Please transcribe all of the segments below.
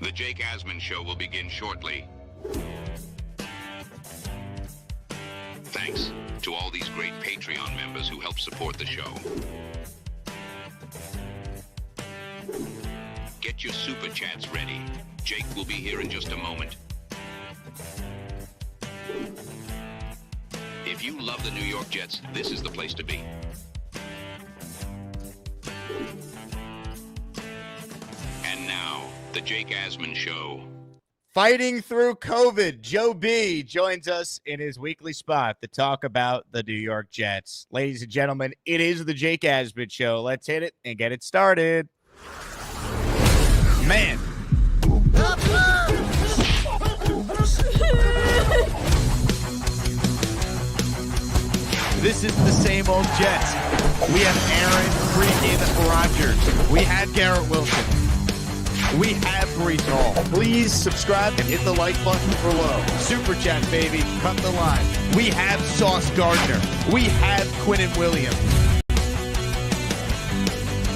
The Jake Asman Show will begin shortly. Thanks to all these great Patreon members who help support the show. Get your super chats ready. Jake will be here in just a moment. If you love the New York Jets, this is the place to be. And now, the Jake Asman Show. Fighting through COVID, Joe B joins us in his weekly spot to talk about the New York Jets. Ladies and gentlemen, it is the Jake Asman Show. Let's hit it and get it started. Man. This is the same old Jets. We have Aaron freaking Rodgers. We had Garrett Wilson. We have Breece Hall. Please subscribe and hit the like button for low. Super chat, baby. Cut the line. We have Sauce Gardner. We have Quinnen Williams.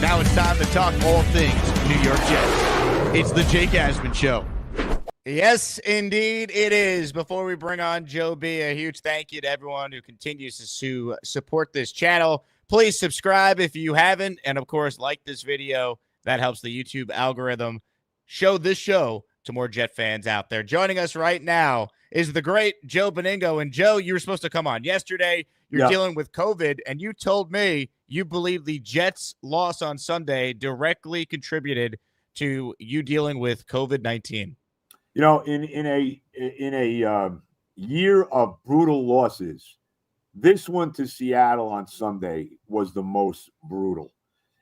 Now it's time to talk all things New York Jets. It's the Jake Asman Show. Yes, indeed it is. Before we bring on Joe B, a huge thank you to everyone who continues to support this channel. Please subscribe if you haven't. And, of course, like this video. That helps the YouTube algorithm show this show to more Jet fans out there. Joining us right now is the great Joe Benigno. And, Joe, you were supposed to come on yesterday. You're dealing with COVID, and you told me you believe the Jets' loss on Sunday directly contributed to you dealing with COVID-19. You know, in a year of brutal losses, this one to Seattle on Sunday was the most brutal.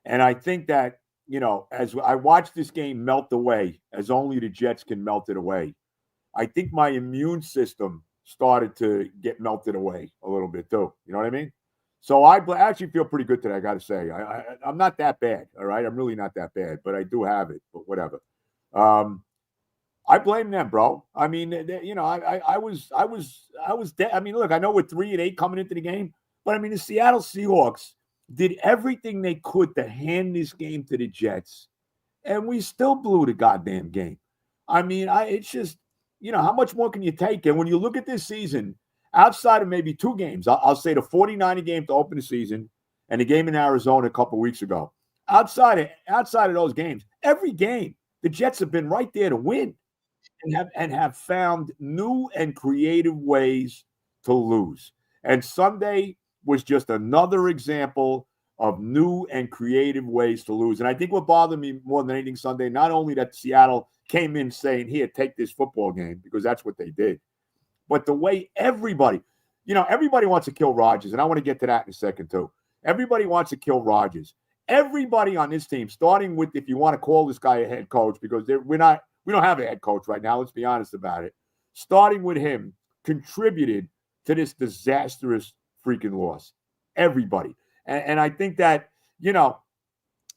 And I think that, you know, as I watched this game melt away, as only the Jets can melt it away, I think my immune system started to get melted away a little bit too. You know what I mean? So I actually feel pretty good today, I got to say. I'm not that bad, all right? I'm really not that bad, but I do have it, but whatever. I blame them, bro. I mean, you know, I was dead. I mean, look, I know we're 3-8 coming into the game, but I mean, the Seattle Seahawks did everything they could to hand this game to the Jets, and we still blew the goddamn game. I mean, it's just, you know, how much more can you take? And when you look at this season, outside of maybe two games, I'll say the 49er game to open the season and the game in Arizona a couple weeks ago. Outside of those games, every game, the Jets have been right there to win. And have found new and creative ways to lose. And Sunday was just another example of new and creative ways to lose. And I think what bothered me more than anything Sunday, not only that Seattle came in saying, here, take this football game, because that's what they did, but the way everybody wants to kill Rodgers. And I want to get to that in a second too. Everybody wants to kill Rodgers. Everybody on this team, starting with, if you want to call this guy a head coach, because we don't have a head coach right now. Let's be honest about it. Starting with him contributed to this disastrous freaking loss. Everybody. And I think that, you know,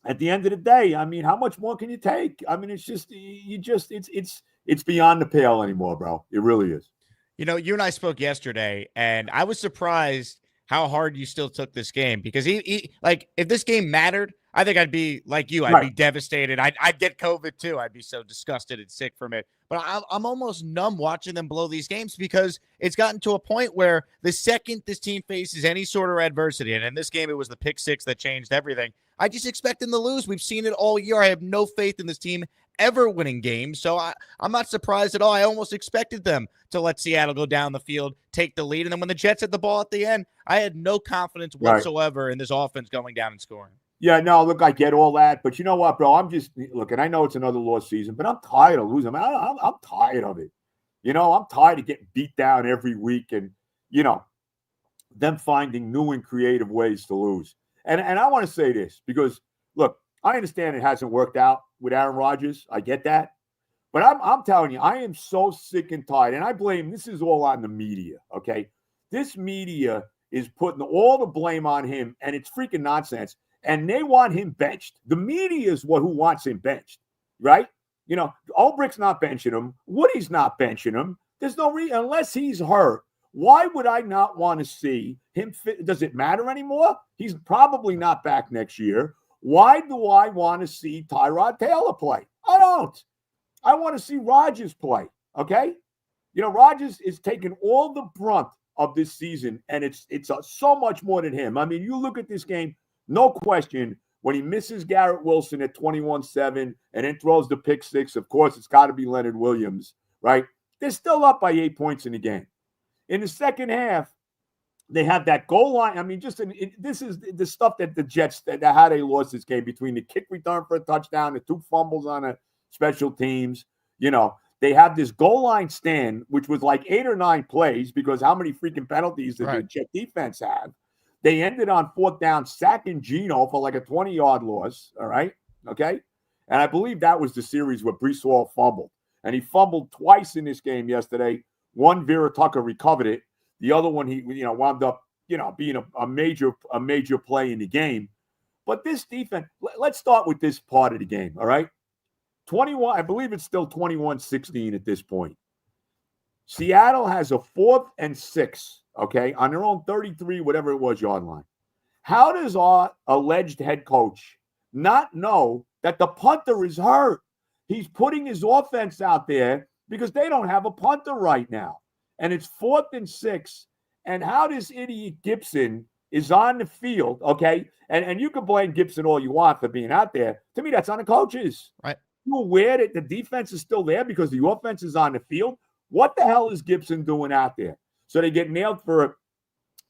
at the end of the day, I mean, how much more can you take? I mean, it's just, it's beyond the pale anymore, bro. It really is. You know, you and I spoke yesterday, and I was surprised how hard you still took this game, because he like, if this game mattered, I think I'd be like you. I'd be devastated. I'd get COVID too. I'd be so disgusted and sick from it. But I'm almost numb watching them blow these games, because it's gotten to a point where the second this team faces any sort of adversity, and in this game it was the pick six that changed everything, I just expect them to lose. We've seen it all year. I have no faith in this team ever winning games. So I'm not surprised at all. I almost expected them to let Seattle go down the field, take the lead. And then when the Jets had the ball at the end, I had no confidence whatsoever in this offense going down and scoring. Yeah, no, look, I get all that. But you know what, bro? And I know it's another lost season, but I'm tired of losing. I'm tired of it. You know, I'm tired of getting beat down every week and, you know, them finding new and creative ways to lose. And I want to say this because, look, I understand it hasn't worked out with Aaron Rodgers. I get that. But I'm telling you, I am so sick and tired. And I blame, this is all on the media, okay? This media is putting all the blame on him, and it's freaking nonsense. And they want him benched. The media is who wants him benched, right? You know, Ulbricht's not benching him. Woody's not benching him. There's no reason, unless he's hurt. Why would I not want to see him fit? Does it matter anymore? He's probably not back next year. Why do I want to see Tyrod Taylor play? I don't. I want to see Rodgers play, okay? You know, Rodgers is taking all the brunt of this season, and it's so much more than him. I mean, you look at this game, no question, when he misses Garrett Wilson at 21-7 and then throws the pick six, of course, it's got to be Leonard Williams, right? They're still up by 8 points in the game. In the second half, they have that goal line. I mean, this is the stuff that the Jets, how they lost this game, between the kick return for a touchdown, the 2 fumbles on a special teams. You know, they have this goal line stand, which was like 8 or 9 plays, because how many freaking penalties did the Jet defense have? They ended on 4th down, sacking Geno for like a 20-yard loss, all right? Okay? And I believe that was the series where Breece Hall fumbled. And he fumbled twice in this game yesterday. One, Vera Tucker recovered it. The other one, he wound up, being a major play in the game. But this defense, let's start with this part of the game, all right? 21, I believe it's still 21-16 at this point. Seattle has a 4th and 6, okay, on their own 33, whatever it was, yard line. How does our alleged head coach not know that the punter is hurt? He's putting his offense out there because they don't have a punter right now. And it's 4th and 6. And how this idiot Gibson is on the field, okay? And you can blame Gibson all you want for being out there. To me, that's on the coaches. Right. You aware that the defense is still there because the offense is on the field? What the hell is Gibson doing out there? So they get nailed for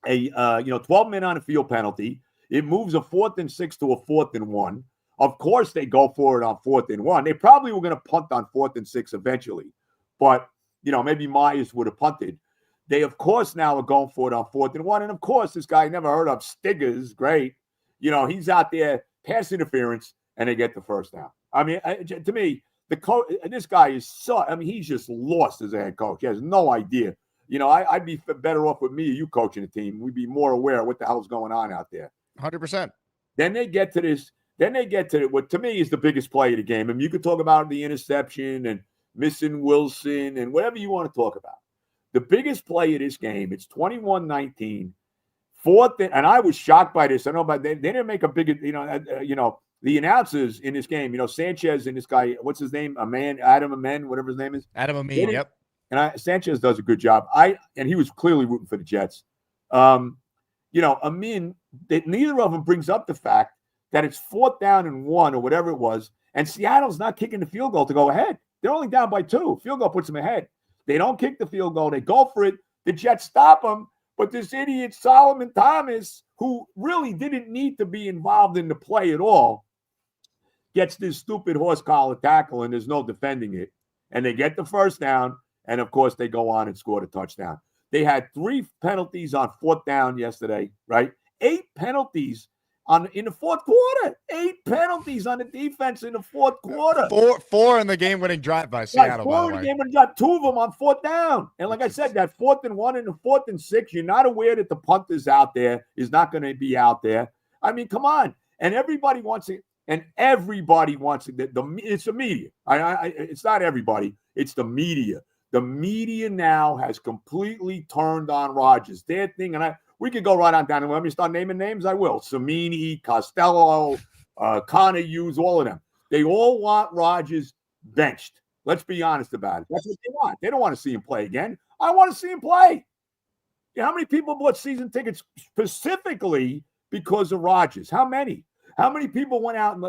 a 12-minute on the field penalty. It moves a 4th and 6 to a 4th and 1. Of course, they go for it on 4th and 1. They probably were going to punt on 4th and 6 eventually. But, maybe Myers would have punted. They, of course, now are going for it on 4th and 1. And, of course, this guy never heard of Stiggers. Great. He's out there, pass interference, and they get the first down. I mean, to me, this guy is he's just lost as a head coach. He has no idea. I'd be better off with me or you coaching the team. We'd be more aware of what the hell's going on out there. 100%. Then they get to this. Then they get to what to me is the biggest play of the game. I mean, you could talk about the interception and missing Wilson and whatever you want to talk about. The biggest play of this game, it's 21-19, 4th, and I was shocked by this. I know, but they didn't make a big, the announcers in this game, Sanchez and this guy, what's his name? Adam Amen, whatever his name is. Adam Amen, yep. And Sanchez does a good job. And he was clearly rooting for the Jets. Amin, neither of them brings up the fact that it's 4th down and 1 or whatever it was, and Seattle's not kicking the field goal to go ahead. They're only down by 2. Field goal puts them ahead. They don't kick the field goal. They go for it. The Jets stop them. But this idiot Solomon Thomas, who really didn't need to be involved in the play at all, gets this stupid horse collar tackle, and there's no defending it. And they get the first down, and, of course, they go on and score the touchdown. They had 3 penalties on 4th down yesterday, right? 8 penalties in the 4th quarter. 8 penalties on the defense in the 4th quarter. 4 in the game-winning drive by Seattle, by the way. 4 in the game-winning drive, 2 of them on 4th down. And like I said, that 4th and 1 and the 4th and 6, you're not aware that the punter's out there, is not going to be out there. I mean, come on. And everybody wants it. And everybody wants it. It's the media. It's not everybody. It's the media. The media now has completely turned on Rodgers. Their thing, and we could go right on down. And let me start naming names. I will. Samini, Costello, Connor Hughes, all of them. They all want Rodgers benched. Let's be honest about it. That's what they want. They don't want to see him play again. I want to see him play. You know, how many people bought season tickets specifically because of Rodgers? How many? How many people went out and,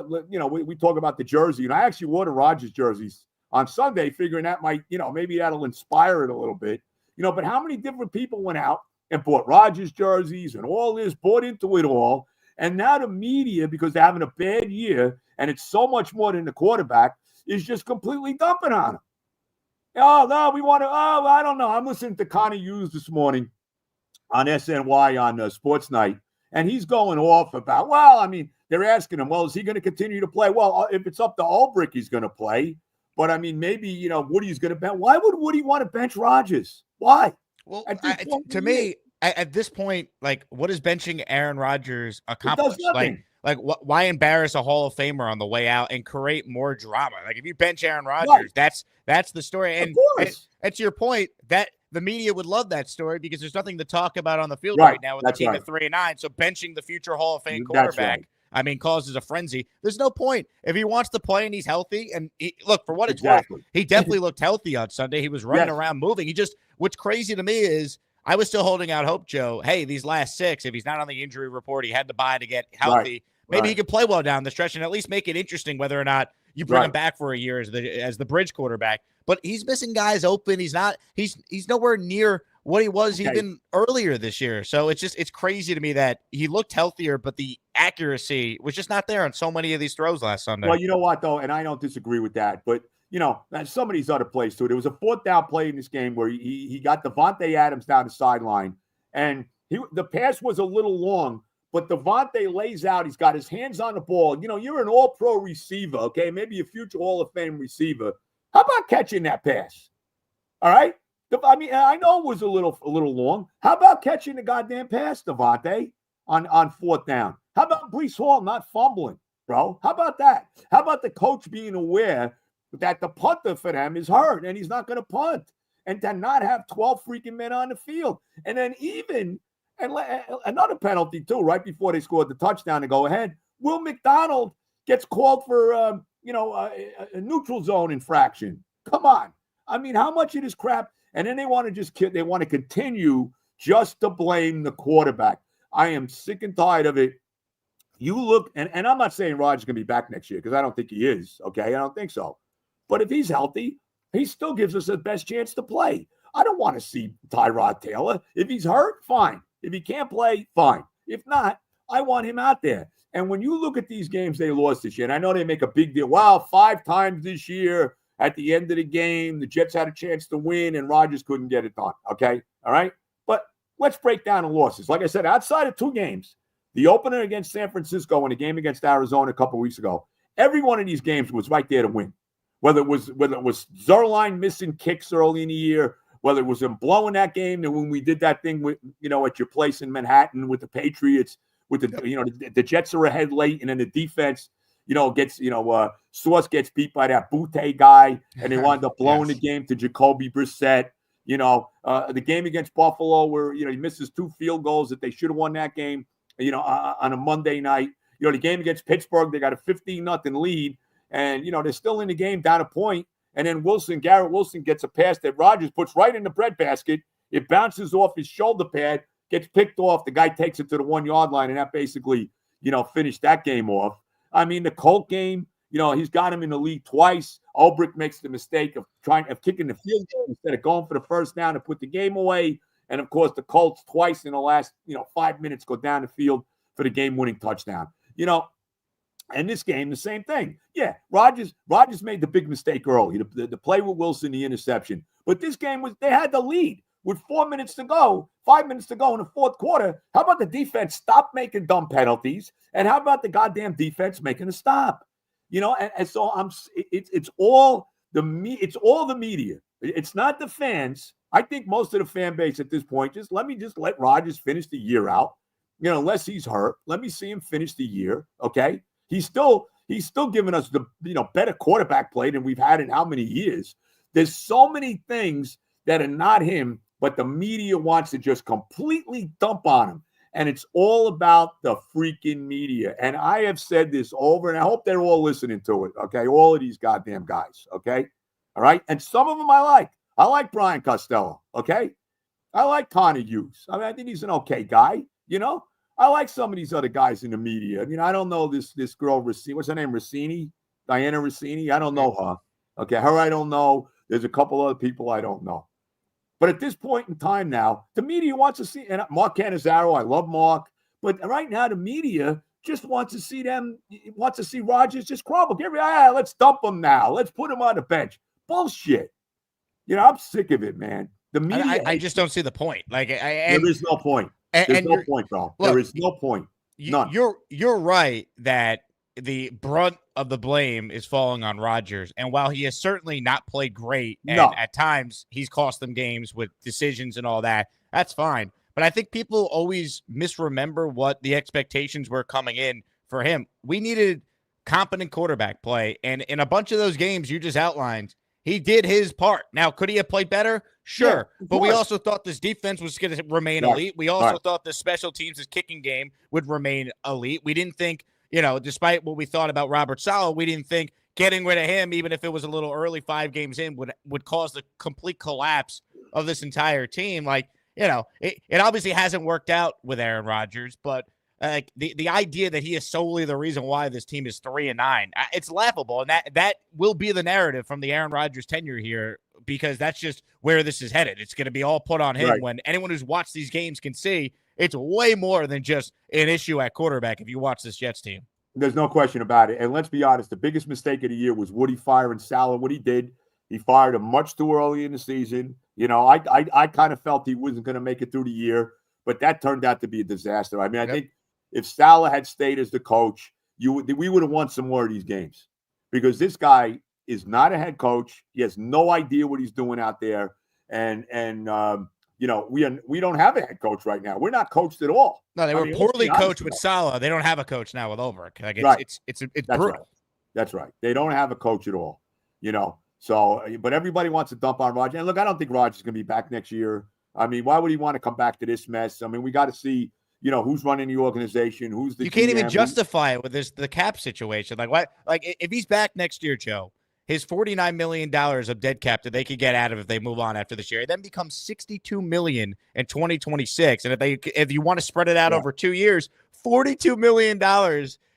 we talk about the jersey. And I actually wore the Rodgers jerseys on Sunday, figuring that might, maybe that'll inspire it a little bit. But how many different people went out and bought Rodgers jerseys and all this, bought into it all. And now the media, because they're having a bad year, and it's so much more than the quarterback, is just completely dumping on him. Oh, no, I don't know. I'm listening to Connor Hughes this morning on SNY on Sports Night, and he's going off about, they're asking him, is he going to continue to play? Well, if it's up to Ulbrich, he's going to play. But, maybe, Woody's going to bench. Why would Woody want to bench Rodgers? Why? Well, to me, at this point, what does benching Aaron Rodgers accomplish? Why embarrass a Hall of Famer on the way out and create more drama? If you bench Aaron Rodgers, that's the story. And to your point, that the media would love that story because there's nothing to talk about on the field right now with the team at 3-9. So benching the future Hall of Fame quarterback I mean, causes a frenzy. There's no point. If he wants to play and he's healthy, and look, for what it's worth, he definitely looked healthy on Sunday. He was running around moving. What's crazy to me is I was still holding out hope, Joe. Hey, these last 6, if he's not on the injury report, he had to buy to get healthy. Maybe he could play well down the stretch and at least make it interesting whether or not you bring him back for a year as the bridge quarterback. But he's missing guys open. He's nowhere near what he was even earlier this year. So it's crazy to me that he looked healthier, but the accuracy was just not there on so many of these throws last Sunday. Well, you know what, though, and I don't disagree with that, but some of these other plays too. There was a 4th down play in this game where he got Devontae Adams down the sideline, and the pass was a little long, but Devontae lays out. He's got his hands on the ball. You're an all-pro receiver, okay? Maybe a future Hall of Fame receiver. How about catching that pass? All right? I mean, I know it was a little long. How about catching the goddamn pass, Devontae, on 4th down? How about Breece Hall not fumbling, bro? How about that? How about the coach being aware that the punter for them is hurt and he's not going to punt, and to not have 12 freaking men on the field? And then another penalty too, right before they scored the touchdown to go ahead. Will McDonald gets called for, a neutral zone infraction. Come on. I mean, how much of this crap? And then they want to continue just to blame the quarterback. I am sick and tired of it. You look, and I'm not saying Rodgers going to be back next year because I don't think he is. Okay, I don't think so. But if he's healthy, he still gives us the best chance to play. I don't want to see Tyrod Taylor. If he's hurt, fine. If he can't play, fine. If not, I want him out there. And when you look at these games they lost this year, and I know they make a big deal. Wow, 5 times this year at the end of the game, the Jets had a chance to win and Rodgers couldn't get it done. Okay, all right? But let's break down the losses. Like I said, outside of 2 games, the opener against San Francisco and the game against Arizona a couple weeks ago, every one of these games was right there to win. Whether it was Zerline missing kicks early in the year, whether it was him blowing that game, and when we did that thing with at your place in Manhattan with the Patriots, with the Jets are ahead late, and then the defense gets Sauce gets beat by that Butte guy, and they wound up blowing the game to Jacoby Brissett. The game against Buffalo where he misses 2 field goals that they should have won that game. On a Monday night. The game against Pittsburgh, they got a 15-0 lead. And, they're still in the game down a point. And then Garrett Wilson gets a pass that Rodgers puts right in the breadbasket. It bounces off his shoulder pad, gets picked off. The guy takes it to the 1-yard line, and that basically, finished that game off. I mean, the Colt game, he's got him in the lead twice. Ulbrich makes the mistake of kicking the field goal instead of going for the first down to put the game away. And, of course, the Colts twice in the last, 5 minutes go down the field for the game-winning touchdown. And this game, the same thing. Yeah, Rodgers made the big mistake early, the play with Wilson, the interception. But this game they had the lead with 5 minutes to go in the 4th quarter. How about the defense stop making dumb penalties? And how about the goddamn defense making a stop? And so it's all the media. It's not the fans. I think most of the fan base at this point, let Rodgers finish the year out. Unless he's hurt, let me see him finish the year. Okay. He's still giving us the better quarterback play than we've had in how many years. There's so many things that are not him, but the media wants to just completely dump on him. And it's all about the freaking media. And I have said this over, and I hope they're all listening to it. Okay. All of these goddamn guys. Okay. All right. And some of them I like. I like Brian Costello. Okay. I like Connor Hughes. I mean, I think he's an okay guy. I like some of these other guys in the media. I don't know this girl, Rossini. What's her name? Rossini? Diana Rossini? I don't know her. Okay, her I don't know. There's a couple other people I don't know. But at this point in time now, the media wants to see, and Mark Cannizzaro, I love Mark, but right now the media just wants to see Rodgers just crumble. Let's dump him now. Let's put him on the bench. Bullshit. I'm sick of it, man. The media. I just don't see the point. There is no point. There's no point, bro. There is no point. None. You're right that the brunt of the blame is falling on Rodgers. And while he has certainly not played great, and at times he's cost them games with decisions and all that, that's fine. But I think people always misremember what the expectations were coming in for him. We needed competent quarterback play. And in a bunch of those games you just outlined, he did his part. Now, could he have played better? Sure. Yeah, but we also thought this defense was going to remain elite. We also thought the special teams' kicking game would remain elite. We didn't think despite what we thought about Robert Saleh, we didn't think getting rid of him, even if it was a little early 5 games in, would cause the complete collapse of this entire team. Like, it obviously hasn't worked out with Aaron Rodgers, but the idea that he is solely the reason why this team is 3-9, it's laughable. And that will be the narrative from the Aaron Rodgers tenure here, because that's just where this is headed. It's going to be all put on him, right, when anyone who's watched these games can see it's way more than just an issue at quarterback if you watch this Jets team. There's no question about it. And let's be honest, the biggest mistake of the year was Woody firing Saleh. What he did, he fired him much too early in the season. I kind of felt he wasn't going to make it through the year, but that turned out to be a disaster. I mean, I think if Saleh had stayed as the coach, we would have won some more of these games, because this guy is not a head coach. He has no idea what he's doing out there. And we don't have a head coach right now. We're not coached at all. No, they were poorly coached with Saleh. They don't have a coach now with Ulbrich. Like, it's That's brutal. right. That's right. They don't have a coach at all. So, but everybody wants to dump on Rodgers. And look, I don't think Rodgers is going to be back next year. I mean, why would he want to come back to this mess? I mean, we got to see, who's running the organization, who's the You can't GM, even justify it with the cap situation. Like, what? Like, if he's back next year, Joe, his $49 million of dead cap that they could get out of if they move on after this year, it then becomes $62 million in 2026. And if you want to spread it out over 2 years, $42 million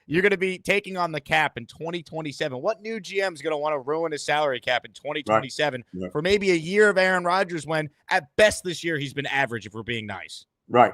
you're going to be taking on the cap in 2027. What new GM is going to want to ruin his salary cap in 2027 for maybe a year of Aaron Rodgers, when at best this year he's been average, if we're being nice? Right.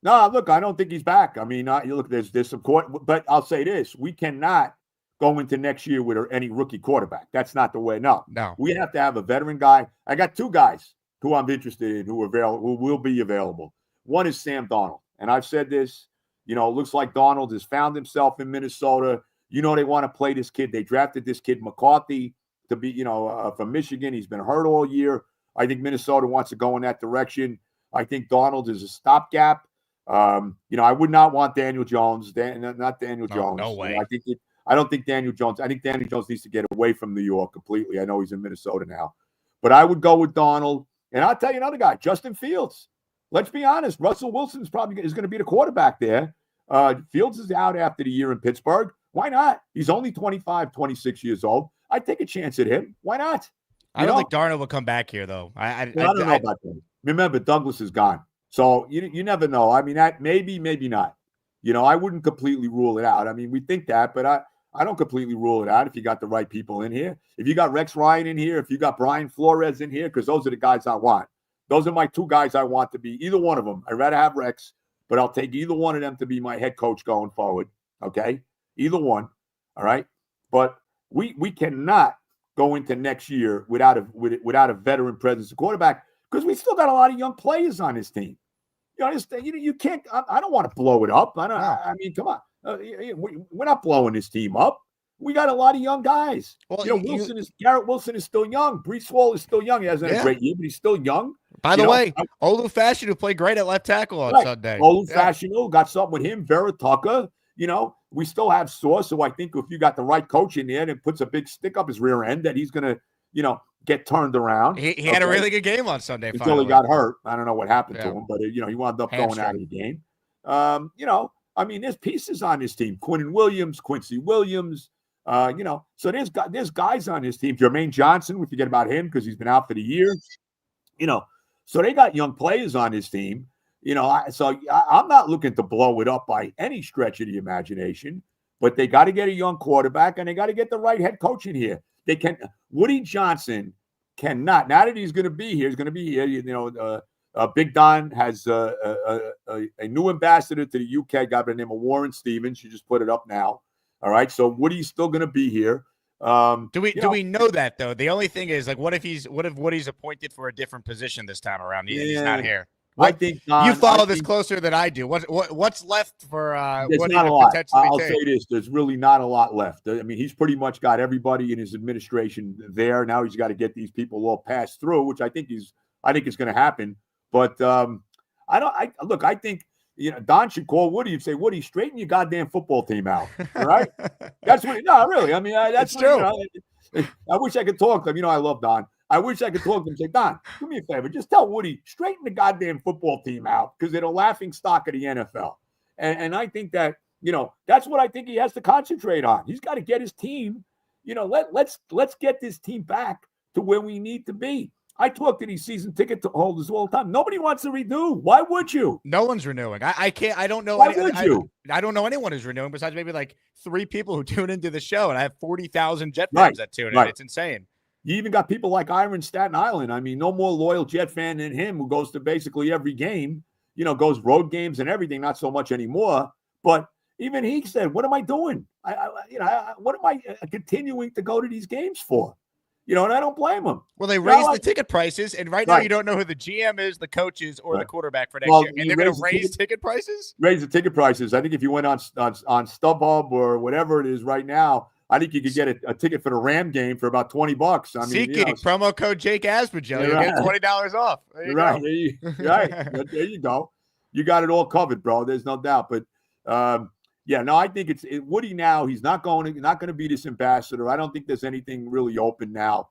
No, look, I don't think he's back. I mean, look, there's some but I'll say this: we cannot go into next year with any rookie quarterback. That's not the way. No. We have to have a veteran guy. I got 2 guys who I'm interested in who will be available. One is Sam Darnold, and I've said this. It looks like Darnold has found himself in Minnesota. They want to play this kid. They drafted this kid McCarthy to be, from Michigan. He's been hurt all year. I think Minnesota wants to go in that direction. I think Darnold is a stopgap. I would not want Daniel Jones. Not Daniel Jones. No way. I don't think Daniel Jones. I think Daniel Jones needs to get away from New York completely. I know he's in Minnesota now, but I would go with Darnold. And I'll tell you another guy, Justin Fields. Let's be honest. Russell Wilson is going to be the quarterback there. Fields is out after the year in Pittsburgh. Why not? He's only 25, 26 years old. I'd take a chance at him. Why not? I don't think Darnold will come back here, though. I don't know about that. Remember, Douglas is gone. So you never know. I mean, that maybe not. I wouldn't completely rule it out. I mean, we think that, but I don't completely rule it out if you got the right people in here. If you got Rex Ryan in here, if you got Brian Flores in here, because those are the guys I want. Those are my 2 guys I want to be. Either one of them. I'd rather have Rex, but I'll take either one of them to be my head coach going forward. Okay? Either one. All right? But we cannot go into next year without a veteran presence of quarterback, because we still got a lot of young players on this team. You can't. I don't want to blow it up. I mean, come on. We're not blowing this team up. We got a lot of young guys. Well, Garrett Wilson is still young. Breece Hall is still young. He hasn't had a great year, but he's still young. By the way, Olu Fashanu, who played great at left tackle on Sunday. Olu Fashanu, got something with him. Vera Tucker. We still have Sauce. So I think if you got the right coach in there and puts a big stick up his rear end, that he's going to, get turned around. He had a really good game on Sunday. Until he got hurt. I don't know what happened to him, but, he wound up going out of the game. I mean, there's pieces on this team. Quincy Williams. So there's guys on this team. Jermaine Johnson, we forget about him because he's been out for the year. So they got young players on this team. I'm not looking to blow it up by any stretch of the imagination, but they got to get a young quarterback and they got to get the right head coach in here. Woody Johnson cannot. Now that he's going to be here, Big Don has a new ambassador to the UK, guy by the name of Warren Stevens. You just put it up now. All right, so Woody's still going to be here. Do we know that though? The only thing is, like, what if Woody's appointed for a different position this time around? He's not here. I think you follow this closer than I do. What's left for Woody to potentially I'll say this: there's really not a lot left. I mean, he's pretty much got everybody in his administration there. Now he's got to get these people all passed through, which I think is going to happen. But I think Don should call Woody and say, Woody, straighten your goddamn football team out. All right. That's what, no, really. I mean, that's true. I wish I could talk to him. I love Don. I wish I could talk to him and say, Don, do me a favor. Just tell Woody, straighten the goddamn football team out, because they're a laughing stock of the NFL. And I think that, That's what I think he has to concentrate on. He's got to get his team, let's get this team back to where we need to be. I talk to these season ticket holders all the time. Nobody wants to renew. Why would you? No one's renewing. I can't. I don't know. Why would you? I don't know anyone who's renewing besides maybe like 3 people who tune into the show, and I have 40,000 Jet fans that tune in. It's insane. You even got people like Iron Staten Island. I mean, no more loyal Jet fan than him, who goes to basically every game. Goes road games and everything. Not so much anymore, but even he said, "What am I doing? What am I continuing to go to these games for?" And I don't blame him. Well, they raised the ticket prices, and right now you don't know who the GM is, the coaches, or the quarterback for next year. And they're going to raise ticket prices? Raise the ticket prices. I think if you went on StubHub or whatever it is right now, I think you could get a ticket for the Ram game for about $20. I mean, SeatGeek, promo code Jake Asman, Joe. You get $20 off. There you go. Right. There you go. You got it all covered, bro. There's no doubt. But I think it's Woody now. He's not going to be this ambassador. I don't think there's anything really open now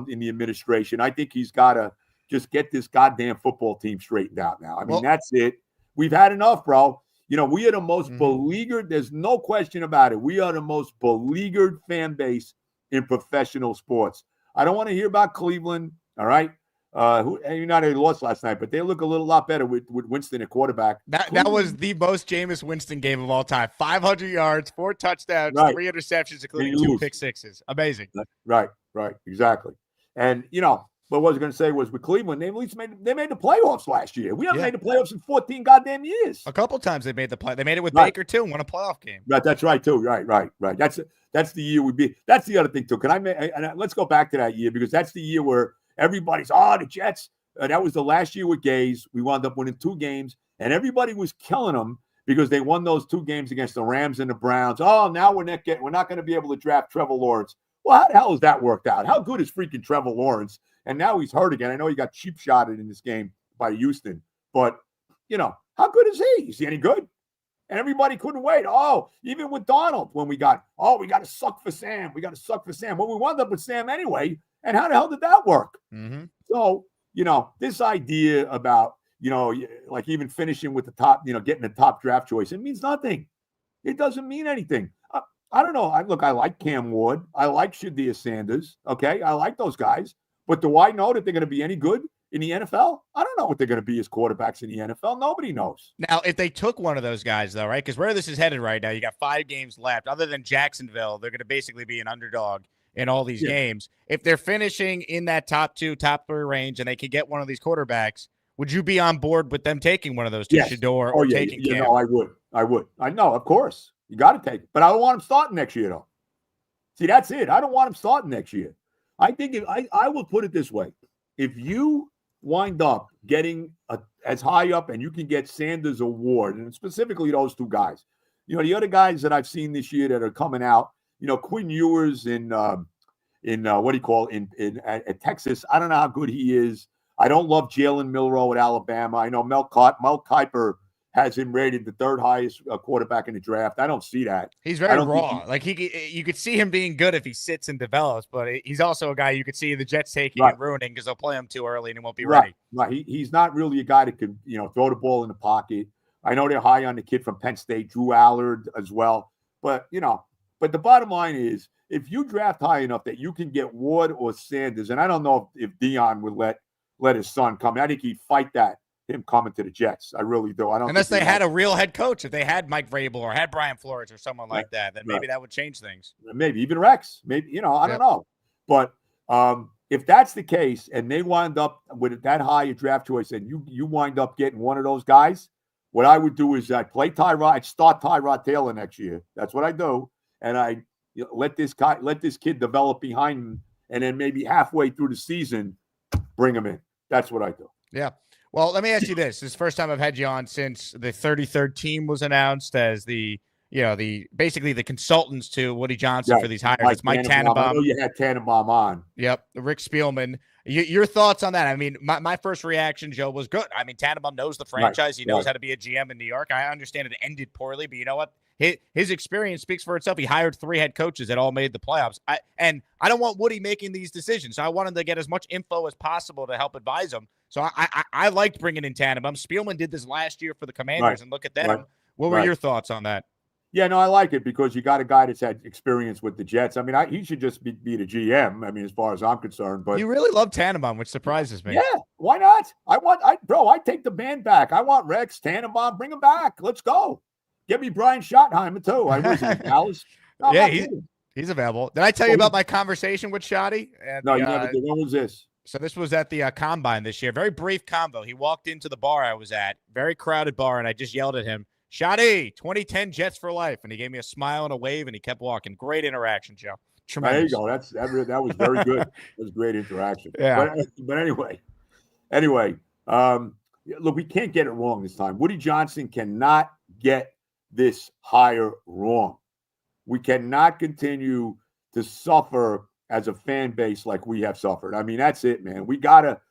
in the administration. I think he's got to just get this goddamn football team straightened out now. I mean, that's it. We've had enough, bro. We are the most beleaguered. There's no question about it. We are the most beleaguered fan base in professional sports. I don't want to hear about Cleveland. All right. They lost last night, but they look a lot better with Winston at quarterback. That was the most Jameis Winston game of all time. 500 yards, 4 touchdowns, 3 interceptions, including 2 pick sixes. Amazing. Right, exactly. And what I was going to say was with Cleveland, they at least made the playoffs last year. We haven't made the playoffs in 14 goddamn years. A couple times they made the play. They made it with Baker too, and won a playoff game. Right, that's right too. Right. That's the year we beat. That's the other thing too. Let's go back to that year, because that's the year where everybody's the Jets. That was the last year with Gaze. We wound up winning 2 games, and everybody was killing them because they won those 2 games against the Rams and the Browns. Oh, now we're not going to be able to draft Trevor Lawrence. Well, how the hell has that worked out? How good is freaking Trevor Lawrence? And now he's hurt again. I know he got cheap shotted in this game by Houston, but how good is he? Is he any good? And everybody couldn't wait. Oh, even with Donald, when we got to suck for Sam. Well, we wound up with Sam anyway. And how the hell did that work? Mm-hmm. So, this idea about, like even finishing with the top, getting the top draft choice, it means nothing. It doesn't mean anything. I don't know. I like Cam Ward. I like Shadir Sanders. Okay. I like those guys. But do I know that they're going to be any good in the NFL? I don't know what they're going to be as quarterbacks in the NFL. Nobody knows. Now, if they took one of those guys, though, right? Because where this is headed right now, you got 5 games left. Other than Jacksonville, they're going to basically be an underdog in all these games. If they're finishing in that top 2, top 3 range, and they can get one of these quarterbacks, would you be on board with them taking one of those to Shador or taking Cam? No, I would. I know, of course. You got to take it. But I don't want him starting next year, though. See, that's it. I don't want him starting next year. I think I will put it this way. If you wind up getting as high up and you can get Sanders or Ward, and specifically those 2 guys, the other guys that I've seen this year that are coming out, Quinn Ewers in at Texas. I don't know how good he is. I don't love Jalen Milroe at Alabama. I know Mel Kiper has him rated the 3rd highest quarterback in the draft. I don't see that. He's very raw. You could see him being good if he sits and develops, but he's also a guy you could see the Jets taking and ruining because they'll play him too early and he won't be ready. Right. He's not really a guy that can, throw the ball in the pocket. I know they're high on the kid from Penn State, Drew Allard as well. But the bottom line is, if you draft high enough that you can get Ward or Sanders, and I don't know if Dion would let his son come. I think he'd fight him coming to the Jets. I really do. I don't. Unless they had a real head coach. If they had Mike Vrabel or had Brian Flores or someone like that, then maybe that would change things. Maybe even Rex. Maybe I don't know. But if that's the case, and they wind up with that high a draft choice, and you wind up getting one of those guys, what I would do is I'd start Tyrod Taylor next year. That's what I do, and I let this kid develop behind him, and then maybe halfway through the season, bring him in. That's what I do. Yeah. Well, let me ask you this. This is the first time I've had you on since the 33rd team was announced as basically the consultants to Woody Johnson for these hires. It's Mike Tannenbaum. I know you had Tannenbaum on. Yep. Rick Spielman. Your thoughts on that? I mean, my first reaction, Joe, was good. I mean, Tannenbaum knows the franchise. He knows how to be a GM in New York. I understand it ended poorly, but you know what? His experience speaks for itself. He hired 3 head coaches that all made the playoffs. I don't want Woody making these decisions. So I wanted to get as much info as possible to help advise him. So I liked bringing in Tannenbaum. Spielman did this last year for the Commanders, and look at them. What were your thoughts on that? Yeah, no, I like it because you got a guy that's had experience with the Jets. I mean, he should just be the GM. I mean, as far as I'm concerned, but you really love Tannenbaum, which surprises me. yeah, why not? I take the band back. I want Rex Tannenbaum. Bring him back. Let's go. Get me Brian Schottenheimer too. I was in Dallas. No, yeah, he's available. Did I tell you about my conversation with Shotty? No, you never did. When was this? So this was at the Combine this year. Very brief convo. He walked into the bar I was at, very crowded bar, and I just yelled at him, Shotty, 2010 Jets for life. And he gave me a smile and a wave, and he kept walking. Great interaction, Joe. Tremendous. There you go. That was very good. It was great interaction. Yeah. But anyway, look, we can't get it wrong this time. Woody Johnson cannot get this hire wrong. We cannot continue to suffer as a fan base like we have suffered. I mean, that's it, man. We gotta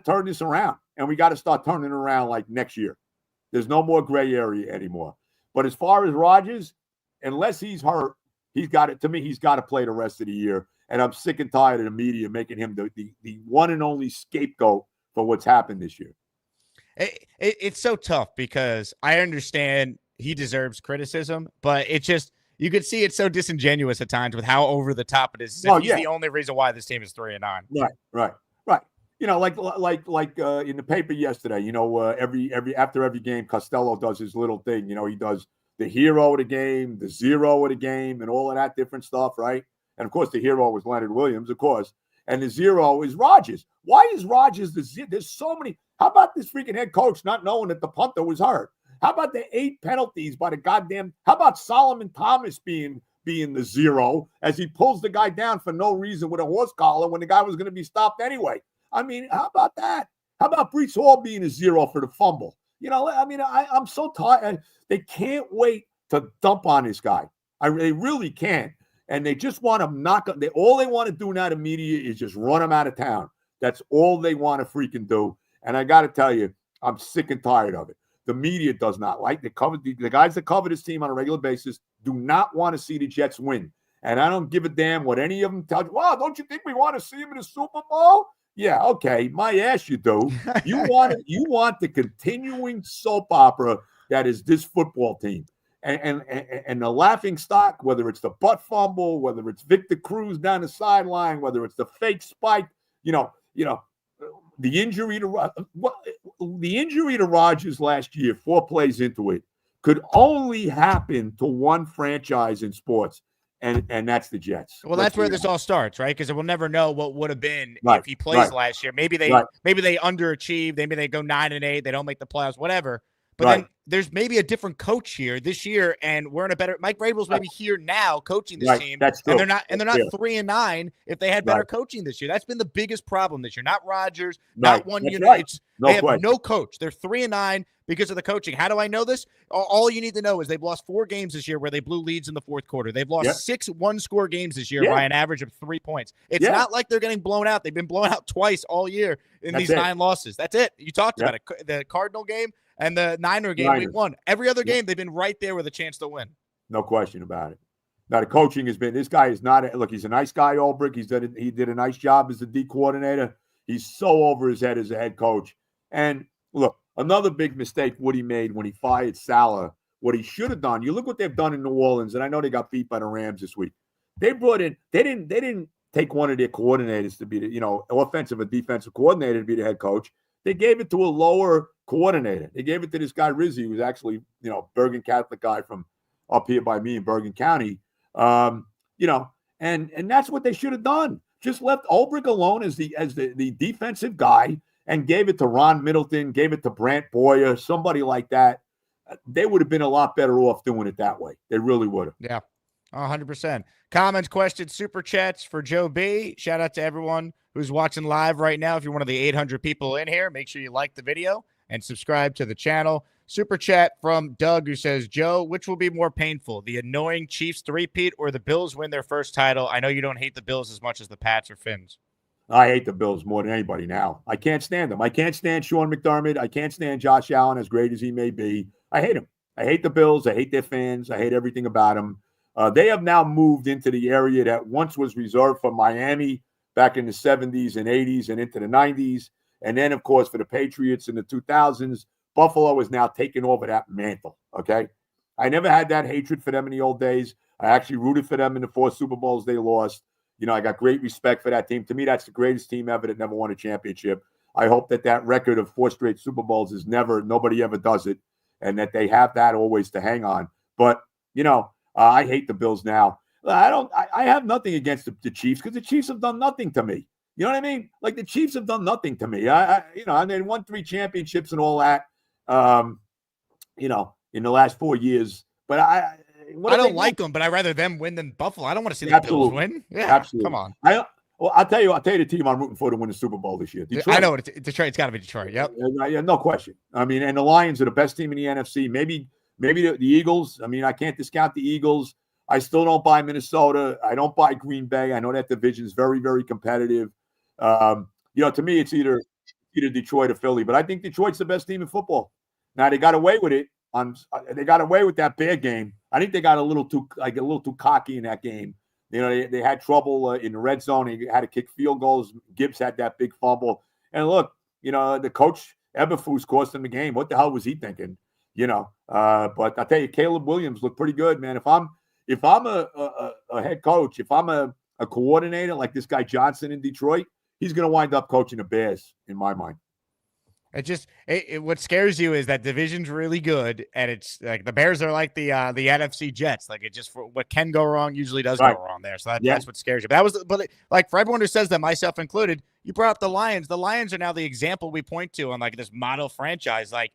turn this around, and we got to start turning it around like next year. There's no more gray area anymore. But as far as Rodgers, unless he's hurt, he's got to play the rest of the year. And I'm sick and tired of the media making him the one and only scapegoat for what's happened this year. It's so tough because I understand he deserves criticism, but it just, you could see it's so disingenuous at times with how over the top it is. He's the only reason why this team is 3-9. Right. You know, like in the paper yesterday, you know, after every game, Costello does his little thing. You know, he does the hero of the game, the zero of the game, and all of that different stuff, right? And of course, the hero was Leonard Williams, of course, and the zero is Rodgers. Why is Rodgers the zero? There's so many. How about this freaking head coach not knowing that the punter was hurt? How about the 8 penalties by the goddamn? How about Solomon Thomas being the zero as he pulls the guy down for no reason with a horse collar when the guy was going to be stopped anyway? I mean, how about that? How about Breece Hall being a zero for the fumble? You know, I mean, I'm so tired. They can't wait to dump on this guy. They really can't. And they just want to all they want to do now to media is just run him out of town. That's all they want to freaking do. And I got to tell you, I'm sick and tired of it. The media does not like the guys that cover this team on a regular basis do not want to see the Jets win. And I don't give a damn what any of them tell you. Wow, don't you think we want to see him in the Super Bowl? Yeah, okay. My ass, you do. You want the continuing soap opera that is this football team. And the laughing stock, whether it's the butt fumble, whether it's Victor Cruz down the sideline, whether it's the fake spike, you know, the injury to Rodgers last year, 4 plays into it, could only happen to one franchise in sports. And that's the Jets. Well, that's where this all starts, right? Because we'll never know what would have been if he plays last year. Maybe they underachieved. Maybe they go 9-8. They don't make the playoffs, whatever. But then there's maybe a different coach here this year, and we're in a better. Mike Vrabel's maybe here now coaching this team. That's true. And they're not 3-9 if they had better coaching this year. That's been the biggest problem this year. Not Rodgers, not one unit. Right. They have no coach. They're 3-9 because of the coaching. How do I know this? All you need to know is they've lost 4 games this year where they blew leads in the fourth quarter. They've lost 6 one-score games this year by an average of 3 points. It's not like they're getting blown out. They've been blown out twice all year in these 9 losses. That's it. You talked about it. The Cardinal game and the Niner game week 1. Every other game, they've been right there with a chance to win. No question about it. Now, the coaching has been – this guy is not – look, he's a nice guy, Ulbrich. He did a nice job as the D coordinator. He's so over his head as a head coach. And, look, another big mistake Woody made when he fired Saleh, what he should have done – you look what they've done in New Orleans, and I know they got beat by the Rams this week. They brought in – they didn't take one of their coordinators to be the, offensive or defensive coordinator to be the head coach. They gave it to a lower coordinator. They gave it to this guy, Rizzi, who's actually, Bergen Catholic guy from up here by me in Bergen County. And that's what they should have done. Just left Ulbrich alone as the defensive guy and gave it to Ron Middleton, gave it to Brant Boyer, somebody like that. They would have been a lot better off doing it that way. They really would have. Yeah, 100%. Comments, questions, super chats for Joe B. Shout out to everyone who's watching live right now. If you're one of the 800 people in here, make sure you like the video and subscribe to the channel. Super chat from Doug, who says, Joe, which will be more painful, the annoying Chiefs three-peat or the Bills win their first title? I know you don't hate the Bills as much as the Pats or Finns. I hate the Bills more than anybody now. I can't stand them. I can't stand Sean McDermott. I can't stand Josh Allen, as great as he may be. I hate him. I hate the Bills. I hate their fans. I hate everything about them. They have now moved into the area that once was reserved for Miami back in the 70s and 80s and into the 90s. And then, of course, for the Patriots in the 2000s, Buffalo is now taking over that mantle, okay? I never had that hatred for them in the old days. I actually rooted for them in the 4 Super Bowls they lost. I got great respect for that team. To me, that's the greatest team ever that never won a championship. I hope that record of 4 straight Super Bowls is nobody ever does it, and that they have that always to hang on. But, I hate the Bills now. I have nothing against the Chiefs because the Chiefs have done nothing to me. You know what I mean? Like the Chiefs have done nothing to me. They won 3 championships and all that, in the last 4 years. But I don't like them, but I'd rather them win than Buffalo. I don't want to see the Absolutely. Bills win. Yeah, Absolutely. Come on. I'll tell you the team I'm rooting for to win the Super Bowl this year. Detroit. I know it. Detroit. It's got to be Detroit. Yep. Yeah, no question. I mean, and the Lions are the best team in the NFC. Maybe the Eagles. I mean, I can't discount the Eagles. I still don't buy Minnesota. I don't buy Green Bay. I know that division is very, very competitive. To me, it's either Detroit or Philly, but I think Detroit's the best team in football. Now they got away with it. They got away with that Bear game. I think they got a little too cocky in that game. They had trouble in the red zone. They had to kick field goals. Gibbs had that big fumble. And look, the coach Eberflus cost him the game. What the hell was he thinking? But I tell you, Caleb Williams looked pretty good, man. If I'm a head coach, if I'm a coordinator like this guy Johnson in Detroit, he's going to wind up coaching the Bears, in my mind. What scares you is that division's really good, and it's like the Bears are like the NFC Jets. Like it just, for what can go wrong usually does go wrong there. So that's what scares you. But for everyone who says that, myself included, you brought up the Lions. The Lions are now the example we point to on like this model franchise. Like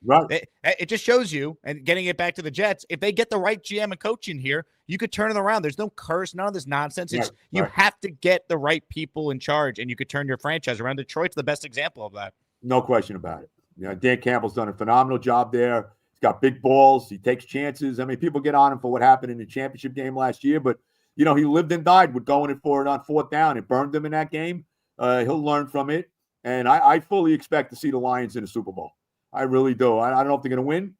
it just shows you, and getting it back to the Jets, if they get the right GM and coach in here, you could turn it around. There's no curse, none of this nonsense. You have to get the right people in charge, and you could turn your franchise around. Detroit's the best example of that. No question about it. Dan Campbell's done a phenomenal job there. He's got big balls. He takes chances. I mean, people get on him for what happened in the championship game last year, but, he lived and died with going in for it on 4th down. It burned him in that game. He'll learn from it. And I fully expect to see the Lions in the Super Bowl. I really do. I don't know if they're going to win,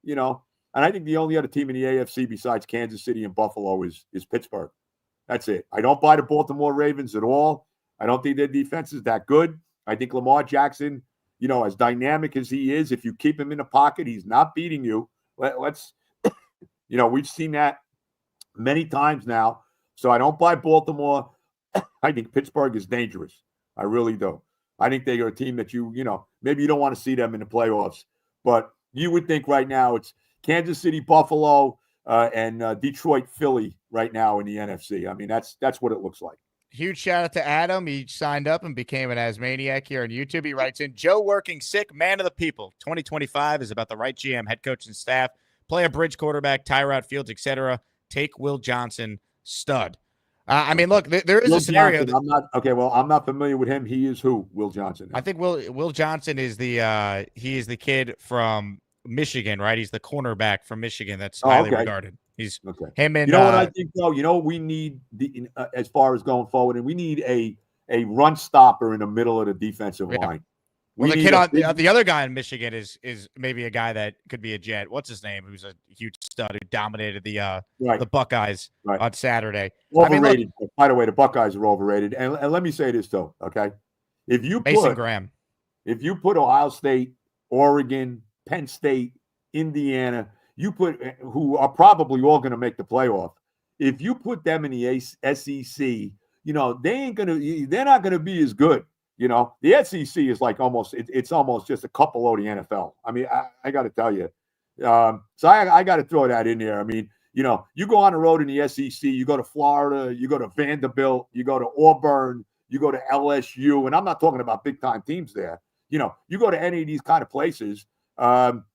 And I think the only other team in the AFC besides Kansas City and Buffalo is Pittsburgh. That's it. I don't buy the Baltimore Ravens at all. I don't think their defense is that good. I think Lamar Jackson, as dynamic as he is, if you keep him in the pocket, he's not beating you. Let's, we've seen that many times now. So I don't buy Baltimore. I think Pittsburgh is dangerous. I really do. I think they are a team that maybe you don't want to see them in the playoffs, but you would think right now it's Kansas City, Buffalo, and Detroit, Philly right now in the NFC. I mean, that's what it looks like. Huge shout out to Adam. He signed up and became an Asmaniac here on YouTube. He writes in, Joe working sick, man of the people. 2025 is about the right GM, head coach and staff. Play a bridge quarterback, Tyrod Fields, etc. Take Will Johnson, stud. I mean, look, there is Will a scenario. I'm not familiar with him. He is who? Will Johnson. I think Will Johnson is he is the kid from Michigan, right? He's the cornerback from Michigan that's highly regarded. He's him and what I think though. We need as far as going forward, and we need a run stopper in the middle of the defensive line. Well, the kid on the other guy in Michigan is maybe a guy that could be a Jet. What's his name? Who's a huge stud who dominated the Buckeyes on Saturday. Overrated. By the way, the Buckeyes are overrated. And let me say this though, okay? If you put Ohio State, Oregon, Penn State, Indiana, who are probably all going to make the playoff. If you put them in the SEC, they're not going to be as good. The SEC is like it's almost just a couple of the NFL. I mean, I got to tell you. So I got to throw that in there. I mean, you go on the road in the SEC, you go to Florida, you go to Vanderbilt, you go to Auburn, you go to LSU, and I'm not talking about big time teams there. You go to any of these kind of places,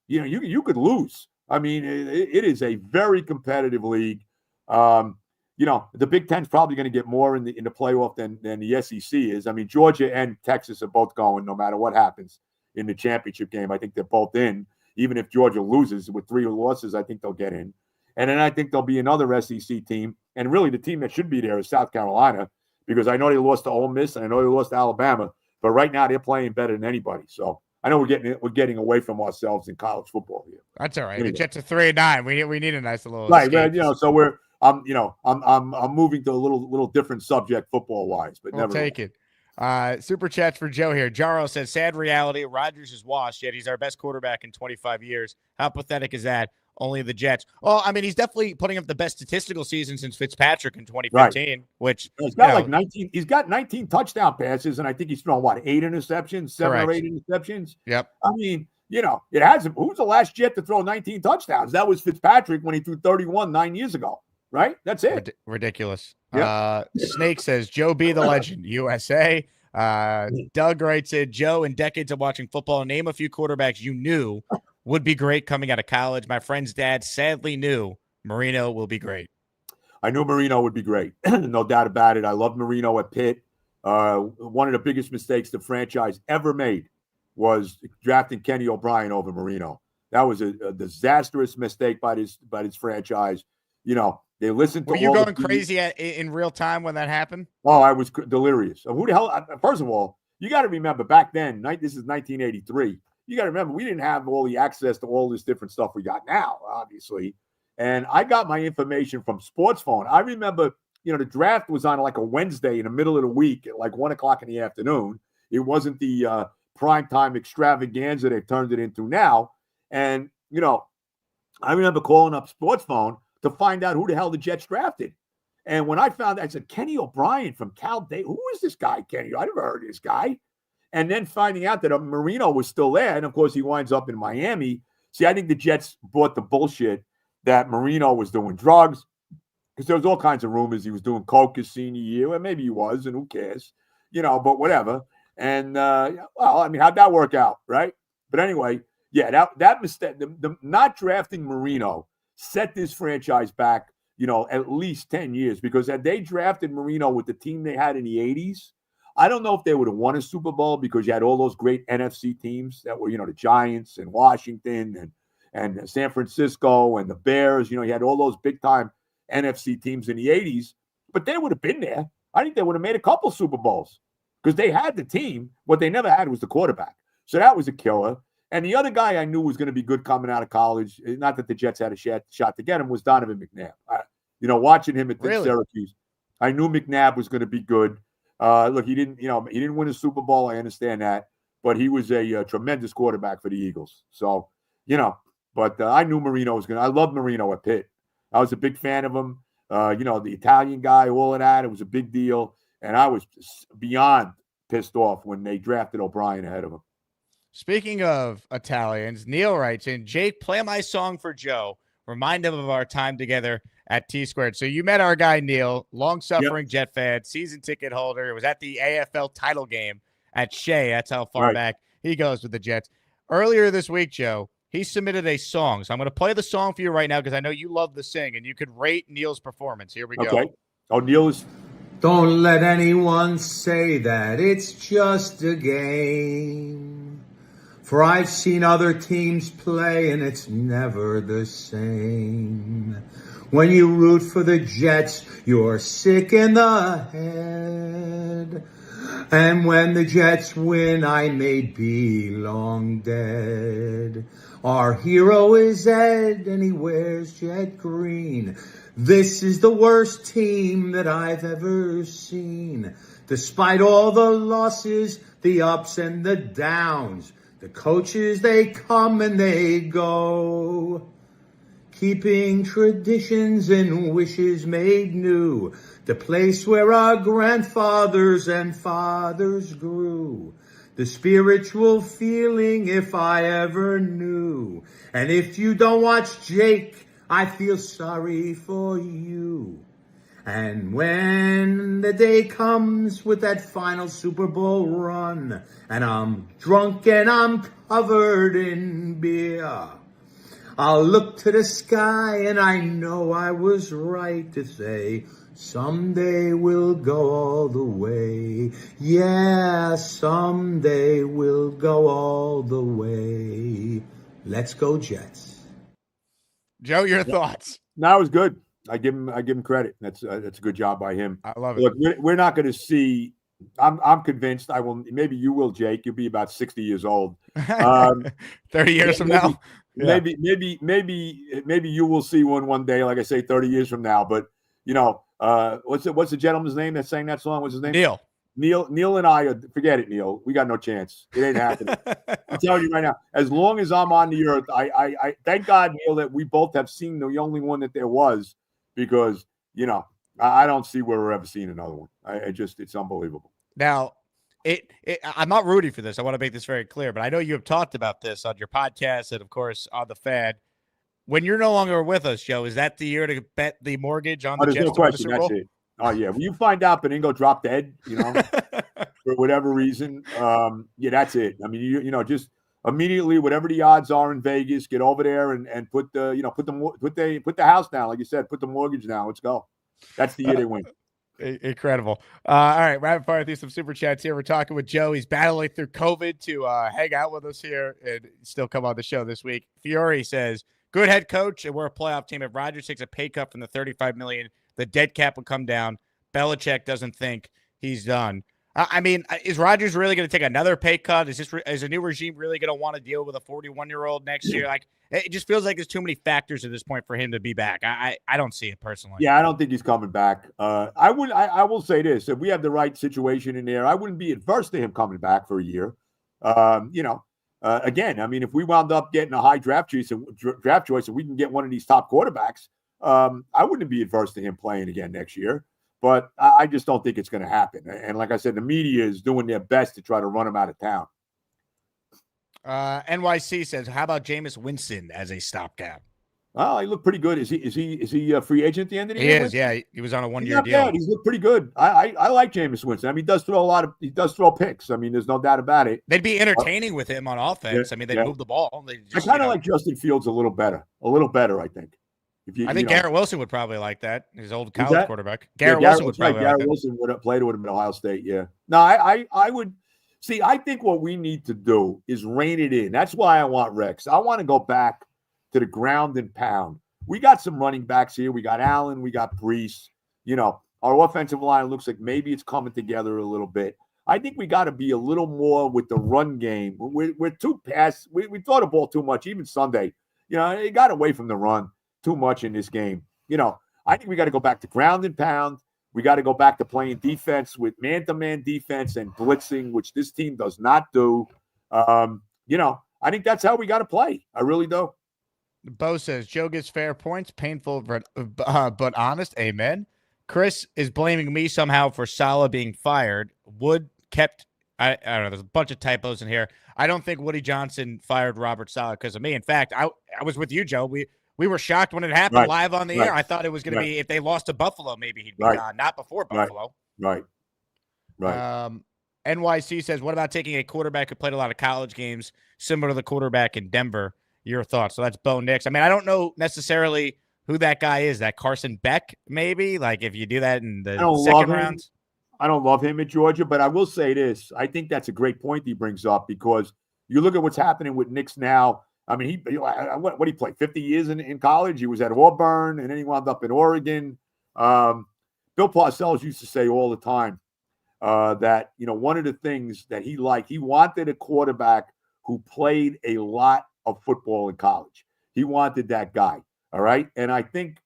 you could lose. I mean, it is a very competitive league. The Big Ten's probably going to get more in the playoff than the SEC is. I mean, Georgia and Texas are both going no matter what happens in the championship game. I think they're both in. Even if Georgia loses with 3 losses, I think they'll get in. And then I think there'll be another SEC team. And really the team that should be there is South Carolina, because I know they lost to Ole Miss and I know they lost to Alabama. But right now they're playing better than anybody. So I know we're getting away from ourselves in college football here. That's all right. Anyway. The Jets are 3-9. We need a nice little escape. So we're I'm moving to a little different subject football wise, but we'll take it. Super chats for Joe here. Jaro says, sad reality. Rodgers is washed, yet he's our best quarterback in 25 years. How pathetic is that? only the Jets. Well, I mean, he's definitely putting up the best statistical season since Fitzpatrick in 2015, which he's got like 19. He's got 19 touchdown passes, and I think he's thrown 8 interceptions, 7 correct. or 8 interceptions. Yep. I mean, it hasn't. Who's the last Jet to throw 19 touchdowns? That was Fitzpatrick when he threw 31 9 years ago. Right? That's it. Ridiculous. Yep. Snake says, Joe B. the legend, USA. Doug writes in, Joe, in decades of watching football, name a few quarterbacks you knew would be great coming out of college. My friend's dad sadly knew Marino will be great. I knew Marino would be great. No doubt about it. I love Marino at Pitt. One of the biggest mistakes the franchise ever made was drafting Kenny O'Brien over Marino. That was a disastrous mistake by this franchise. They listened to. Were you going crazy in real time when that happened? Oh, I was delirious. Who the hell? First of all, you got to remember back then. This is 1983. You got to remember we didn't have all the access to all this different stuff we got now, obviously. And I got my information from Sports Phone. I remember, the draft was on like a Wednesday in the middle of the week at like 1:00 in the afternoon. It wasn't the primetime extravaganza they've turned it into now. And I remember calling up Sports Phone to find out who the hell the Jets drafted. And when I found out, I said, Kenny O'Brien from Cal State. Who is this guy, Kenny? I never heard of this guy. And then finding out that Marino was still there. And, of course, he winds up in Miami. See, I think the Jets bought the bullshit that Marino was doing drugs because there was all kinds of rumors he was doing coke his senior year. And maybe he was, and who cares? But whatever. And, how'd that work out, right? But anyway, yeah, that mistake, the not drafting Marino set this franchise back, at least 10 years, because had they drafted Marino with the team they had in the 80s, I don't know if they would have won a Super Bowl because you had all those great NFC teams that were, the Giants and Washington and San Francisco and the Bears. You had all those big-time NFC teams in the 80s, but they would have been there. I think they would have made a couple Super Bowls because they had the team. What they never had was the quarterback. So that was a killer. And the other guy I knew was going to be good coming out of college, not that the Jets had a shot to get him, was Donovan McNabb. Watching him at Syracuse, I knew McNabb was going to be good. Look, he didn't win a Super Bowl. I understand that, but he was a tremendous quarterback for the Eagles. So, but I knew Marino was going to. I loved Marino at Pitt. I was a big fan of him. The Italian guy, all of that. It was a big deal, and I was beyond pissed off when they drafted O'Brien ahead of him. Speaking of Italians, Neil writes in, Jake, play my song for Joe. Remind him of our time together at T-Squared. So you met our guy, Neil, long-suffering Jet fan, season ticket holder. It was at the AFL title game at Shea. That's how far back he goes with the Jets. Earlier this week, Joe, he submitted a song. So I'm going to play the song for you right now because I know you love to sing, and you could rate Neil's performance. Here we go. Okay. Oh, Neil is... Don't let anyone say that it's just a game. For I've seen other teams play and it's never the same. When you root for the Jets, you're sick in the head. And when the Jets win, I may be long dead. Our hero is Ed and he wears jet green. This is the worst team that I've ever seen. Despite all the losses, the ups and the downs, the coaches, they come and they go, keeping traditions and wishes made new, the place where our grandfathers and fathers grew, the spiritual feeling if I ever knew. And if you don't watch Jake, I feel sorry for you. And when the day comes with that final Super Bowl run, and I'm drunk and I'm covered in beer, I'll look to the sky and I know I was right to say, someday we'll go all the way. Yeah, someday we'll go all the way. Let's go, Jets. Joe, your thoughts? No, it was good. I give him credit. That's a good job by him. I love it. Look, we're not going to see. I'm convinced. I will. Maybe you will, Jake. You'll be about 60 years old. 30 years from now. Yeah. Maybe you will see one day. Like I say, 30 years from now. But what's the gentleman's name that sang that song? What's his name? Neil. Neil and I forget it, Neil. We got no chance. It ain't happening. I'm telling you right now. As long as I'm on the earth, I thank God, Neil, that we both have seen the only one that there was, because I don't see where we're ever seeing another one. It's unbelievable. Now, I'm not rooting for this. I want to make this very clear, but I know you have talked about this on your podcast and, of course, on the Fan. When you're no longer with us, Joe, is that the year to bet the mortgage on the Jets? There's no question. That's it. Oh, yeah. When you find out Benigno dropped dead, for whatever reason, that's it. I mean, just immediately, whatever the odds are in Vegas, get over there and put the house down, like you said, put the mortgage down. Let's go. That's the year they win. Incredible. All right, rapid fire through some super chats here. We're talking with Joe. He's battling through COVID to hang out with us here and still come on the show this week. Fiore says, good head coach, and we're a playoff team. If Rodgers takes a pay cut from the $35 million, the dead cap will come down. Belichick doesn't think he's done. I mean, is Rodgers really going to take another pay cut? Is a new regime really going to want to deal with a 41-year-old next year? Like, it just feels like there's too many factors at this point for him to be back. I don't see it personally. Yeah, I don't think he's coming back. I will say this: if we have the right situation in there, I wouldn't be adverse to him coming back for a year. Again, I mean, if we wound up getting a high draft choice and we can get one of these top quarterbacks, I wouldn't be adverse to him playing again next year. But I just don't think it's going to happen. And like I said, the media is doing their best to try to run him out of town. NYC says, how about Jameis Winston as a stopgap? Oh, he looked pretty good. Is he a free agent at the end of the year? He is, yeah. He was on a one-year deal. Bad. He's looked pretty good. I like Jameis Winston. I mean, he does throw picks. I mean, there's no doubt about it. They'd be entertaining with him on offense. Yeah, I mean, they'd move the ball. I kind of like Justin Fields a little better, I think. I think Garrett Wilson would probably like that. His old college quarterback. Garrett Wilson would probably Garrett Wilson would have played with him at Ohio State, yeah. No, I would – see, I think what we need to do is rein it in. That's why I want Rex. I want to go back to the ground and pound. We got some running backs here. We got Allen. We got Brees. Our offensive line looks like maybe it's coming together a little bit. I think we got to be a little more with the run game. We're too pass. We throw the ball too much, even Sunday. It got away from the run too much in this game. I think we got to go back to ground and pound. We got to go back to playing defense with man-to-man defense and blitzing, which this team does not do. I think that's how we got to play. I really do. Bo says, Joe gets fair points, painful but honest. Amen. Chris is blaming me somehow for Saleh being fired. Wood kept, I don't know, there's a bunch of typos in here. I don't think Woody Johnson fired Robert Saleh because of me. In fact, I was with you, Joe. We were shocked when it happened live on the air. I thought it was going to be if they lost to Buffalo, maybe he'd be gone, not before Buffalo. Right. NYC says, what about taking a quarterback who played a lot of college games, similar to the quarterback in Denver? Your thoughts? So that's Bo Nix. I mean, I don't know necessarily who that guy is. That Carson Beck, maybe? Like if you do that in the second round? I don't love him at Georgia, but I will say this. I think that's a great point he brings up because you look at what's happening with Nix now. I mean, what did he play? 50 years in college? He was at Auburn, and then he wound up in Oregon. Bill Parcells used to say all the time that, one of the things that he liked, he wanted a quarterback who played a lot of football in college. He wanted that guy, all right? And I think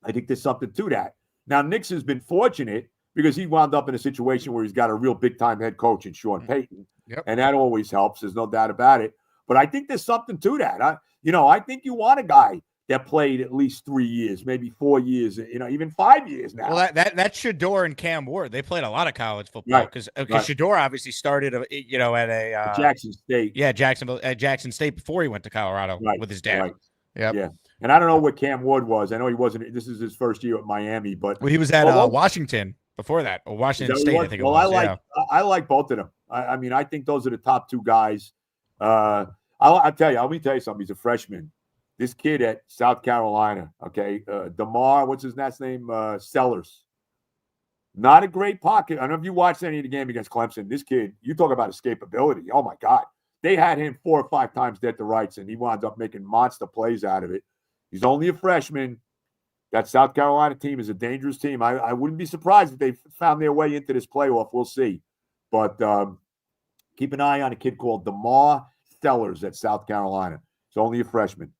there's something to that. Now, Nix has been fortunate because he wound up in a situation where he's got a real big-time head coach in Sean Payton, and that always helps. There's no doubt about it. But I think there's something to that. I think you want a guy that played at least 3 years, maybe 4 years, even 5 years now. Well, that's Shador and Cam Ward. They played a lot of college football because Shador obviously started, at a Jackson State. Yeah, Jackson State before he went to Colorado with his dad. Right. Yeah. And I don't know what Cam Ward was. I know he wasn't. This is his first year at Miami, but he was at Washington before that, or Washington State. I think. I like both of them. I mean, I think those are the top two guys. I'll tell you. Let me tell you something. He's a freshman. This kid at South Carolina, okay, DeMar, what's his last name? Sellers. Not a great pocket. I don't know if you watched any of the game against Clemson. This kid, you talk about escapability. Oh, my God. They had him 4 or 5 times dead to rights, and he wound up making monster plays out of it. He's only a freshman. That South Carolina team is a dangerous team. I wouldn't be surprised if they found their way into this playoff. We'll see. But keep an eye on a kid called DeMar Sellers at South Carolina. He's only a freshman.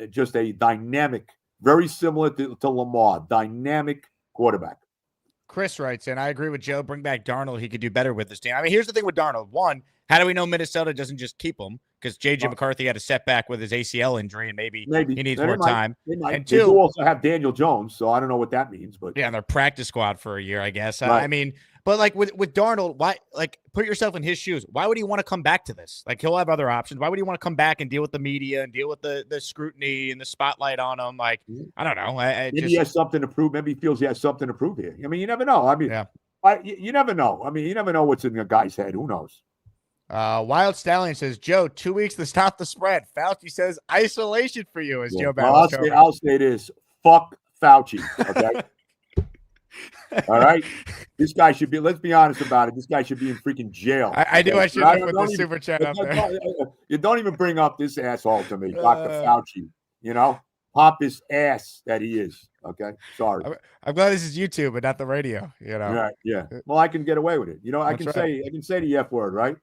Just a dynamic, very similar to Lamar, dynamic quarterback. Chris writes in, I agree with Joe. Bring back Darnold. He could do better with this team. I mean, here's the thing with Darnold. One, how do we know Minnesota doesn't just keep him? Because J.J. McCarthy had a setback with his ACL injury, and maybe he needs more time. And two, two, they do also have Daniel Jones, so I don't know what that means. But yeah, and their practice squad for a year, I guess. Right. I mean, but like with Darnold, why? Like, put yourself in his shoes. Why would he want to come back to this? Like, he'll have other options. Why would he want to come back and deal with the media and deal with the scrutiny and the spotlight on him? Like, I don't know. Maybe he has something to prove. Maybe he feels he has something to prove here. I mean, you never know. I mean, you never know. I mean, you never know what's in a guy's head. Who knows? Wild Stallion says, Joe, 2 weeks to stop the spread. Fauci says isolation for you as Joe battles. I'll say this. Fuck Fauci. Okay. All right. This guy should be, let's be honest about it. This guy should be in freaking jail. I knew I should have put the super chat up there. You don't even bring up this asshole to me, Dr. Fauci. You know, pompous ass that he is. Okay. Sorry. I'm glad this is YouTube and not the radio. You know. Right. Yeah. Well, I can get away with it. You know, I can say the F word, right?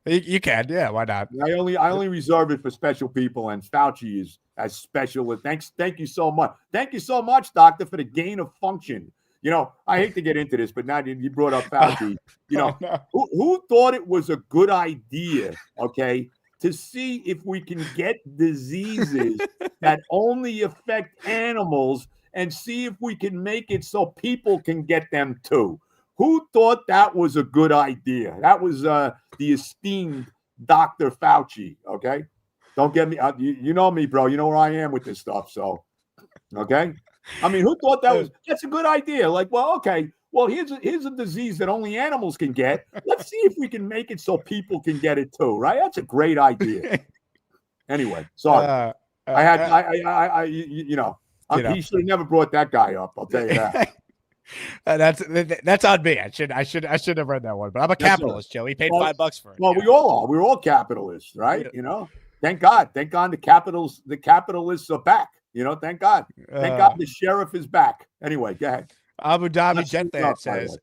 You can. Yeah. Why not? I only reserve it for special people, and Fauci is as special. Thank you so much. Thank you so much, doctor, for the gain of function. You know, I hate to get into this, but now you brought up Fauci. You know, who thought it was a good idea, okay, to see if we can get diseases that only affect animals and see if we can make it so people can get them too? Who thought that was a good idea? That was the esteemed Dr. Fauci, okay? Don't get me. You know me, bro. You know where I am with this stuff, so, okay? I mean, who thought that's a good idea? Like, well, okay, well, here's a disease that only animals can get. Let's see if we can make it so people can get it too, right? That's a great idea. Anyway, sorry. He should have never brought that guy up. I'll tell you that. That's on me. I should have read that one, but I'm a capitalist, Joe. He paid $5 for it. Well, we all are. We're all capitalists, right? Yeah. You know, thank God the capitalists are back. You know, thank God. Thank God the sheriff is back. Anyway, go ahead. Abu Dhabi Jet fan says,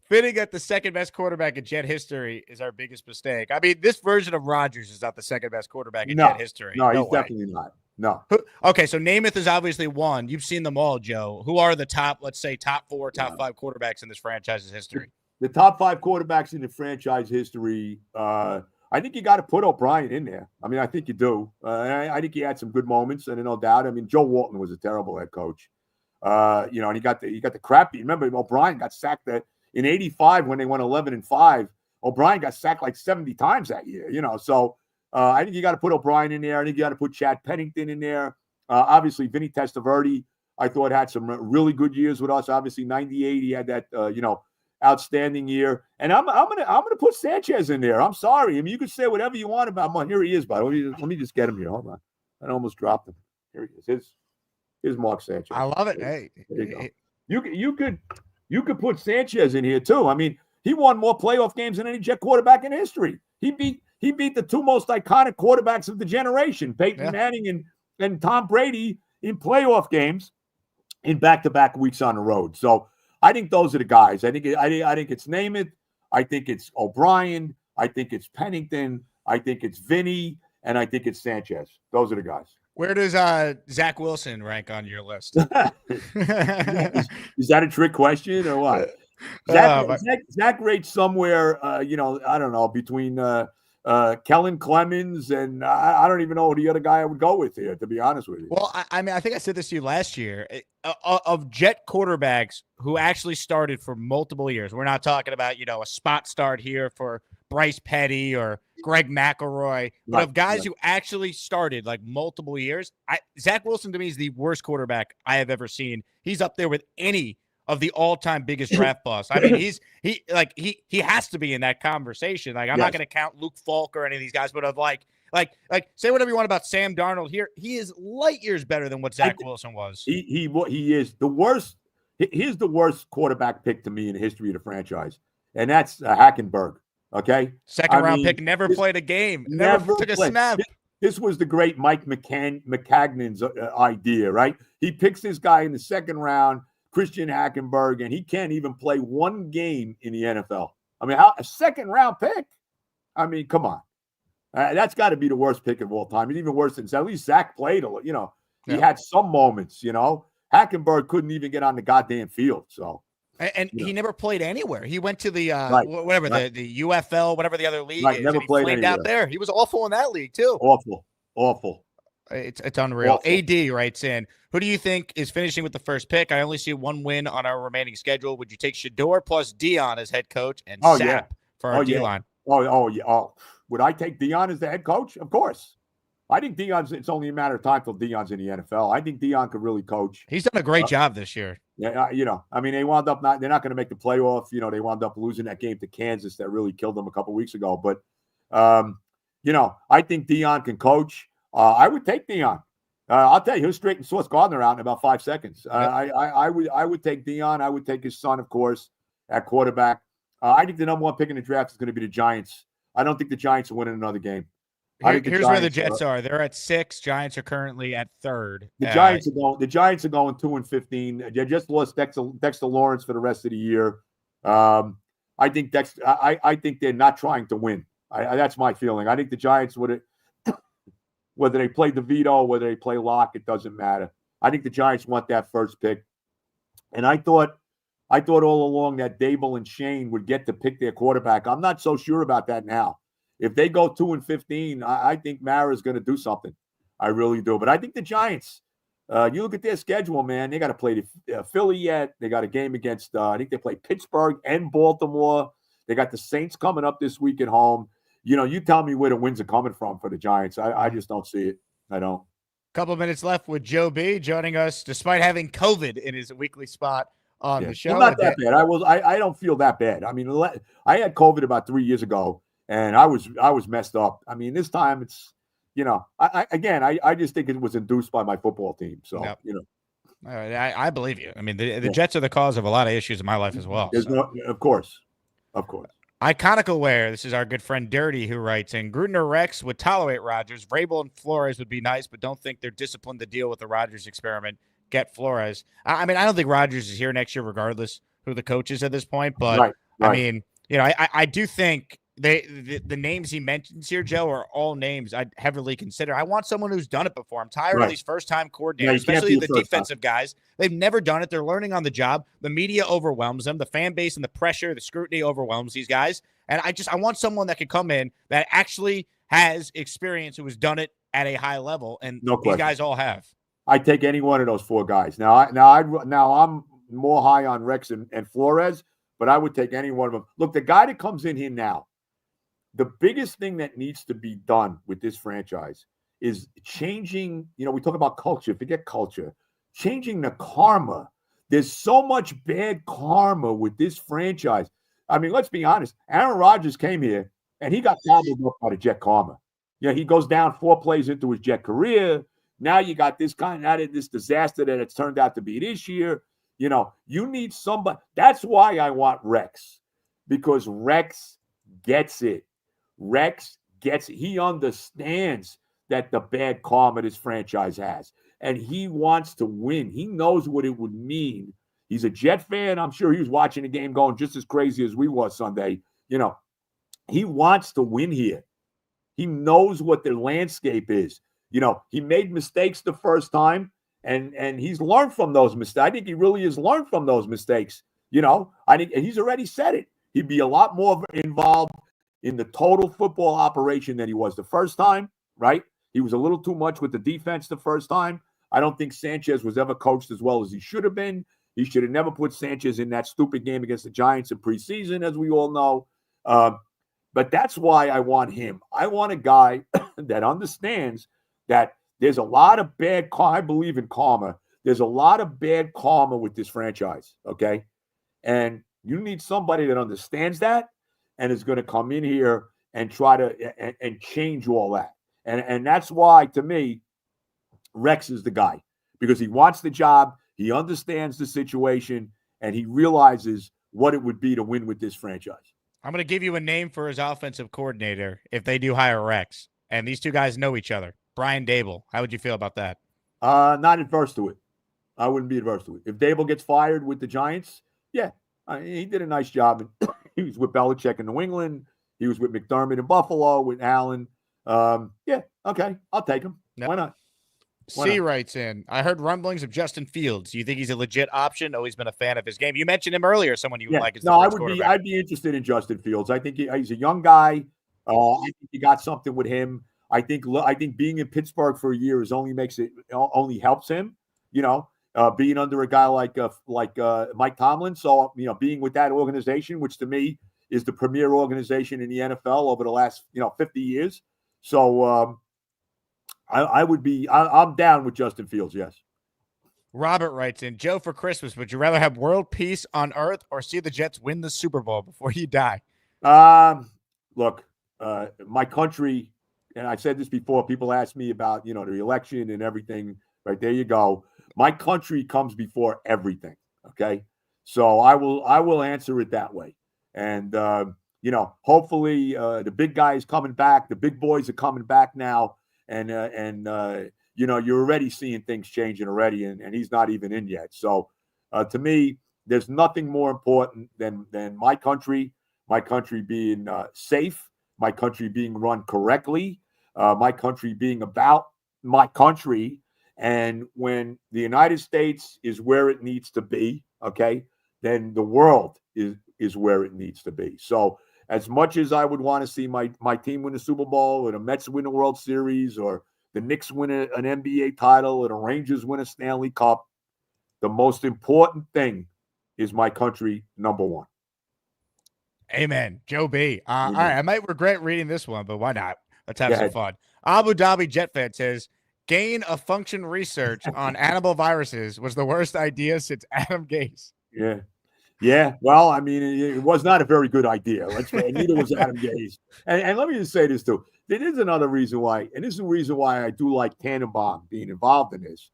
fitting at the second best quarterback in Jet history is our biggest mistake. I mean, this version of Rodgers is not the second best quarterback in Jet history. No, he's definitely not. No. Okay, so Namath is obviously one. You've seen them all, Joe. Who are the top, let's say, top 4, top 5 quarterbacks in this franchise's history? The top 5 quarterbacks in the franchise history, I think you got to put O'Brien in there. I mean, I think you do. I think he had some good moments, and no doubt. I mean, Joe Walton was a terrible head coach. And he got the crappy. Remember, O'Brien got sacked in '85 when they went 11-5. O'Brien got sacked like 70 times that year. You know, so I think you got to put O'Brien in there. I think you got to put Chad Pennington in there. Obviously, Vinny Testaverde, I thought had some really good years with us. Obviously, '98 he had that outstanding year. And I'm gonna put Sanchez in there. I'm sorry. I mean, you could say whatever you want about him. Here he is, buddy. Let me just get him here. Hold on. I almost dropped him. Here he is. Here's Mark Sanchez. I love it. Hey, there you go. You could put Sanchez in here too. I mean, he won more playoff games than any Jet quarterback in history. He beat the 2 most iconic quarterbacks of the generation, Peyton Manning and Tom Brady, in playoff games in back-to-back weeks on the road. So I think those are the guys. I think it's Namath. I think it's O'Brien. I think it's Pennington. I think it's Vinny, and I think it's Sanchez. Those are the guys. Where does Zach Wilson rank on your list? Is that a trick question or what? Zach rates somewhere, I don't know, between Kellen Clemens and I don't even know the other guy I would go with here, to be honest with you. Well, I mean, I think I said this to you last year. Of Jet quarterbacks who actually started for multiple years, we're not talking about, a spot start here for Bryce Petty or Greg McElroy, but of guys who actually started like multiple years, Zach Wilson to me is the worst quarterback I have ever seen. He's up there with any of the all-time biggest draft busts. I mean, he has to be in that conversation. Like, I'm not going to count Luke Falk or any of these guys, but of like say whatever you want about Sam Darnold here. He is light years better than what Zach Wilson was. He is the worst. He's the worst quarterback pick to me in the history of the franchise, and that's Hackenberg. Okay, second round pick, never played a game, never took a snap. This was the great Mike McCagnon's idea, right? He picks this guy in the second round, Christian Hackenberg, and he can't even play one game in the NFL. I mean, a second round pick? I mean, come on. That's got to be the worst pick of all time. It's even worse than at least Zach played a little, he had some moments, Hackenberg couldn't even get on the goddamn field. So, and he never played anywhere. He went to the whatever the UFL, whatever the other league is. Never and he played flamed anywhere. out there. He was awful in that league too. Awful. It's unreal. Awful. AD writes in, who do you think is finishing with the first pick? I only see one win on our remaining schedule. Would you take Shador plus Dion as head coach and Sapp for our D-line? Would I take Dion as the head coach? Of course. I think it's only a matter of time till Dion's in the NFL. I think Dion could really coach. He's done a great job this year. Yeah, they wound up they're not going to make the playoff. They wound up losing that game to Kansas that really killed them a couple weeks ago. But, I think Dion can coach. I would take Dion. I'll tell you, he'll straighten Sauce Gardner out in about 5 seconds. I would take Dion. I would take his son, of course, at quarterback. I think the number one pick in the draft is going to be the Giants. I don't think the Giants will win another game. Here's where the Jets are. They're at 6. Giants are currently at 3rd. The Giants are going 2-15. They just lost Dexter Lawrence for the rest of the year. I think they're not trying to win. That's my feeling. I think the Giants whether they play DeVito, whether they play Locke, it doesn't matter. I think the Giants want that first pick. And I thought all along that Dable and Shane would get to pick their quarterback. I'm not so sure about that now. If they go 2-15, I think Mara's going to do something. I really do. But I think the Giants, you look at their schedule, man, they got to play Philly yet. They got a game against, I think they play Pittsburgh and Baltimore. They got the Saints coming up this week at home. You tell me where the wins are coming from for the Giants. I just don't see it. I don't. Couple minutes left with Joe B joining us despite having COVID in his weekly spot on the show. Well, not that bad. I don't feel that bad. I mean, I had COVID about 3 years ago. And I was messed up. I mean, this time it's, I just think it was induced by my football team. So, I believe you. I mean, the Jets are the cause of a lot of issues in my life as well. Of course. Iconical Wear. This is our good friend Dirty who writes in, Gruden or Rex would tolerate Rodgers. Vrabel and Flores would be nice, but don't think they're disciplined to deal with the Rodgers experiment. Get Flores. I mean, I don't think Rodgers is here next year, regardless who the coach is at this point. But right. I mean, I do think the names he mentions here, Joe, are all names I'd heavily consider. I want someone who's done it before. I'm tired of these first-time coordinators, especially the defensive guys. They've never done it. They're learning on the job. The media overwhelms them. The fan base and the pressure, the scrutiny overwhelms these guys. And I want someone that can come in that actually has experience, who has done it at a high level, and these guys all have. I take any one of those 4 guys. Now I'm more high on Rex and Flores, but I would take any one of them. Look, the guy that comes in here now, the biggest thing that needs to be done with this franchise is changing, we talk about culture, forget culture, changing the karma. There's so much bad karma with this franchise. I mean, let's be honest. Aaron Rodgers came here and he got gobbled up by the Jet karma. He goes down 4 plays into his Jet career. Now you got this this disaster that it's turned out to be this year. You need somebody. That's why I want Rex, because Rex gets it. Rex gets it. He understands that the bad karma this franchise has, and he wants to win. He knows what it would mean. He's a Jet fan. I'm sure he was watching the game going just as crazy as we were Sunday. He wants to win here. He knows what the landscape is. He made mistakes the first time, and he's learned from those mistakes. I think he really has learned from those mistakes. I think he's already said it. He'd be a lot more involved in the total football operation than he was the first time, right? He was a little too much with the defense the first time. I don't think Sanchez was ever coached as well as he should have been. He should have never put Sanchez in that stupid game against the Giants in preseason, as we all know. But that's why I want him. I want a guy that understands that there's a lot of bad karma. I believe in karma. There's a lot of bad karma with this franchise, okay? And you need somebody that understands that and is going to come in here and try to and change all that. And that's why, to me, Rex is the guy, because he wants the job, he understands the situation, and he realizes what it would be to win with this franchise. I'm going to give you a name for his offensive coordinator if they do hire Rex. And these 2 guys know each other. Brian Dable. How would you feel about that? Not adverse to it. I wouldn't be adverse to it. If Dable gets fired with the Giants, he did a nice job. He was with Belichick in New England. He was with McDermott in Buffalo, with Allen. Okay, I'll take him. Yep. Why not? C writes in, I heard rumblings of Justin Fields. Do you think he's a legit option? Always been a fan of his game. You mentioned him earlier, someone you would like as the first quarterback. I'd be interested in Justin Fields. I think he's a young guy. I think you got something with him. I think being in Pittsburgh for a year only helps him, being under a guy like Mike Tomlin. So, being with that organization, which to me is the premier organization in the NFL over the last, 50 years. So, I'm down with Justin Fields. Yes. Robert writes in, Joe, for Christmas, would you rather have world peace on earth or see the Jets win the Super Bowl before you die? Look, my country, and I said this before, people ask me about, the election and everything, right? There you go. My country comes before everything. Okay. So I will answer it that way. And, hopefully the big guy is coming back. The big boys are coming back now. And you're already seeing things changing already, and he's not even in yet. So, to me, there's nothing more important than my country being safe, my country being run correctly, my country being about my country. And when the United States is where it needs to be, okay, then the world is where it needs to be. So, as much as I would want to see my team win the Super Bowl, or the Mets win the World Series, or the Knicks win an NBA title, or the Rangers win a Stanley Cup, the most important thing is my country, number one. Amen. Joe B. All right, I might regret reading this one, but why not? Let's have some fun. Abu Dhabi Jet Fan says, gain of function research on animal viruses was the worst idea since Adam Gase. Yeah. Yeah, well, I mean, it was not a very good idea. Neither was Adam Gase. And let me just say this, too. There is another reason why, and this is the reason why I do like Tannenbaum being involved in this.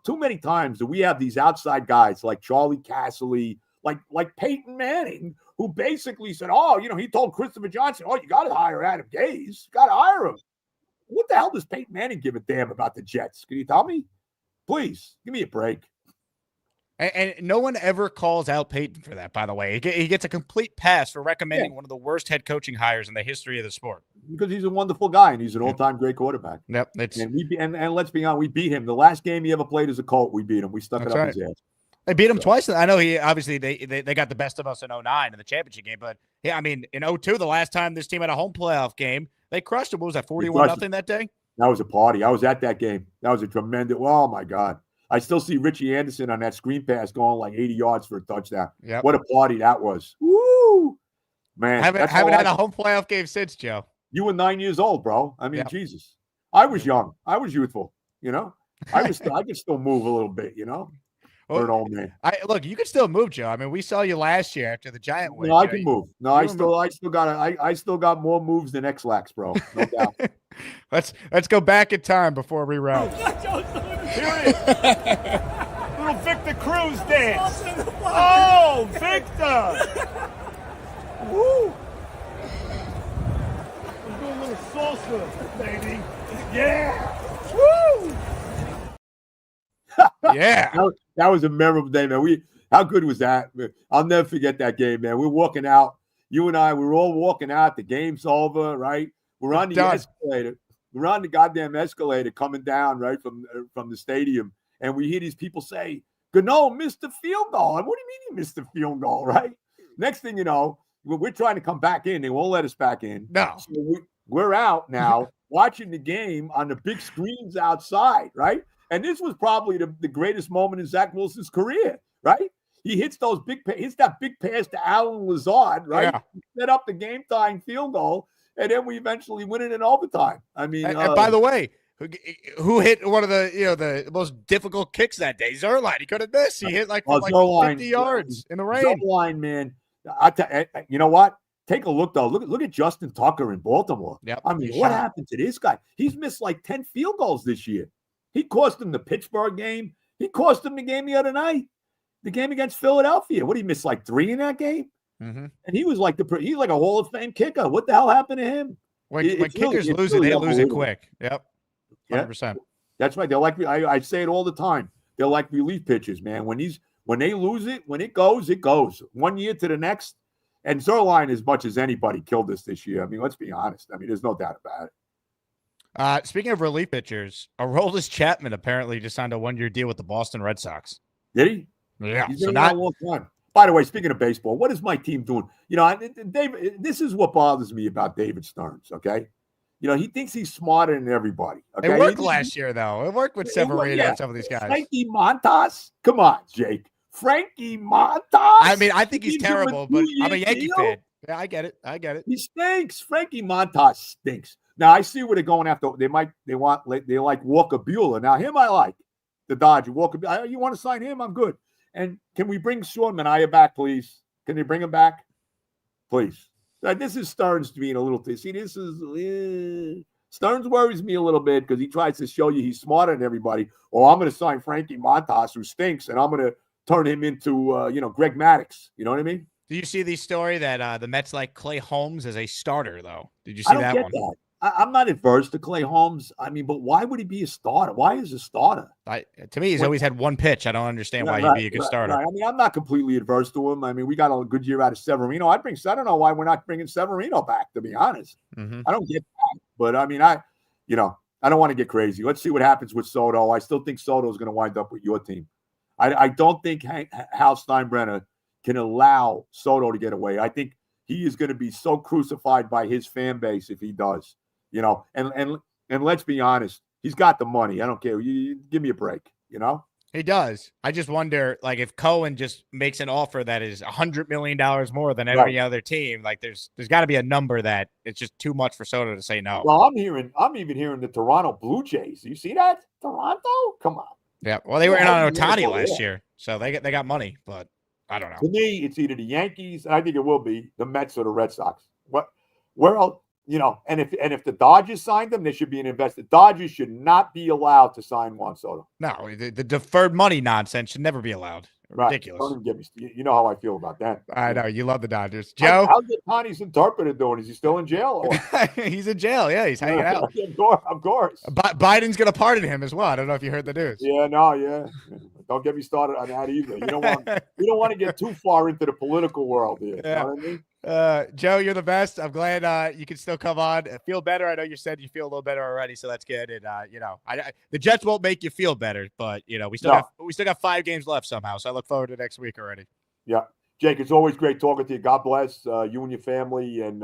Too many times do we have these outside guys like Charlie Casserly, like Peyton Manning, who basically said, he told Christopher Johnson, you got to hire Adam Gase. You got to hire him. What the hell does Peyton Manning give a damn about the Jets? Can you tell me? Please, give me a break. And no one ever calls out Peyton for that, by the way. He gets a complete pass for recommending one of the worst head coaching hires in the history of the sport. Because he's a wonderful guy, and he's an all-time great quarterback. Yep. And let's be honest, we beat him. The last game he ever played as a Colt, we beat him. We stuck it up his ass. They beat him twice. I know they got the best of us in 2009 in the championship game. But, yeah, I mean, in 2002, the last time this team had a home playoff game, they crushed him. What was that, 41-0 that day? That was a party. I was at that game. That was a tremendous – oh, my God. I still see Richie Anderson on that screen pass going like 80 yards for a touchdown. Yep. What a party that was. Woo! Man. Haven't had a home playoff game since, Joe. You were 9 years old, bro. I mean, Jesus. I was young. I was youthful, I could still move a little bit, for an old man. Look, you can still move, Joe. I mean, we saw you last year after the Giant win. No, I can move. No, I still got more moves than X-Lax, bro. No doubt. Let's go back in time before we round. Here it is. Little Victor Cruz dance. Oh, Victor. Woo. I'm doing a little salsa, baby. Yeah. Woo. Yeah. That was a memorable day, man. How good was that? I'll never forget that game, man. We're walking out. You and I, we're all walking out. The game's over, right? We're on the escalator. We're on the goddamn escalator coming down, right, from the stadium. And we hear these people say, Gano missed the field goal. And what do you mean he missed the field goal, right? Next thing you know, we're trying to come back in. They won't let us back in. No. So we're out now watching the game on the big screens outside, right? And this was probably the greatest moment in Zach Wilson's career, right? He hits that big pass to Alan Lazard, right? Yeah. Set up the game-tying field goal. And then we eventually win it in overtime. I mean, and by the way, who hit one of the most difficult kicks that day? Zerline. He could have missed. He hit like 50 yards in the rain. Zerline, man. You know what? Take a look though. Look at Justin Tucker in Baltimore. Yep. I mean, what happened to this guy? He's missed like 10 field goals this year. He cost him the Pittsburgh game. He cost him the game the other night. The game against Philadelphia. What, he missed like 3 in that game? Mm-hmm. And he was like he's like a Hall of Fame kicker. What the hell happened to him? When kickers lose it, they lose it quick. Yep, 100%. Yeah. That's right. They're like I say it all the time. They're like relief pitchers, man. When they lose it, when it goes, it goes. 1 year to the next. And Zerline, as much as anybody, killed us this year. I mean, let's be honest. I mean, there's no doubt about it. Speaking of relief pitchers, Aroldis Chapman apparently just signed a 1-year deal with the Boston Red Sox. Did he? Yeah. He's So been not around a long time. By the way, speaking of baseball, what is my team doing? David, this is what bothers me about David Stearns, okay? He thinks he's smarter than everybody. Okay? It worked last year, though. It worked with Severino and some of these guys. Frankie Montas? Come on, Jake. Frankie Montas? I mean, I think he's terrible, but I'm a Yankee fan. Yeah, I get it. He stinks. Frankie Montas stinks. Now, I see where they're going after. They like Walker Buehler. Now, him I like. The Dodger. Walker Buehler. You want to sign him? I'm good. And can we bring Sean Manaea back, please? Can you bring him back? Please. This is Stearns being a little. See, this is Stearns worries me a little bit because he tries to show you he's smarter than everybody. I'm going to sign Frankie Montas, who stinks, and I'm going to turn him into Greg Maddux. You know what I mean? Do you see the story that the Mets like Clay Holmes as a starter, though? Did you see that one? That. I'm not adverse to Clay Holmes. I mean, but why would he be a starter? Why is a starter? To me, he's always had one pitch. I don't understand why he'd be a good starter. Right. I mean, I'm not completely adverse to him. I mean, we got a good year out of Severino. I don't know why we're not bringing Severino back, to be honest. Mm-hmm. I don't get that. But, I mean, I don't want to get crazy. Let's see what happens with Soto. I still think Soto is going to wind up with your team. I don't think Hal Steinbrenner can allow Soto to get away. I think he is going to be so crucified by his fan base if he does. And let's be honest, he's got the money. I don't care. You give me a break, He does. I just wonder, like, if Cohen just makes an offer that is $100 million more than any other team, like there's got to be a number that it's just too much for Soto to say no. Well, I'm even hearing the Toronto Blue Jays. You see that? Toronto? Come on. Yeah. Well, they were in on Ohtani last year, so they got money, but I don't know. To me, it's either the Yankees, and I think it will be the Mets or the Red Sox. Where else? And if the Dodgers signed them, there should be an investor. Dodgers should not be allowed to sign Juan Soto. No, the deferred money nonsense should never be allowed. Ridiculous. Don't even get me. You know how I feel about that. I know you love the Dodgers, Joe. How's Ohtani's interpreter doing? Is he still in jail? He's in jail. Yeah, he's hanging out. Of course. Biden's going to pardon him as well. I don't know if you heard the news. Yeah. Don't get me started on that either. You don't want to get too far into the political world here. Yeah. You know what I mean? Joe, you're the best. I'm glad you can still come on. Feel better. I know you said you feel a little better already, so that's good. And the Jets won't make you feel better, but we still got 5 games left somehow. So I look forward to next week already. Yeah, Jake, it's always great talking to you. God bless you and your family, and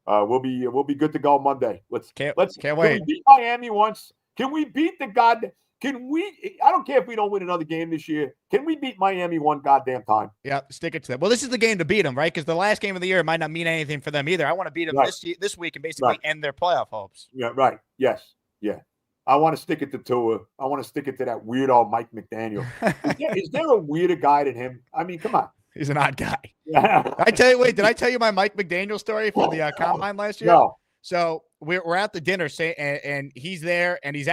we'll be good to go Monday. Can't wait. Can we beat Miami once? Can we beat the God? Can we? I don't care if we don't win another game this year. Can we beat Miami one goddamn time? Yeah, stick it to them. Well, this is the game to beat them, right? Because the last game of the year might not mean anything for them either. I want to beat them this week and basically end their playoff hopes. Yeah, right. Yes. Yeah. I want to stick it to Tua. I want to stick it to that weirdo Mike McDaniel. Is there a weirder guy than him? I mean, come on. He's an odd guy. Yeah. Did I tell you my Mike McDaniel story for the combine last year? No. So we're at the dinner, and he's there, and he's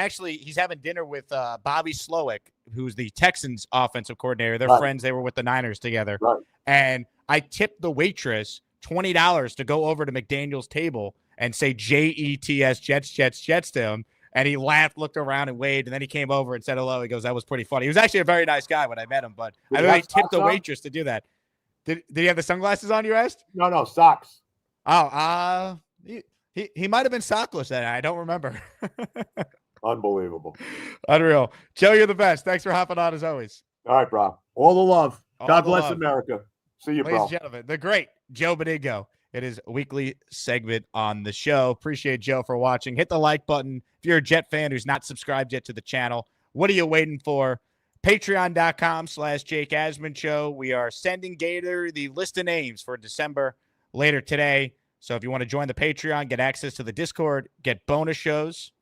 having dinner with Bobby Slowick, who's the Texans offensive coordinator. They're friends. They were with the Niners together. Right. And I tipped the waitress $20 to go over to McDaniel's table and say JETS, Jets to him. And he laughed, looked around, and waved. And then he came over and said hello. He goes, "That was pretty funny." He was actually a very nice guy when I met him, but I tipped the waitress to do that. Did he have the sunglasses on, you asked? No, socks. Oh, he might have been sockless then. I don't remember. Unbelievable. Unreal. Joe, you're the best. Thanks for hopping on as always. All right, bro. All the love. God bless America. See you, bro. Ladies and gentlemen, the great Joe Benigno. It is a weekly segment on the show. Appreciate Joe for watching. Hit the like button. If you're a Jet fan who's not subscribed yet to the channel, what are you waiting for? Patreon.com/Jake Asman Show. We are sending Gator the list of names for December later today. So if you want to join the Patreon, get access to the Discord, get bonus shows,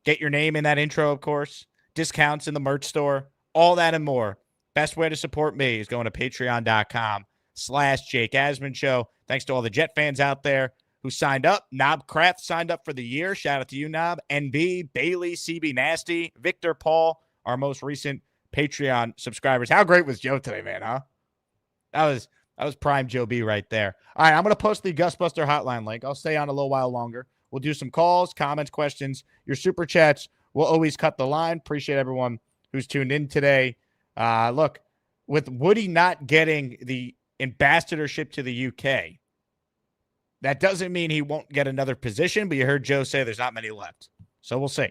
get your name in that intro, of course, discounts in the merch store, all that and more. Best way to support me is going to patreon.com/Jake Asman Show. Thanks to all the Jet fans out there who signed up. Knob Kraft signed up for the year. Shout out to you, Knob. NB, Bailey, CB Nasty, Victor, Paul, our most recent Patreon subscribers. How great was Joe today, man, huh? That was prime Joe B right there. All right, I'm going to post the Gus Buster hotline link. I'll stay on a little while longer. We'll do some calls, comments, questions, your super chats. We'll always cut the line. Appreciate everyone who's tuned in today. Look, with Woody not getting the ambassadorship to the UK, that doesn't mean he won't get another position, but you heard Joe say there's not many left. So we'll see.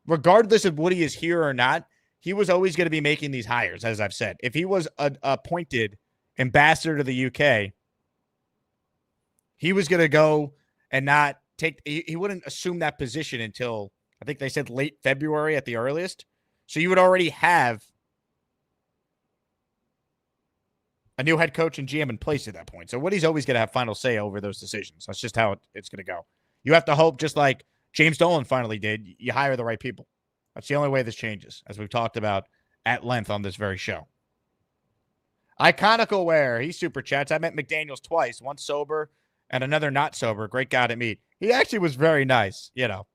Regardless of Woody is here or not, he was always going to be making these hires, as I've said. If he was appointed ambassador to the UK, he was going to go and not take – he wouldn't assume that position until, I think they said late February at the earliest. So you would already have a new head coach and GM in place at that point. So Woody's always going to have final say over those decisions. That's just how it's going to go. You have to hope, just like James Dolan finally did, you hire the right people. That's the only way this changes, as we've talked about at length on this very show. Iconical Wear, he super chats. I met McDaniels twice, once sober and another not sober. Great guy to meet. He actually was very nice, you know.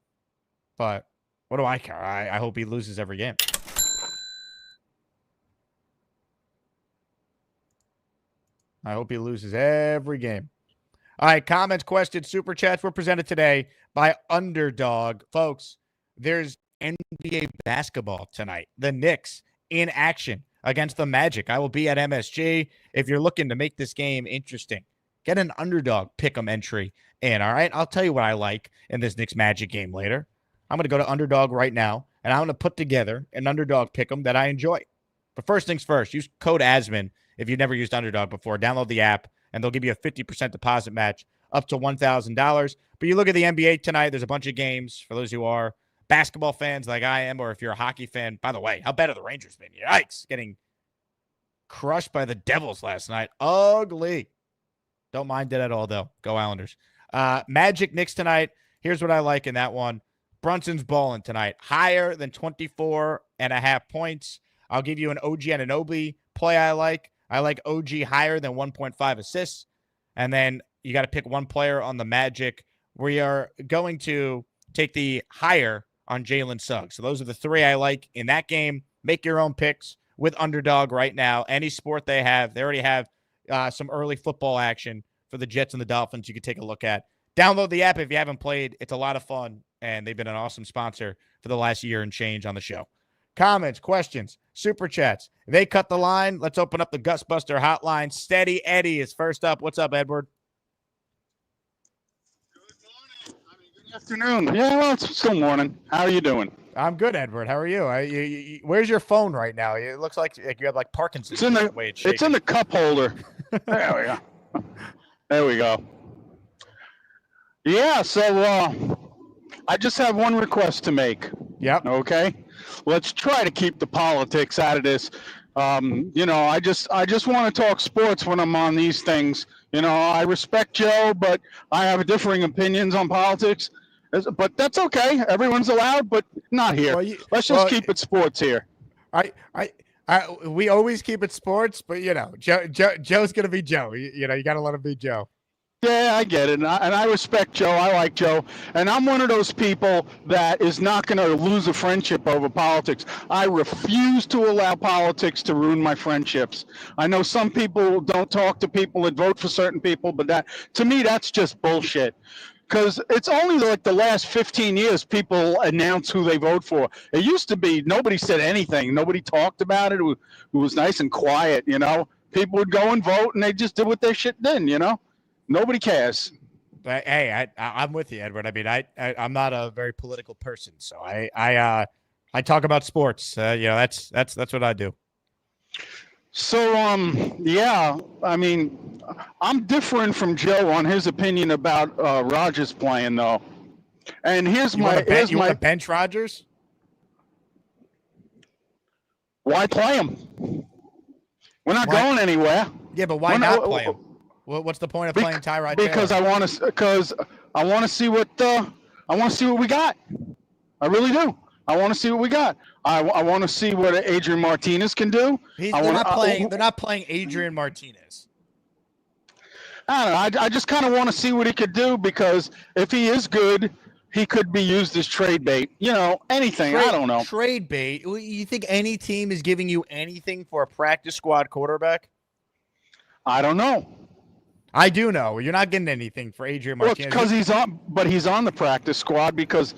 But what do I care? I hope he loses every game. I hope he loses every game. All right, comments, questions, super chats were presented today by Underdog. Folks, there's NBA basketball tonight. The Knicks in action against the Magic. I will be at MSG. If you're looking to make this game interesting, get an Underdog pick'em entry in, all right? I'll tell you what I like in this Knicks Magic game later. I'm going to go to Underdog right now, and I'm going to put together an Underdog pick'em that I enjoy. But first things first, use code ASMAN if you've never used Underdog before. Download the app, and they'll give you a 50% deposit match up to $1,000. But you look at the NBA tonight, there's a bunch of games for those who are basketball fans like I am, or if you're a hockey fan. By the way, how bad have the Rangers been? Yikes, getting crushed by the Devils last night. Ugly. Don't mind it at all, though. Go Islanders. Magic Knicks tonight. Here's what I like in that one. Brunson's balling tonight. Higher than 24.5 points. I'll give you an OG Anunoby play I like. I like OG higher than 1.5 assists. And then you got to pick one player on the Magic. We are going to take the higher on Jalen Suggs. So those are the three I like in that game. Make your own picks with Underdog right now. Any sport they have. They already have some early football action for the Jets and the Dolphins you can take a look at. Download the app if you haven't played. It's a lot of fun, and they've been an awesome sponsor for the last year and change on the show. Comments, questions, super chats. They cut the line. Let's open up the Gusbuster hotline. Steady Eddie is first up. What's up, Edward? Good afternoon. Yeah, well, it's still morning. How are you doing? I'm good, Edward. How are you? Where's your phone right now? It looks like you have like Parkinson's. It's in the cup holder. There we go. There we go. Yeah, so I just have one request to make. Yep. Okay. Let's try to keep the politics out of this. I just want to talk sports when I'm on these things. I respect Joe, but I have differing opinions on politics. But that's okay. Everyone's allowed, but not here. Let's just keep it sports here. We always keep it sports, but Joe's gonna be Joe. You got to let him be Joe. Yeah, I get it, and I respect Joe. I like Joe, and I'm one of those people that is not going to lose a friendship over politics. I refuse to allow politics to ruin my friendships. I know some people don't talk to people that vote for certain people, but to me, that's just bullshit. Because it's only like the last 15 years people announce who they vote for. It used to be nobody said anything. Nobody talked about it. It was nice and quiet, People would go and vote, and they just did what their shit did, Nobody cares. But hey, I'm with you, Edward. I mean, I'm not a very political person, so I talk about sports. That's what I do. So yeah, I mean, I'm different from Joe on his opinion about Rodgers playing though. And here's my bench Rodgers. Why play him? We're not going anywhere. Yeah, but why not play him? What's the point of playing Tyrod Taylor? Because I want to see what we got. I really do. I want to see what we got. I want to see what Adrian Martinez can do. They're not playing Adrian Martinez. I don't know. I just kind of want to see what he could do, because if he is good, he could be used as trade bait. Anything. I don't know. Trade bait? You think any team is giving you anything for a practice squad quarterback? I don't know. I do know. You're not getting anything for Adrian Martinez. Well, because he's on the practice squad because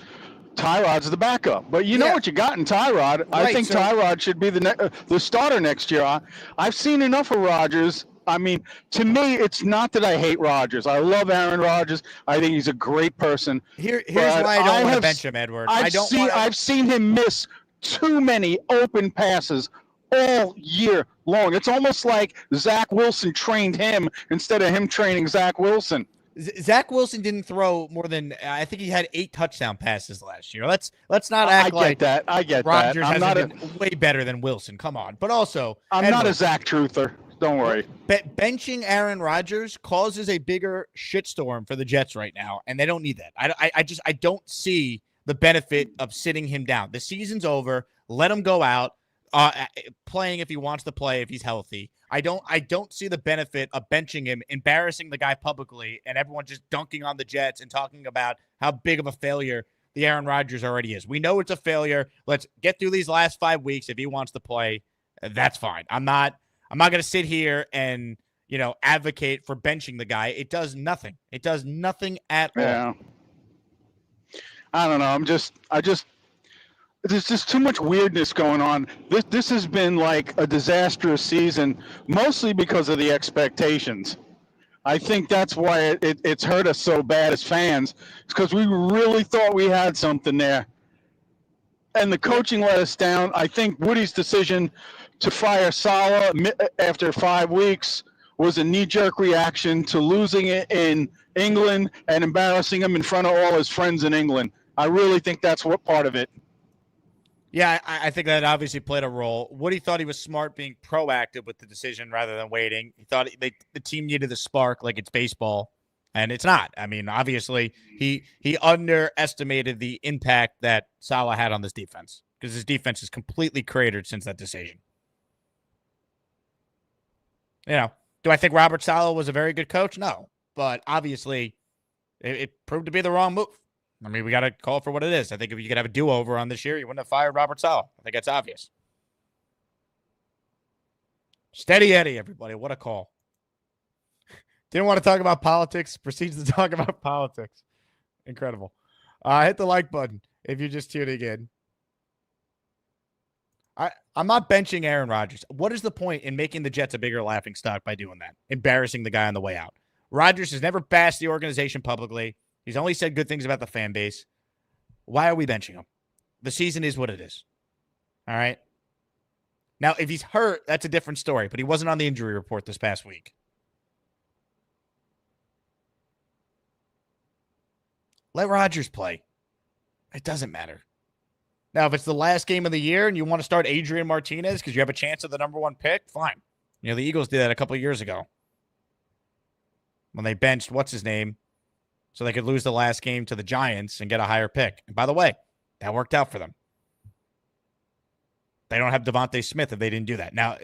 Tyrod's the backup. But you know what you got in Tyrod. Right, I think Tyrod should be the starter next year. I've seen enough of Rodgers I mean, to me, it's not that I hate Rodgers. I love Aaron Rodgers. I think he's a great person. Here's why I don't want to bench him, Edward. I've seen him miss too many open passes all year long. It's almost like Zach Wilson trained him instead of him training Zach Wilson. Zach Wilson didn't throw more than, I think he had 8 touchdown passes last year. Let's not act like I get Rodgers that. hasn't been way better than Wilson. Come on. But also, I'm not a Zach truther. Don't worry. Benching Aaron Rodgers causes a bigger shitstorm for the Jets right now, and they don't need that. I don't see the benefit of sitting him down. The season's over. Let him go out, playing if he wants to play, if he's healthy. I don't see the benefit of benching him, embarrassing the guy publicly, and everyone just dunking on the Jets and talking about how big of a failure the Aaron Rodgers already is. We know it's a failure. Let's get through these last 5 weeks. If he wants to play, that's fine. I'm not going to sit here and, advocate for benching the guy. It does nothing. It does nothing at all. I don't know. There's just too much weirdness going on. This has been like a disastrous season, mostly because of the expectations. I think that's why it's hurt us so bad as fans. It's because we really thought we had something there. And the coaching let us down. I think Woody's decision to fire Saleh after 5 weeks was a knee-jerk reaction to losing it in England and embarrassing him in front of all his friends in England. I really think that's what part of it. Yeah, I think that obviously played a role. Woody thought he was smart being proactive with the decision rather than waiting. He thought the team needed the spark like it's baseball, and it's not. I mean, obviously, he underestimated the impact that Saleh had on this defense because his defense is completely cratered since that decision. Do I think Robert Saleh was a very good coach? No, but obviously, it proved to be the wrong move. I mean, we got to call it for what it is. I think if you could have a do-over on this year, you wouldn't have fired Robert Saleh. I think that's obvious. Steady Eddie, everybody. What a call. Didn't want to talk about politics. Proceeds to talk about politics. Incredible. Hit the like button if you're just tuning in. I'm not benching Aaron Rodgers. What is the point in making the Jets a bigger laughingstock by doing that? Embarrassing the guy on the way out. Rodgers has never bashed the organization publicly. He's only said good things about the fan base. Why are we benching him? The season is what it is. All right? Now, if he's hurt, that's a different story, but he wasn't on the injury report this past week. Let Rodgers play. It doesn't matter. Now, if it's the last game of the year and you want to start Adrian Martinez because you have a chance of the number 1 pick, fine. The Eagles did that a couple of years ago when they benched what's-his-name so they could lose the last game to the Giants and get a higher pick. And by the way, that worked out for them. They don't have Devontae Smith if they didn't do that. Now,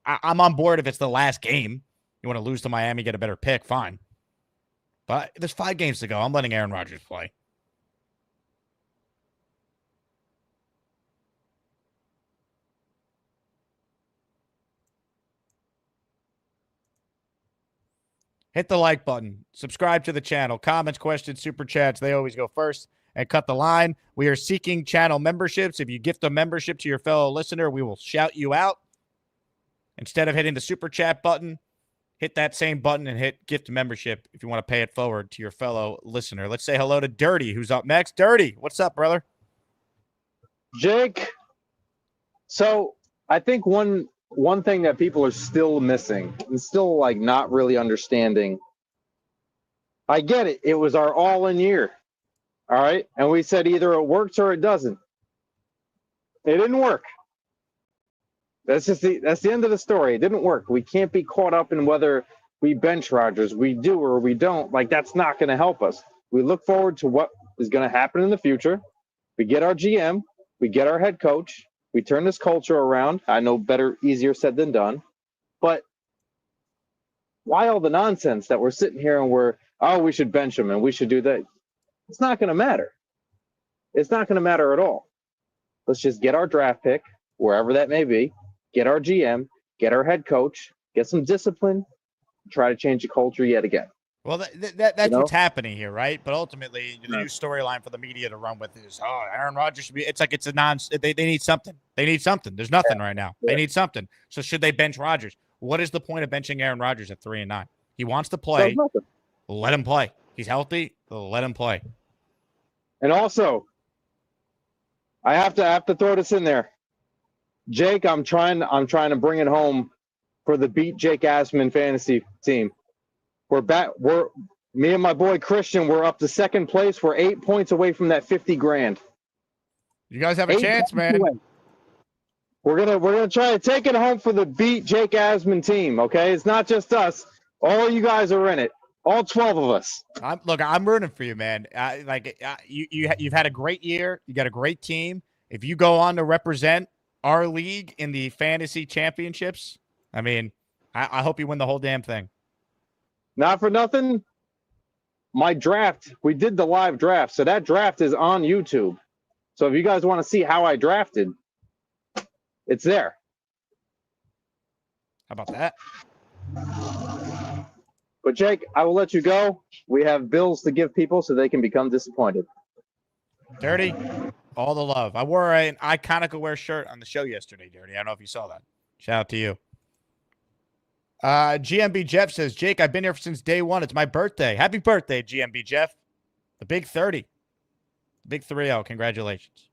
I'm on board if it's the last game. You want to lose to Miami, get a better pick, fine. But there's 5 games to go. I'm letting Aaron Rodgers play. Hit the like button. Subscribe to the channel. Comments, questions, super chats, they always go first. And cut the line. We are seeking channel memberships. If you gift a membership to your fellow listener, we will shout you out. Instead of hitting the super chat button, hit that same button and hit gift membership if you want to pay it forward to your fellow listener. Let's say hello to Dirty, who's up next. Dirty, what's up, brother? Jake, so I think one thing that people are still missing and still not really understanding. I get it. It was our all-in year. All right. And we said either it works or it doesn't. It didn't work. That's the end of the story. It didn't work. We can't be caught up in whether we bench Rodgers, we do or we don't. That's not going to help us. We look forward to what is going to happen in the future. We get our GM, we get our head coach, we turn this culture around. I know easier said than done. But why all the nonsense that we're sitting here and we should bench him and we should do that? It's not going to matter. It's not going to matter at all. Let's just get our draft pick, wherever that may be, get our GM, get our head coach, get some discipline, try to change the culture yet again. Well, that's what's happening here, right? But ultimately, the new storyline for the media to run with is, Aaron Rodgers should be. It's like it's a they need something. They need something. There's nothing right now. They need something. So should they bench Rodgers? what is the point of benching Aaron Rodgers at 3-9? He wants to play. Let him play. He's healthy. Let him play. And also, I have to throw this in there. Jake, I'm trying to bring it home for the Beat Jake Asman fantasy team. We're back. Me and my boy Christian, we're up to second place. We're 8 points away from that $50,000. You guys have a chance, man. Away. We're gonna try to take it home for the Beat Jake Asman team. Okay, it's not just us. All you guys are in it. All 12 of us. I'm rooting for you, man. You've had a great year. You got a great team. If you go on to represent our league in the fantasy championships, I mean, I hope you win the whole damn thing. Not for nothing. My draft, we did the live draft, so that draft is on YouTube. So if you guys want to see how I drafted, it's there. How about that? But Jake, I will let you go. We have bills to give people so they can become disappointed. Dirty, all the love. I wore an iconic wear shirt on the show yesterday, Dirty. I don't know if you saw that. Shout out to you. GMB Jeff says, Jake, I've been here since day one. It's my birthday. Happy birthday, GMB Jeff. The big 30. The big 3-0. Congratulations.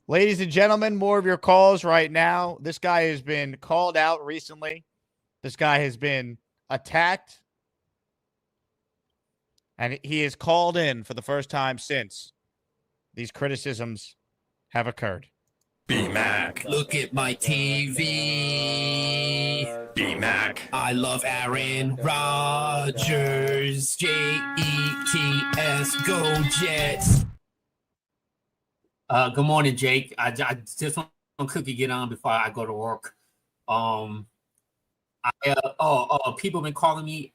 Ladies and gentlemen, more of your calls right now. This guy has been called out recently. This guy has been attacked. And he is called in for the first time since these criticisms have occurred. B-Mac, look at my TV. B-Mac, I love Aaron Rodgers. Jets, go Jets. Good morning, Jake. I just want to quickly get on before I go to work. People been calling me.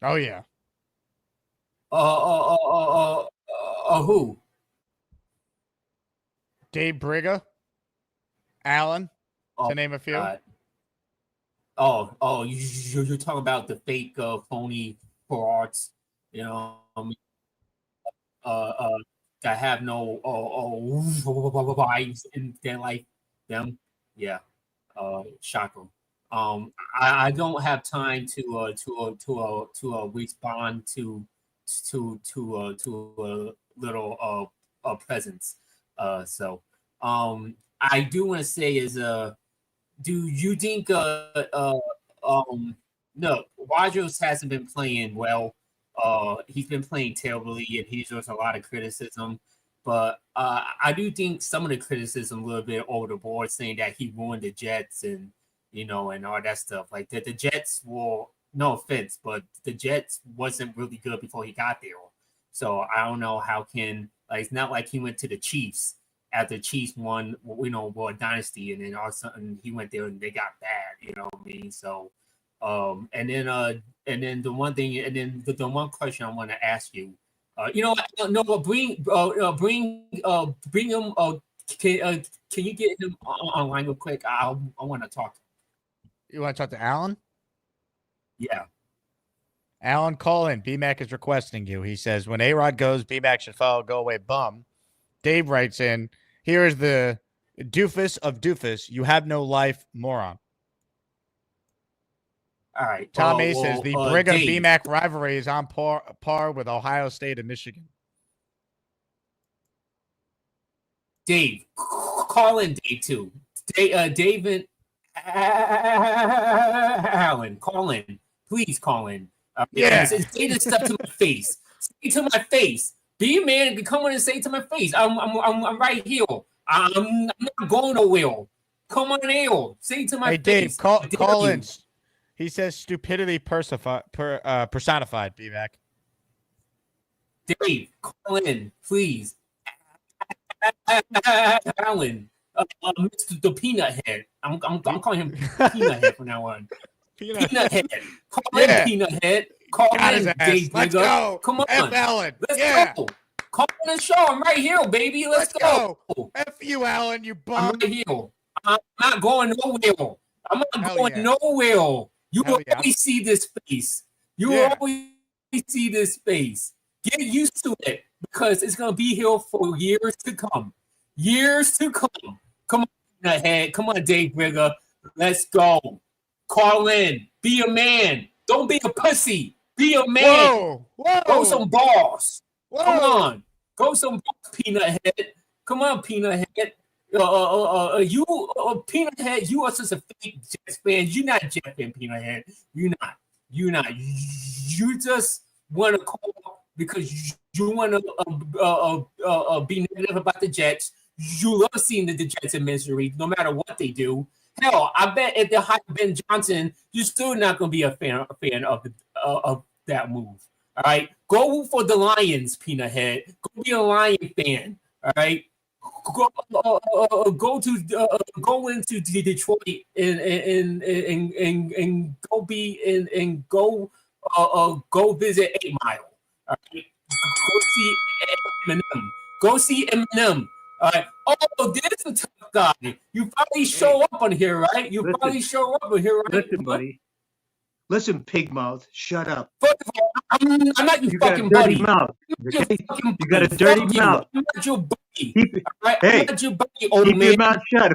Oh yeah. Who? Dave Briga, Allen, to name a few. You're talking about the fake, phony frauds, that have no vibes in their life. Them, yeah, shocker. I don't have time to respond to little presents. I do want to say is do you think no, Rodgers hasn't been playing well. He's been playing terribly and he deserves a lot of criticism. But I do think some of the criticism a little bit over the board, saying that he ruined the Jets and and all that stuff. Like the Jets were, no offense, but the Jets wasn't really good before he got there. So I don't know how can, like, it's not like he went to the Chiefs after the Chiefs won, were a dynasty, and then all of a sudden he went there and they got bad, you know what I mean? So and then the one thing, and then the one question I want to ask you, bring him. Can you get him online real quick? I want to talk. You want to talk to Allen? Yeah. Allen, call in. B-Mac is requesting you. He says, when A-Rod goes, B-Mac should follow. Go away, bum. Dave writes in, here is the doofus of doofus. You have no life, moron. All right. Tom A says, the Brigham B-Mac rivalry is on par with Ohio State and Michigan. Dave, call in Dave too. David Allen, call in. Please call in. Yeah. Say this stuff to my face. Say to my face. Be a man and come on and say to my face. I'm right here. I'm not going nowhere. Come on in. Say to my hey, face. Dave, call in. He says stupidity personified, B-Mac. Dave, call in, please. Allen, Mr. The Peanut Head. I'm calling him Peanut Head from now on. Peanut Head. Call in Peanut Head. Call in Dave. Let's go. Come on. F. Allen. Let's go. Call in the show. I'm right here, baby. Let's go. F you, Allen, you bum. I'm right here. I'm not going nowhere. I'm not going nowhere. You will always see this face. You will always see this face. Get used to it because it's going to be here for years to come. Years to come. Come on, Peanut Head. Come on, Dave Brigger. Let's go. Call in. Be a man. Don't be a pussy. Be a man. Whoa. Whoa. Go some balls. Whoa. Come on. Go some balls, Peanut Head. Come on, Peanut Head. Peanut Head, you are such a fake Jets fan. You're not a Jet fan, Peanut Head. You're not. You just want to call because you want to be negative about the Jets. You love seeing the Jets in misery, no matter what they do. Hell, I bet if they hire Ben Johnson, you're still not going to be a fan of that move. All right, go for the Lions, Peanut Head. Go be a Lion fan. All right. Go into Detroit and go visit 8 Mile. All right? Go see Eminem. Go see Eminem. All right. Oh, there's a tough guy. You probably show up on here, right? Listen, buddy. Listen, pig mouth. Shut up. First of all, I'm not your fucking buddy. Mouth. Okay? You got a dirty mouth. I'm not your buddy. Hey, I'm not your buddy, old keep man. your mouth shut.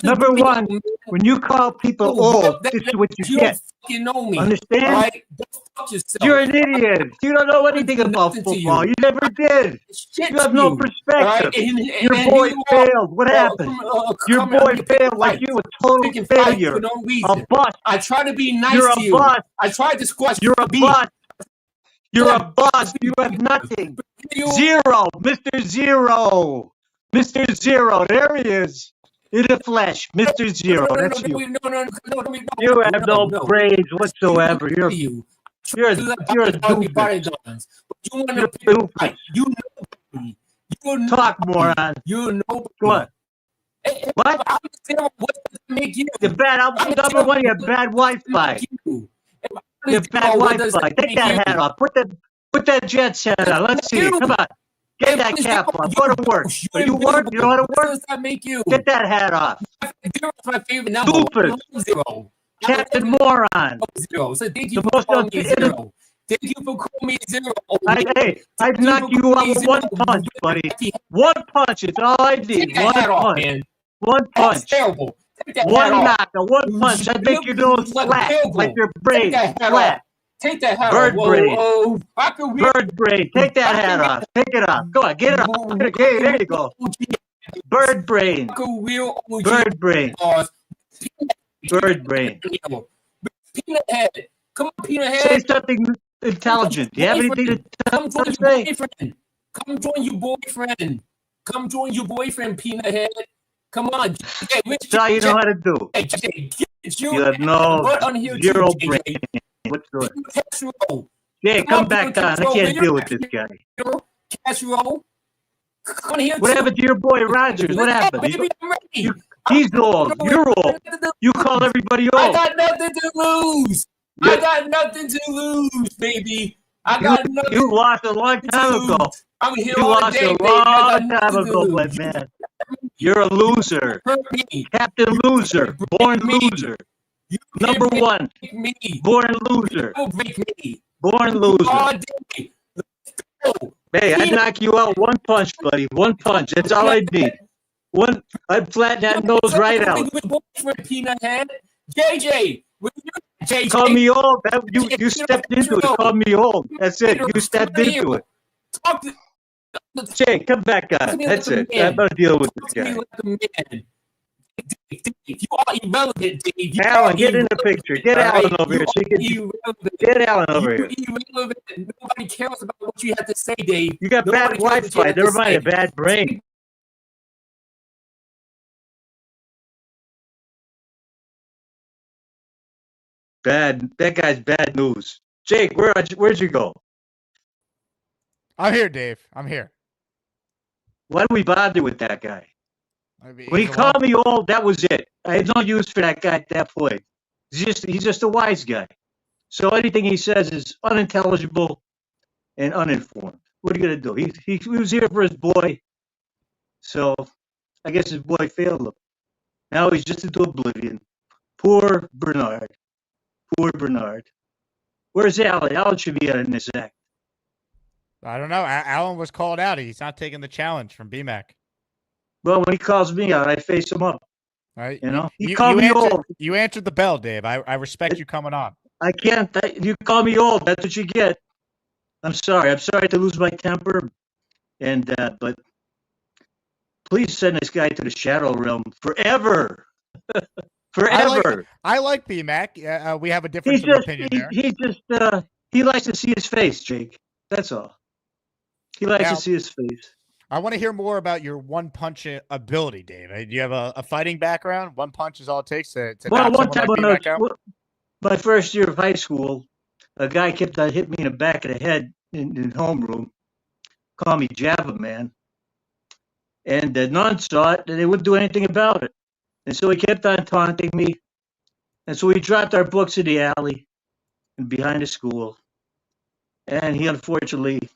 Number one, when you call people old, this is what you get. You know me. Understand? All right? Go fuck yourself. You're an idiot. You don't know anything about football. You never did. You have no perspective. Your boy failed. What happened? Your boy failed like you, a total failure. A bust. I try to be nice You're to a you. bust. I tried to squash You're a your beef. bust. You're a bust. You have nothing. Zero. Mr. Zero. Mr. Zero. There he is. In the flesh. Mr. Zero. That's you. You have no brains whatsoever. You're a doofus. You know, talk, moron. You know what? What? What does that make you? You're bad. Number one, you have bad Wi-Fi. You have bad Wi-Fi. Take that hat off. Put that Jets hat on. Let's see. Come on. Get that cap on. Go to work. You work? You know how to work? Does that make you? Get that hat off. Zero is my favorite number. Doofus. Zero. Captain Moron. Zero. So thank you for calling me zero. Thank you for calling me zero. Hey, I'd knock you out with one punch, buddy. One punch. It's all I need. One punch. One punch. That's terrible. One knock. One punch. I'd make your nose flat, like your brain flat. Take that hat Bird off. brain. Bird brain. Take that hat off. Take it off. Go on. Get it off. Okay, there you go. Bird brain. Bird brain. Bird brain. Peanut Head. Come on, Peanut Head. Say something intelligent. Do you have anything to say? Come join your boyfriend. Come join your boyfriend, Peanut Head. Come on. That's all you know how to do. You have no zero brain. Yeah, come back on. I can't deal with this guy. Casserole. What happened to your boy Rodgers? What happened? He's old. You're old. You call everybody old. I got nothing to lose. I got nothing to lose, baby. I got nothing. You lost a long time ago. I'm here you all lost day, a long time ago, my man. You're a loser. Captain Loser. Born loser. Number one. Born loser. Born loser. Hey, I'd knock you out one punch, buddy. One punch. That's all I need. One. I'd flatten that nose right out. Peanut Head. JJ. Call me old. You stepped into it. Call me old. That's it. You stepped into it. Jay, come back on. That's it. I'm going to deal with this guy. You are irrelevant, Dave. Alan, get in the picture. Get Alan over here. Get Alan over here. Irrelevant. Nobody cares about what you have to say, Dave. You got bad Wi-Fi. Never mind a bad brain. Bad. That guy's bad news. Jake, where'd you go? I'm here, Dave. I'm here. Why do we bother with that guy? When he called me old, that was it. I had no use for that guy at that point. He's just a wise guy. So anything he says is unintelligible and uninformed. What are you gonna do? He was here for his boy. So I guess his boy failed him. Now he's just into oblivion. Poor Bernard. Poor Bernard. Where's Alan? Alan should be in this act. I don't know. Alan was called out. He's not taking the challenge from BMAC. Well, when he calls me out, I face him up. right? You know, you call me old. You answered the bell, Dave. I respect you coming on. I can't. You call me old. That's what you get. I'm sorry. I'm sorry to lose my temper, but please send this guy to the shadow realm forever. Forever. I like BMAC. We have a difference of opinion there. He likes to see his face, Jake. That's all. He likes to see his face. I want to hear more about your one punch ability, Dave. Do you have a fighting background? One punch is all it takes to knock one time like BMAC out? My first year of high school, a guy kept on hitting me in the back of the head in homeroom, called me Java Man. And the nuns saw it, and they wouldn't do anything about it. And so he kept on taunting me. And so we dropped our books in the alley and behind the school. And he unfortunately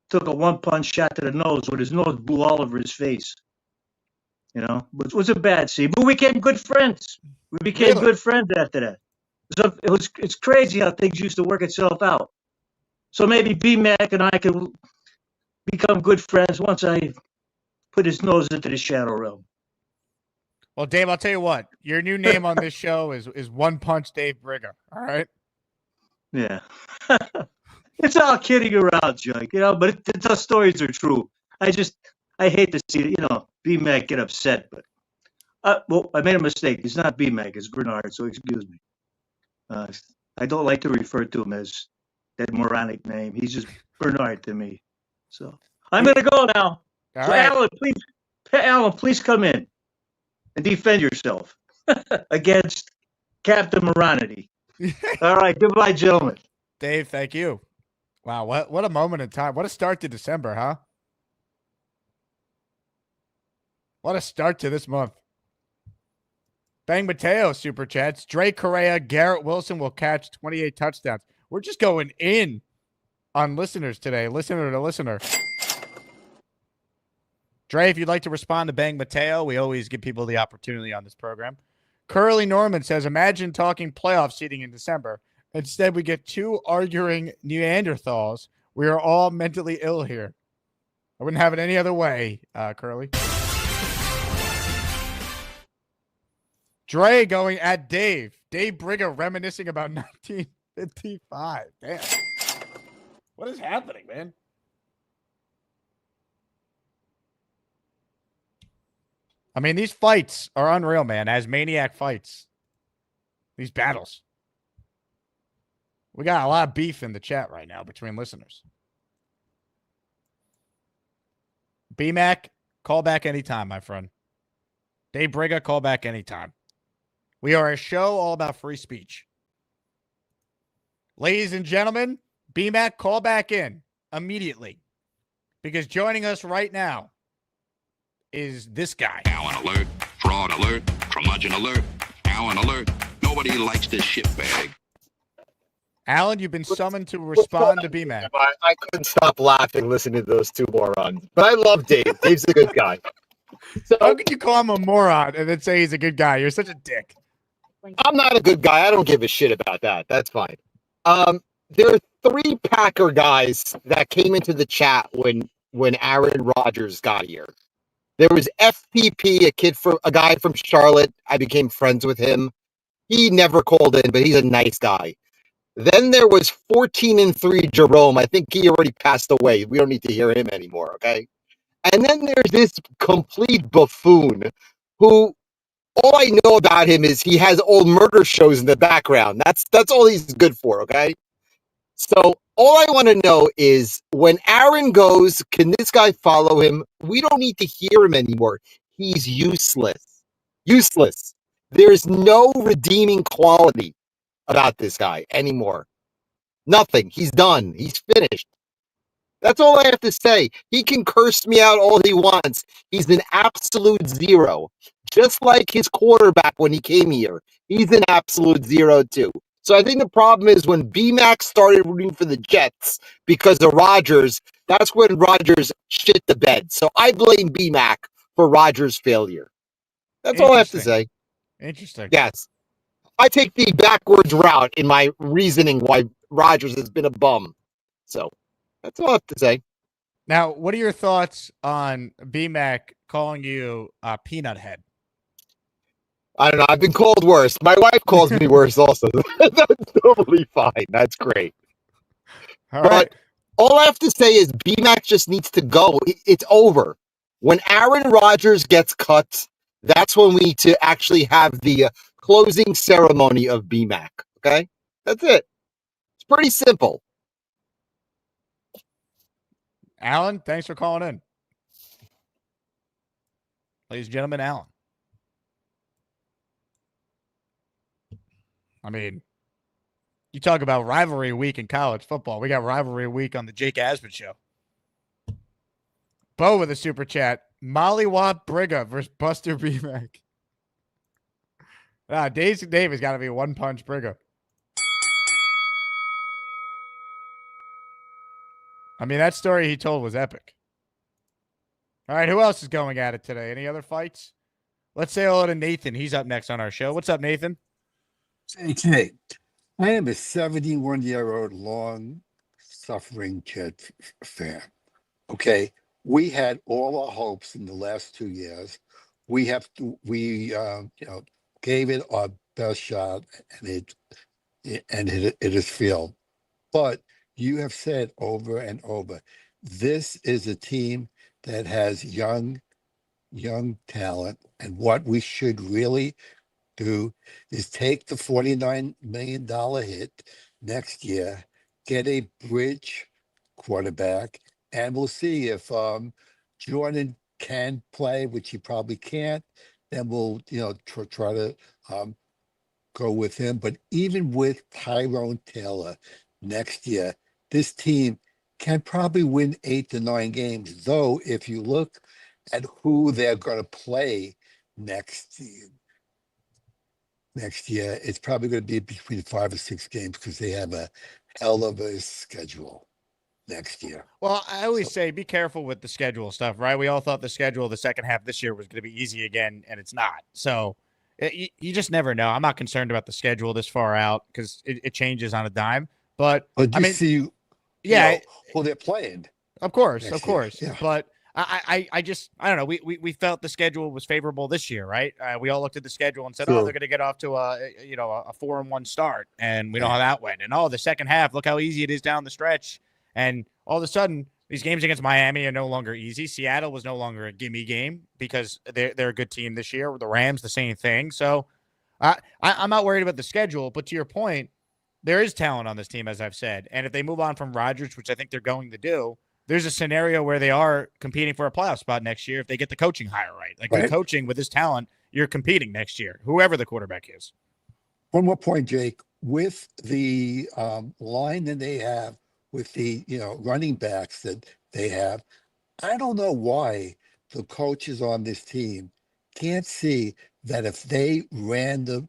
took a one-punch shot to the nose, where his nose blew all over his face. You know, it was a bad scene. But we became good friends. We became good friends after that. So it's crazy how things used to work itself out. So maybe B-Mac and I could become good friends once I put his nose into the shadow realm. Well, Dave, I'll tell you what. Your new name on this show is One Punch Dave Brigger. All right? Yeah. It's all kidding around, Jake, you know, but the stories are true. I hate to see, B-Mac get upset, but I made a mistake. It's not B-Mac, it's Bernard, so excuse me. I don't like to refer to him as that moronic name. He's just Bernard to me. So I'm going to go now. So right. Alan, please come in and defend yourself against Captain Moronity. All right, goodbye, gentlemen. Dave, thank you. Wow, what a moment in time. What a start to December, huh? What a start to this month. Bang Mateo super chats. Dre Correa, Garrett Wilson will catch 28 touchdowns. We're just going in on listeners today, listener to listener. Dre, if you'd like to respond to Bang Mateo, we always give people the opportunity on this program. Curly Norman says, imagine talking playoff seeding in December. Instead, we get two arguing Neanderthals. We are all mentally ill here. I wouldn't have it any other way, Curly. Dre going at Dave. Dave Brigger reminiscing about 1955. Damn. What is happening, man? I mean, these fights are unreal, man. As maniac fights. These battles. We got a lot of beef in the chat right now between listeners. BMAC, call back anytime, my friend. Dave Brigger, call back anytime. We are a show all about free speech. Ladies and gentlemen, BMAC, call back in immediately. Because joining us right now is this guy. Allen alert, fraud alert, curmudgeon alert, Allen alert. Nobody likes this shitbag. Alan, you've been summoned to respond to BMAC. I couldn't stop laughing listening to those two morons. But I love Dave. Dave's a good guy. So, how could you call him a moron and then say he's a good guy? You're such a dick. I'm not a good guy. I don't give a shit about that. That's fine. There are three Packer guys that came into the chat when Aaron Rodgers got here. There was FPP, a guy from Charlotte. I became friends with him. He never called in, but he's a nice guy. Then there was 14-3 Jerome. I think he already passed away. We don't need to hear him anymore, okay? And then there's this complete buffoon who all I know about him is he has old murder shows in the background. That's all he's good for, okay? So all I want to know is when Aaron goes, can this guy follow him? We don't need to hear him anymore. He's useless. Useless. There's no redeeming quality about this guy anymore. Nothing. He's done. He's finished. That's all I have to say. He can curse me out all he wants. He's an absolute zero. Just like his quarterback when he came here. He's an absolute zero too. So I think the problem is when BMAC started rooting for the Jets because of Rodgers, that's when Rodgers shit the bed. So I blame BMAC for Rodgers' failure. That's all I have to say. Interesting. Yes. I take the backwards route in my reasoning why Rodgers has been a bum. So that's all I have to say. Now, what are your thoughts on BMAC calling you Peanut Head? I don't know. I've been called worse. My wife calls me worse also. That's totally fine. That's great. All right. All I have to say is BMAC just needs to go. It's over. When Aaron Rodgers gets cut, that's when we need to actually have the closing ceremony of BMAC. Okay? That's it. It's pretty simple. Alan, thanks for calling in. Ladies and gentlemen, Alan. I mean, you talk about rivalry week in college football. We got rivalry week on the Jake Asman show. Bo with a super chat. Molly Watt Briga versus Buster BMAC. Dave's got to be one punch Briga. I mean, that story he told was epic. All right, who else is going at it today? Any other fights? Let's say hello to Nathan. He's up next on our show. What's up, Nathan? Okay. I am a 71-year-old long-suffering Jet fan. Okay. We had all our hopes in the last 2 years. We gave it our best shot, and it is failed. But you have said over and over, this is a team that has young talent, and what we should really do is take the $49 million hit next year, get a bridge quarterback, and we'll see if Jordan can play, which he probably can't. Then we'll try to go with him. But even with Tyrone Taylor next year, this team can probably win 8 to 9 games. Though if you look at who they're going to play next year, it's probably going to be between 5 or 6 games because they have a hell of a schedule next year. Well, I always say be careful with the schedule stuff, right? We all thought the schedule the second half this year was going to be easy again, and it's not. So you just never know. I'm not concerned about the schedule this far out because it changes on a dime. But I mean, see, yeah, who they're playing. Of course. Yeah. But I don't know. We felt the schedule was favorable this year, right? We all looked at the schedule and said, Sure. "Oh, they're going to get off to a 4-1 start," and we know how that went. And the second half, look how easy it is down the stretch. And all of a sudden, these games against Miami are no longer easy. Seattle was no longer a gimme game because they're a good team this year. The Rams, the same thing. So I'm not worried about the schedule. But to your point, there is talent on this team, as I've said. And if they move on from Rodgers, which I think they're going to do, there's a scenario where they are competing for a playoff spot next year if they get the coaching hire right. Like the coaching with this talent, you're competing next year, whoever the quarterback is. One more point, Jake. With the line that they have, with the running backs that they have, I don't know why the coaches on this team can't see that if they ran the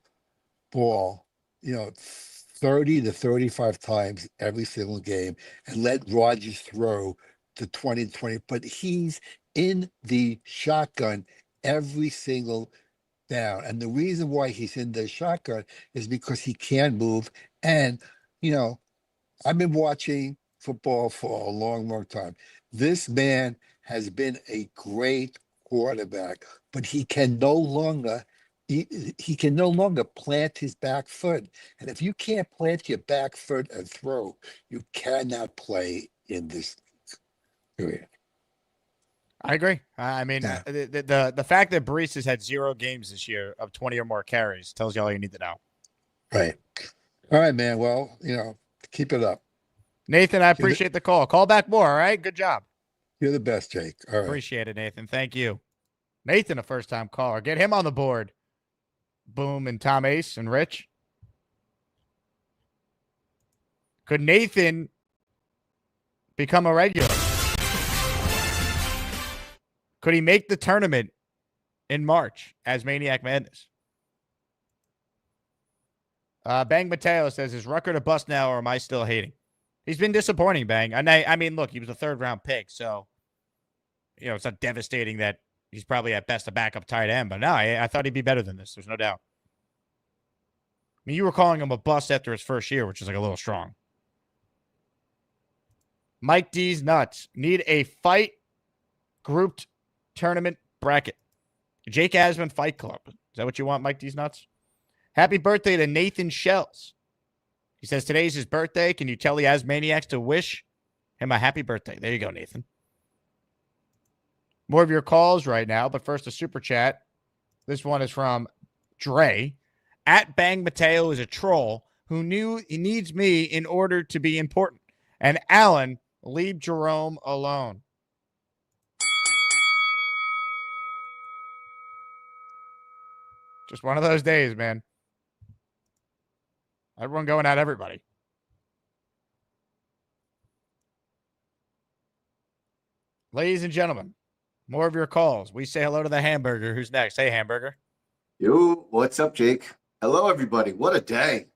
ball, 30 to 35 times every single game and let Rodgers throw to 20 to 20, but he's in the shotgun every single down. And the reason why he's in the shotgun is because he can move. And, I've been watching football for a long, long time. This man has been a great quarterback, but he can no longer plant his back foot. And if you can't plant your back foot and throw, you cannot play in this period. I agree. I mean, the fact that Brees has had 0 games this year of 20 or more carries tells you all you need to know. Right. All right, man. Well, keep it up. Nathan, I appreciate the call. Call back more, all right? Good job. You're the best, Jake. All right. Appreciate it, Nathan. Thank you. Nathan, a first-time caller. Get him on the board. Boom and Tom Ace and Rich. Could Nathan become a regular? Could he make the tournament in March as Maniac Madness? Bang Mateo says, is Rucker a bust now, or am I still hating? He's been disappointing, Bang. And I mean, look, he was a 3rd-round pick, so it's not devastating that he's probably at best a backup tight end. But no, I thought he'd be better than this. There's no doubt. I mean, you were calling him a bust after his first year, which is like a little strong. Mike D's nuts. Need a fight grouped tournament bracket. Jake Asman Fight Club. Is that what you want, Mike D's Nuts? Happy birthday to Nathan Shells. He says today's his birthday. Can you tell the Asmaniacs to wish him a happy birthday? There you go, Nathan. More of your calls right now, but first a super chat. This one is from Dre. At Bang Mateo is a troll who knew he needs me in order to be important. And Alan, leave Jerome alone. Just one of those days, man. Everyone going at everybody. Ladies and gentlemen, more of your calls. We say hello to the Hamburger. Who's next? Hey, Hamburger. Yo, what's up, Jake? Hello, everybody. What a day.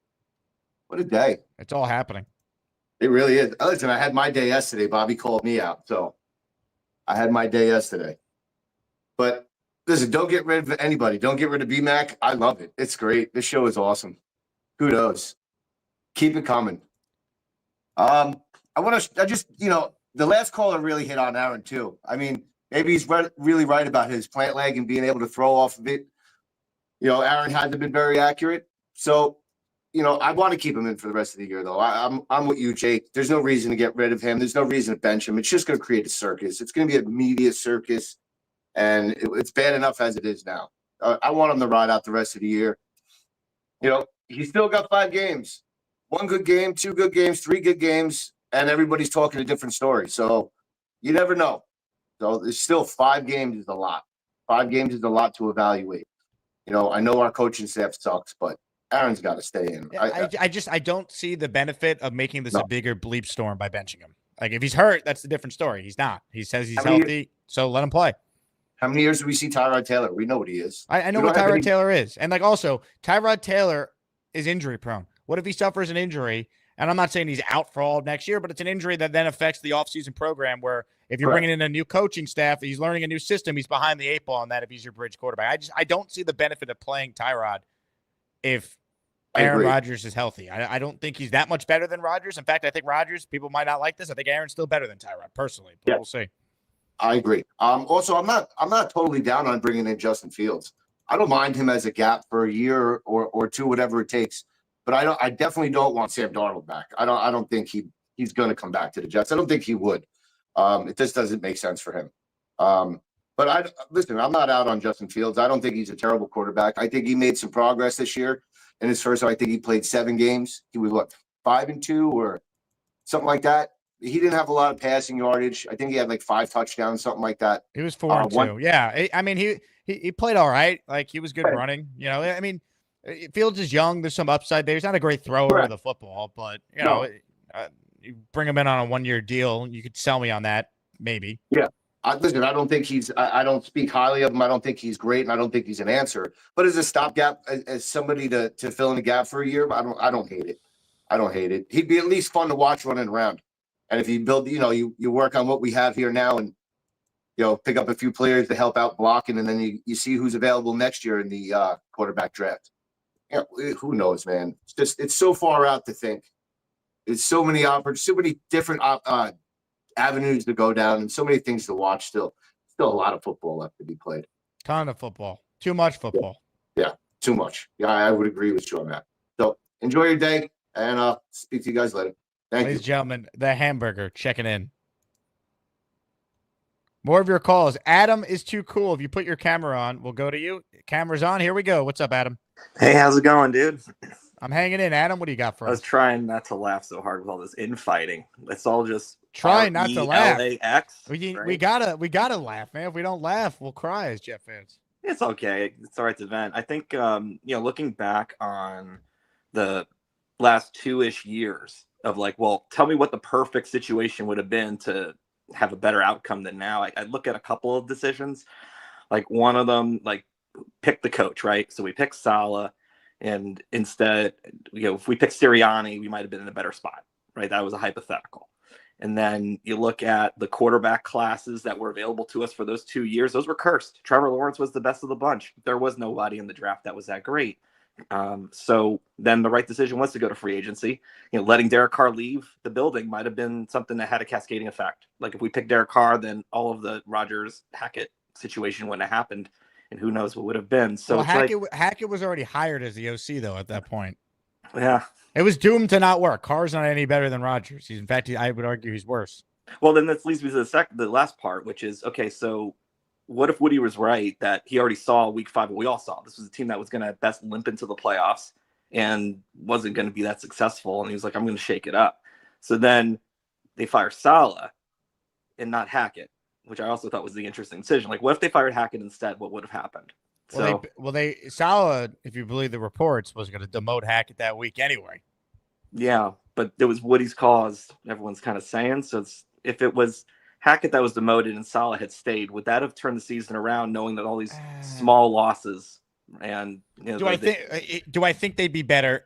What a day. It's all happening. It really is. Listen, I had my day yesterday. Bobby called me out, so I had my day yesterday. But listen, don't get rid of anybody. Don't get rid of BMAC. I love it. It's great. This show is awesome. Kudos. Keep it coming. I just, the last caller really hit on Aaron too. I mean, maybe he's really right about his plant leg and being able to throw off of it. Aaron hasn't been very accurate. So, I want to keep him in for the rest of the year, though. I'm with you, Jake. There's no reason to get rid of him. There's no reason to bench him. It's just going to create a circus. It's going to be a media circus, and it's bad enough as it is now. I want him to ride out the rest of the year. He's still got 5 games. 1 good game, 2 good games, 3 good games, and everybody's talking a different story. So you never know. So there's still 5 games is a lot. 5 games is a lot to evaluate. I know our coaching staff sucks, but Aaron's got to stay in. I don't see the benefit of making this a bigger bleep storm by benching him. Like, if he's hurt, that's a different story. He's not. He says he's healthy, so let him play. How many years do we see Tyrod Taylor? We know what he is. I know what Tyrod Taylor is. And, also, Tyrod Taylor is injury prone. What if he suffers an injury? And I'm not saying he's out for all of next year, but it's an injury that then affects the offseason program where if you're bringing in a new coaching staff, he's learning a new system, he's behind the 8 ball on that if he's your bridge quarterback. I don't see the benefit of playing Tyrod if Aaron Rodgers is healthy. I don't think he's that much better than Rodgers. In fact, I think Rodgers, people might not like this. I think Aaron's still better than Tyrod, personally. But we'll see. I agree. Also, I'm not totally down on bringing in Justin Fields. I don't mind him as a gap for a year or 2, whatever it takes. But I definitely don't want Sam Darnold back. I don't think he's going to come back to the Jets. I don't think he would. It just doesn't make sense for him. But listen, I'm not out on Justin Fields. I don't think he's a terrible quarterback. I think he made some progress this year. In his first, I think he played 7 games. He was 5-2 or something like that. He didn't have a lot of passing yardage. I think he had 5 touchdowns, something like that. He was 4-2. Yeah, I mean he played all right. He was good running. I mean. Fields is young. There's some upside there. He's not a great thrower of the football, but you bring him in on a 1-year deal. You could sell me on that, maybe. Yeah. Listen, I don't think I don't speak highly of him. I don't think he's great, and I don't think he's an answer. But as a stopgap, as somebody to fill in a gap for a year, I don't hate it. I don't hate it. He'd be at least fun to watch running around. And if you build, you work on what we have here now, and pick up a few players to help out blocking, and then you see who's available next year in the quarterback draft. Who knows, man? It's so far out to think. It's so many different avenues to go down, and so many things to watch. Still a lot of football left to be played. Ton of football. Too much football. Yeah, too much. Yeah, I would agree with you on that. So enjoy your day, and speak to you guys later. Ladies and gentlemen, the Hamburger checking in. More of your calls. Adam is too cool. If you put your camera on, we'll go to you. Camera's on. Here we go. What's up, Adam? Hey, how's it going, dude? I'm hanging in. Adam, what do you got for us? I was trying not to laugh so hard with all this infighting. It's all just trying not to laugh. R-E-L-A-X, we gotta laugh, man. If we don't laugh, we'll cry as Jet fans. It's okay. It's all right to vent. I think looking back on the last 2-ish years of tell me what the perfect situation would have been to have a better outcome than now. I look at a couple of decisions. One of them, pick the coach, right? So we picked Saleh, and instead, if we picked Sirianni, we might have been in a better spot, right? That was a hypothetical. And then you look at the quarterback classes that were available to us for those 2 years; those were cursed. Trevor Lawrence was the best of the bunch. There was nobody in the draft that was that great. So then the right decision was to go to free agency. Letting Derek Carr leave the building might have been something that had a cascading effect. If we picked Derek Carr, then all of the Rodgers Hackett situation wouldn't have happened. and who knows what would have been. So well, it's Hackett was already hired as the OC though at that point. Yeah, it was doomed to not work. Carr's not any better than Rodgers. In fact, I would argue he's worse. Well, then that leads me to the last part, which is, okay, so what if Woody was right that he already saw week 5, what we all saw? This was a team that was going to at best limp into the playoffs and wasn't going to be that successful. And he was like, I'm going to shake it up. So then they fire Saleh and not Hackett, which I also thought was the interesting decision. Like, what if they fired Hackett instead? What would have happened? Saleh, if you believe the reports, was going to demote Hackett that week anyway. Yeah, but it was Woody's cause, everyone's kind of saying. So if it was Hackett that was demoted and Saleh had stayed, would that have turned the season around, knowing that all these small losses and do I think they'd be better?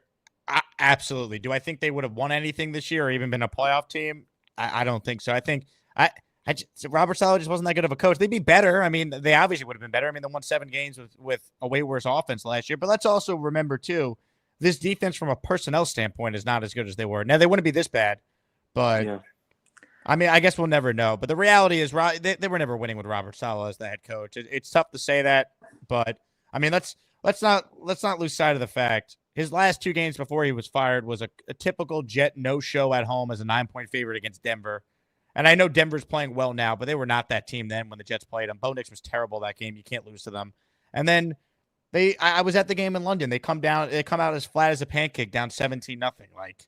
Absolutely. Do I think they would have won anything this year or even been a playoff team? I don't think so. I think Robert Saleh just wasn't that good of a coach. They'd be better. I mean, they obviously would have been better. I mean, they won 7 games with a way worse offense last year. But let's also remember too, this defense from a personnel standpoint is not as good as they were. Now they wouldn't be this bad, but. Yeah. I mean, I guess we'll never know. But the reality is, they were never winning with Robert Saleh as the head coach. It's tough to say that, but I mean, let's not lose sight of the fact his last 2 games before he was fired was a typical Jet no-show at home as a 9-point favorite against Denver. And I know Denver's playing well now, but they were not that team then when the Jets played them. Bo Nix was terrible that game. You can't lose to them. And then I was at the game in London. They come out as flat as a pancake, down 17-0. Like,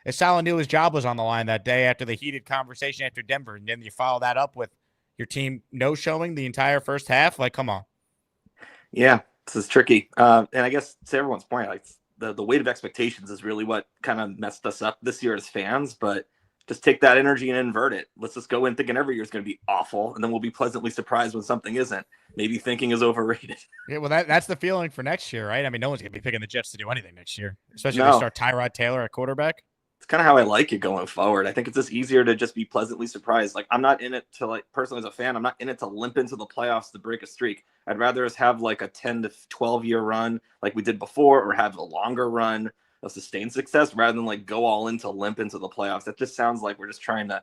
if Saleh knew his job was on the line that day after the heated conversation after Denver, and then you follow that up with your team no-showing the entire first half, like, come on. Yeah, this is tricky. And I guess to everyone's point, like the weight of expectations is really what kind of messed us up this year as fans, but just take that energy and invert it. Let's just go in thinking every year is going to be awful, and then we'll be pleasantly surprised when something isn't. Maybe thinking is overrated. Yeah, well, that's the feeling for next year, right? I mean, no one's going to be picking the Jets to do anything next year, especially if they start Tyrod Taylor at quarterback. It's kind of how I like it going forward. I think it's just easier to just be pleasantly surprised. Like, I'm not in it to, like, personally as a fan, I'm not in it to limp into the playoffs to break a streak. I'd rather us have like a 10 to 12 year run like we did before, or have a longer run of sustained success rather than like go all in to limp into the playoffs. That just sounds like we're just trying to,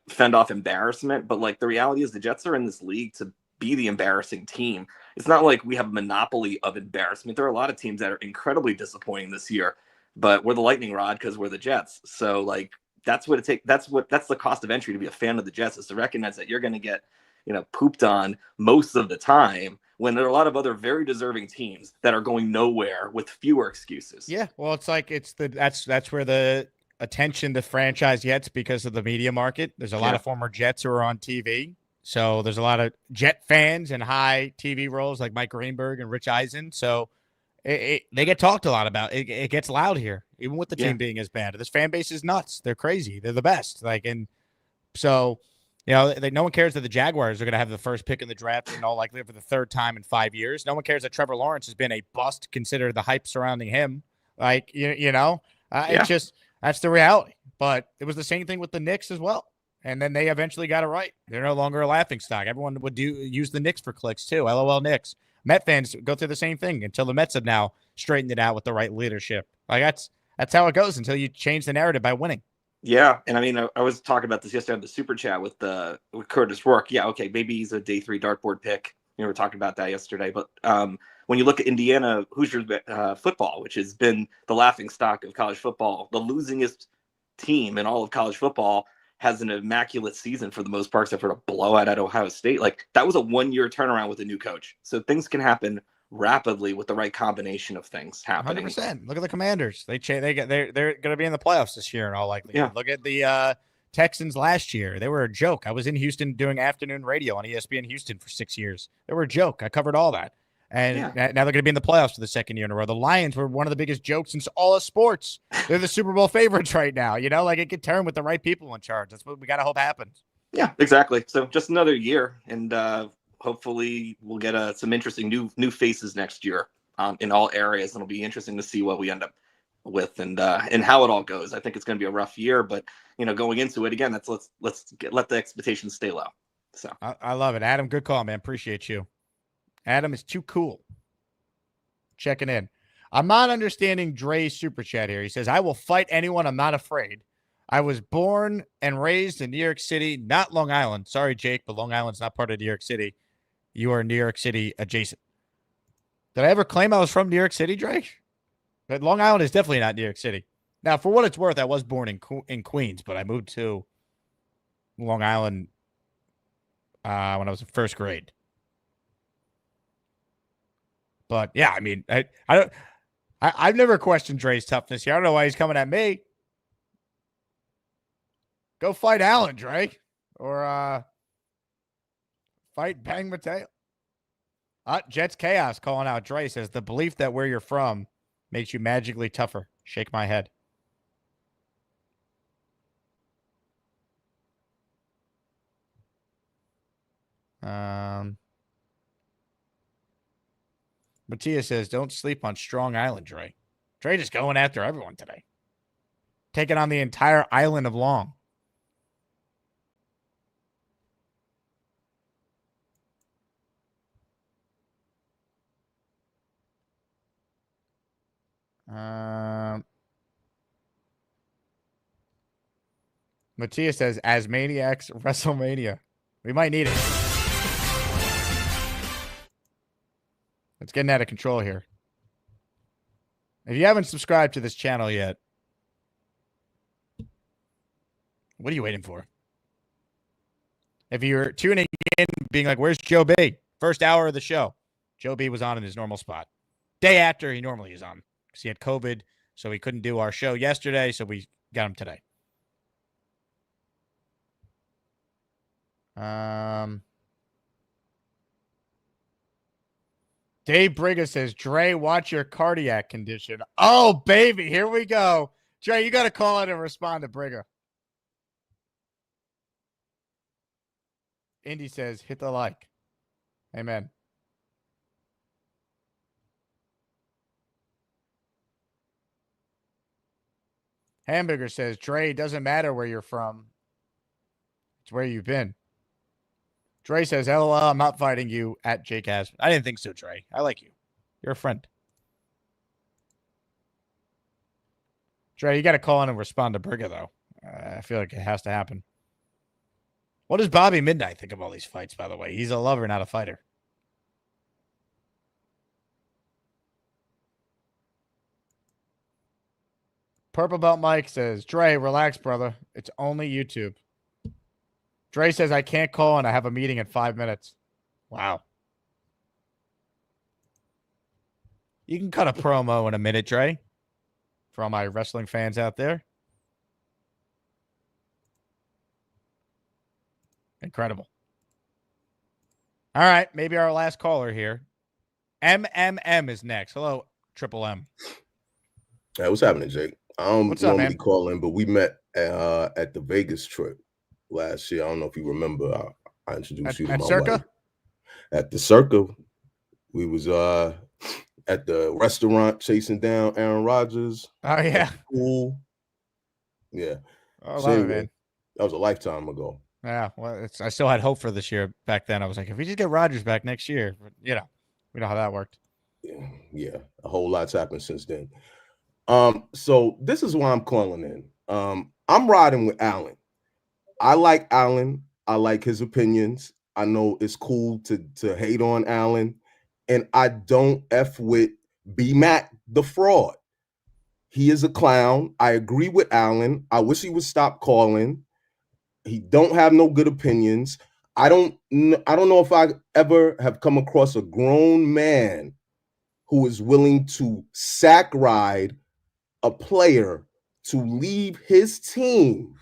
fend off embarrassment. But like the reality is the Jets are in this league to be the embarrassing team. It's not like we have a monopoly of embarrassment. There are a lot of teams that are incredibly disappointing this year, but we're the lightning rod because we're the Jets. So like that's what it takes. That's the cost of entry to be a fan of the Jets, is to recognize that you're going to get, pooped on most of the time when there are a lot of other very deserving teams that are going nowhere with fewer excuses. Yeah. Well, it's like that's where the attention the franchise gets because of the media market. There's a lot of former Jets who are on TV. So there's a lot of Jet fans in high TV roles like Mike Greenberg and Rich Eisen. So they get talked a lot about. It gets loud here, even with the team being as bad. This fan base is nuts. They're crazy. They're the best. And so, no one cares that the Jaguars are going to have the first pick in the draft in all likelihood for the 3rd time in 5 years. No one cares that Trevor Lawrence has been a bust, considered the hype surrounding him. It's just, that's the reality. But it was the same thing with the Knicks as well. And then they eventually got it right. They're no longer a laughingstock. Everyone would use the Knicks for clicks too. LOL Knicks. Met fans go through the same thing until the Mets have now straightened it out with the right leadership. Like that's how it goes until you change the narrative by winning. Yeah, and I mean, I was talking about this yesterday on the Super Chat with Curtis Rourke. Yeah, okay, maybe he's a day 3 dartboard pick. We were talking about that yesterday. But when you look at Indiana Hoosiers football, which has been the laughing stock of college football, the losingest team in all of college football, has an immaculate season for the most part, except for a blowout at Ohio State. Like, that was a 1-year turnaround with a new coach. So things can happen rapidly with the right combination of things happening. 100%. Look at the Commanders. They're going to be in the playoffs this year in all likelihood. Yeah. Look at the Texans last year. They were a joke. I was in Houston doing afternoon radio on ESPN Houston for 6 years. They were a joke. I covered all that. And now they're going to be in the playoffs for the 2nd year in a row. The Lions were one of the biggest jokes since all of sports. They're the Super Bowl favorites right now. It could turn with the right people in charge. That's what we got to hope happens. Yeah, exactly. So just another year, and hopefully we'll get some interesting new faces next year in all areas. And it'll be interesting to see what we end up with and how it all goes. I think it's going to be a rough year, but going into it again, let the expectations stay low. So I love it, Adam. Good call, man. Appreciate you. Adam is too cool. Checking in. I'm not understanding Dre's super chat here. He says, I will fight anyone. I'm not afraid. I was born and raised in New York City, not Long Island. Sorry, Jake, but Long Island's not part of New York City. you are New York City adjacent. Did I ever claim I was from New York City, Drake? But Long Island is definitely not New York City. Now, for what it's worth, I was born in Queens, but I moved to Long Island when I was in first grade. But yeah, I mean, I've never questioned Dre's toughness here. I don't know why he's coming at me. Go fight Allen, Dre, or fight Bang Mateo. Jets Chaos calling out Dre says the belief that where you're from makes you magically tougher. Shake my head. Matthias says, don't sleep on Strong Island, Dre. Dre just going after everyone today. Taking on the entire island of Long. Matthias says, as Maniacs, WrestleMania. We might need it. It's getting out of control here. If you haven't subscribed to this channel yet, what are you waiting for? If you're tuning in, being like, where's Joe B? First hour of the show, Joe B was on in his normal spot. Day after he normally is on because he had COVID, so he couldn't do our show yesterday, so we got him today. Dave Briga says, Dre, watch your cardiac condition. Oh, baby, here we go. Dre, you got to call in and respond to Briga. Indy says, hit the like. Amen. Hamburger says, Dre, it doesn't matter where you're from. It's where you've been. Dre says, LOL, I'm not fighting you at Jake Asman. I didn't think so, Dre. I like you. You're a friend. Dre, you got to call in and respond to Briga, though. I feel like it has to happen. What does Bobby Midnight think of all these fights, by the way? He's a lover, not a fighter. Purple Belt Mike says, Dre, relax, brother. It's only YouTube. Dre says, I can't call and I have a meeting in 5 minutes. Wow. You can cut a promo in a minute, Dre. For all my wrestling fans out there. Incredible. All right, maybe our last caller here. MMM is next. Hello, Triple M. Hey, what's happening, Jake? I don't What's up, normally man? call in, but we met at the Vegas trip last year. I don't know if you remember. I introduced you to my Circa? wife. At the Circa. We was at the restaurant chasing down Aaron Rodgers. Oh, yeah. Cool. Yeah. Oh, So love it, anyway, man. that was a lifetime ago. Yeah, well, I still had hope for this year back then. I was like, if we just get Rodgers back next year, but, you know, we know how that worked. Yeah, a whole lot's happened since then. So this is why I'm calling in. I'm riding with Allen. I like Allen. I like his opinions. I know it's cool to hate on Allen, and I don't F with B-Mac, the fraud. He is a clown. I agree with Allen. I wish he would stop calling. He don't have no good opinions. I don't know if I ever have come across a grown man who is willing to sack ride a player to leave his team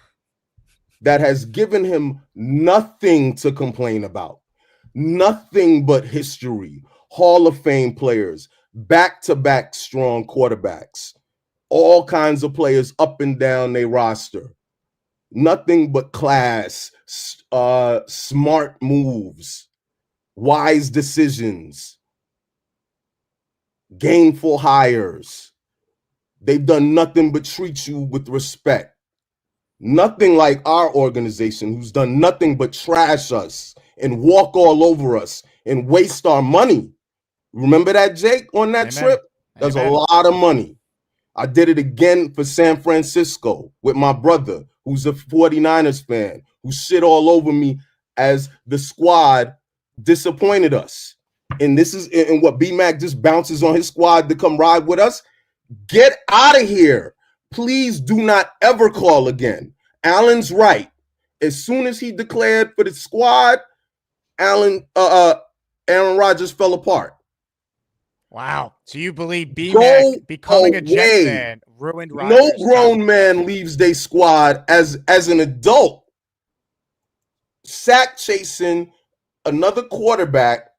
that has given him nothing to complain about, nothing but history, Hall of Fame players, back-to-back strong quarterbacks, all kinds of players up and down their roster, nothing but class, smart moves, wise decisions, gainful hires. They've done nothing but treat you with respect. Nothing like our organization, who's done nothing but trash us and walk all over us and waste our money. Remember that, Jake, on that trip? There's a lot of money. I did it again for San Francisco with my brother, who's a 49ers fan, who shit all over me as the squad disappointed us. And this is and what B-Mac just bounces on his squad to come ride with us. Get out of here. Please do not ever call again. Allen's right. As soon as he declared for the squad, Aaron Rodgers fell apart. Wow. So you believe B-Mac becoming a Jet fan ruined Rodgers? No grown man leaves their squad as an adult, sack chasing another quarterback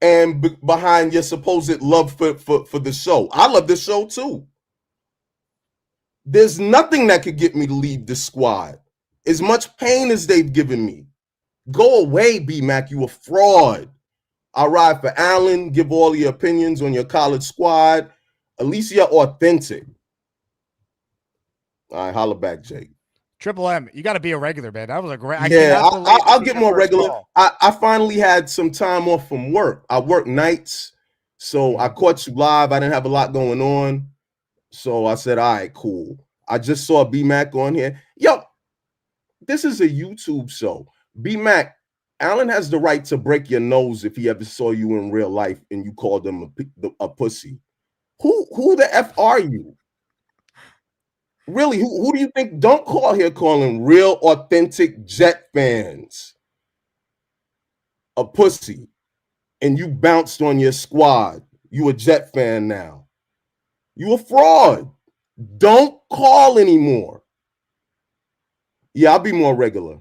and behind your supposed love for the show. I love the show too. There's nothing that could get me to leave this squad. As much pain as they've given me. Go away, B-Mac. You a fraud. I'll ride for Allen. Give all your opinions on your college squad. At least you're authentic. All right, holla back, Jake. Triple M, you got to be a regular, man. That was a great. I'll get more regular. I finally had some time off from work. I work nights, so I caught you live. I didn't have a lot going on, so I said, all right, cool. I just saw B-Mac on here. Yo, this is a YouTube show. B-Mac, Allen has the right to break your nose if he ever saw you in real life and you called him a pussy. Who the F are you? Really, who do you think? Don't call here calling real authentic Jet fans a pussy and you bounced on your squad. You a Jet fan now. You a fraud. Don't call anymore. Yeah, I'll be more regular.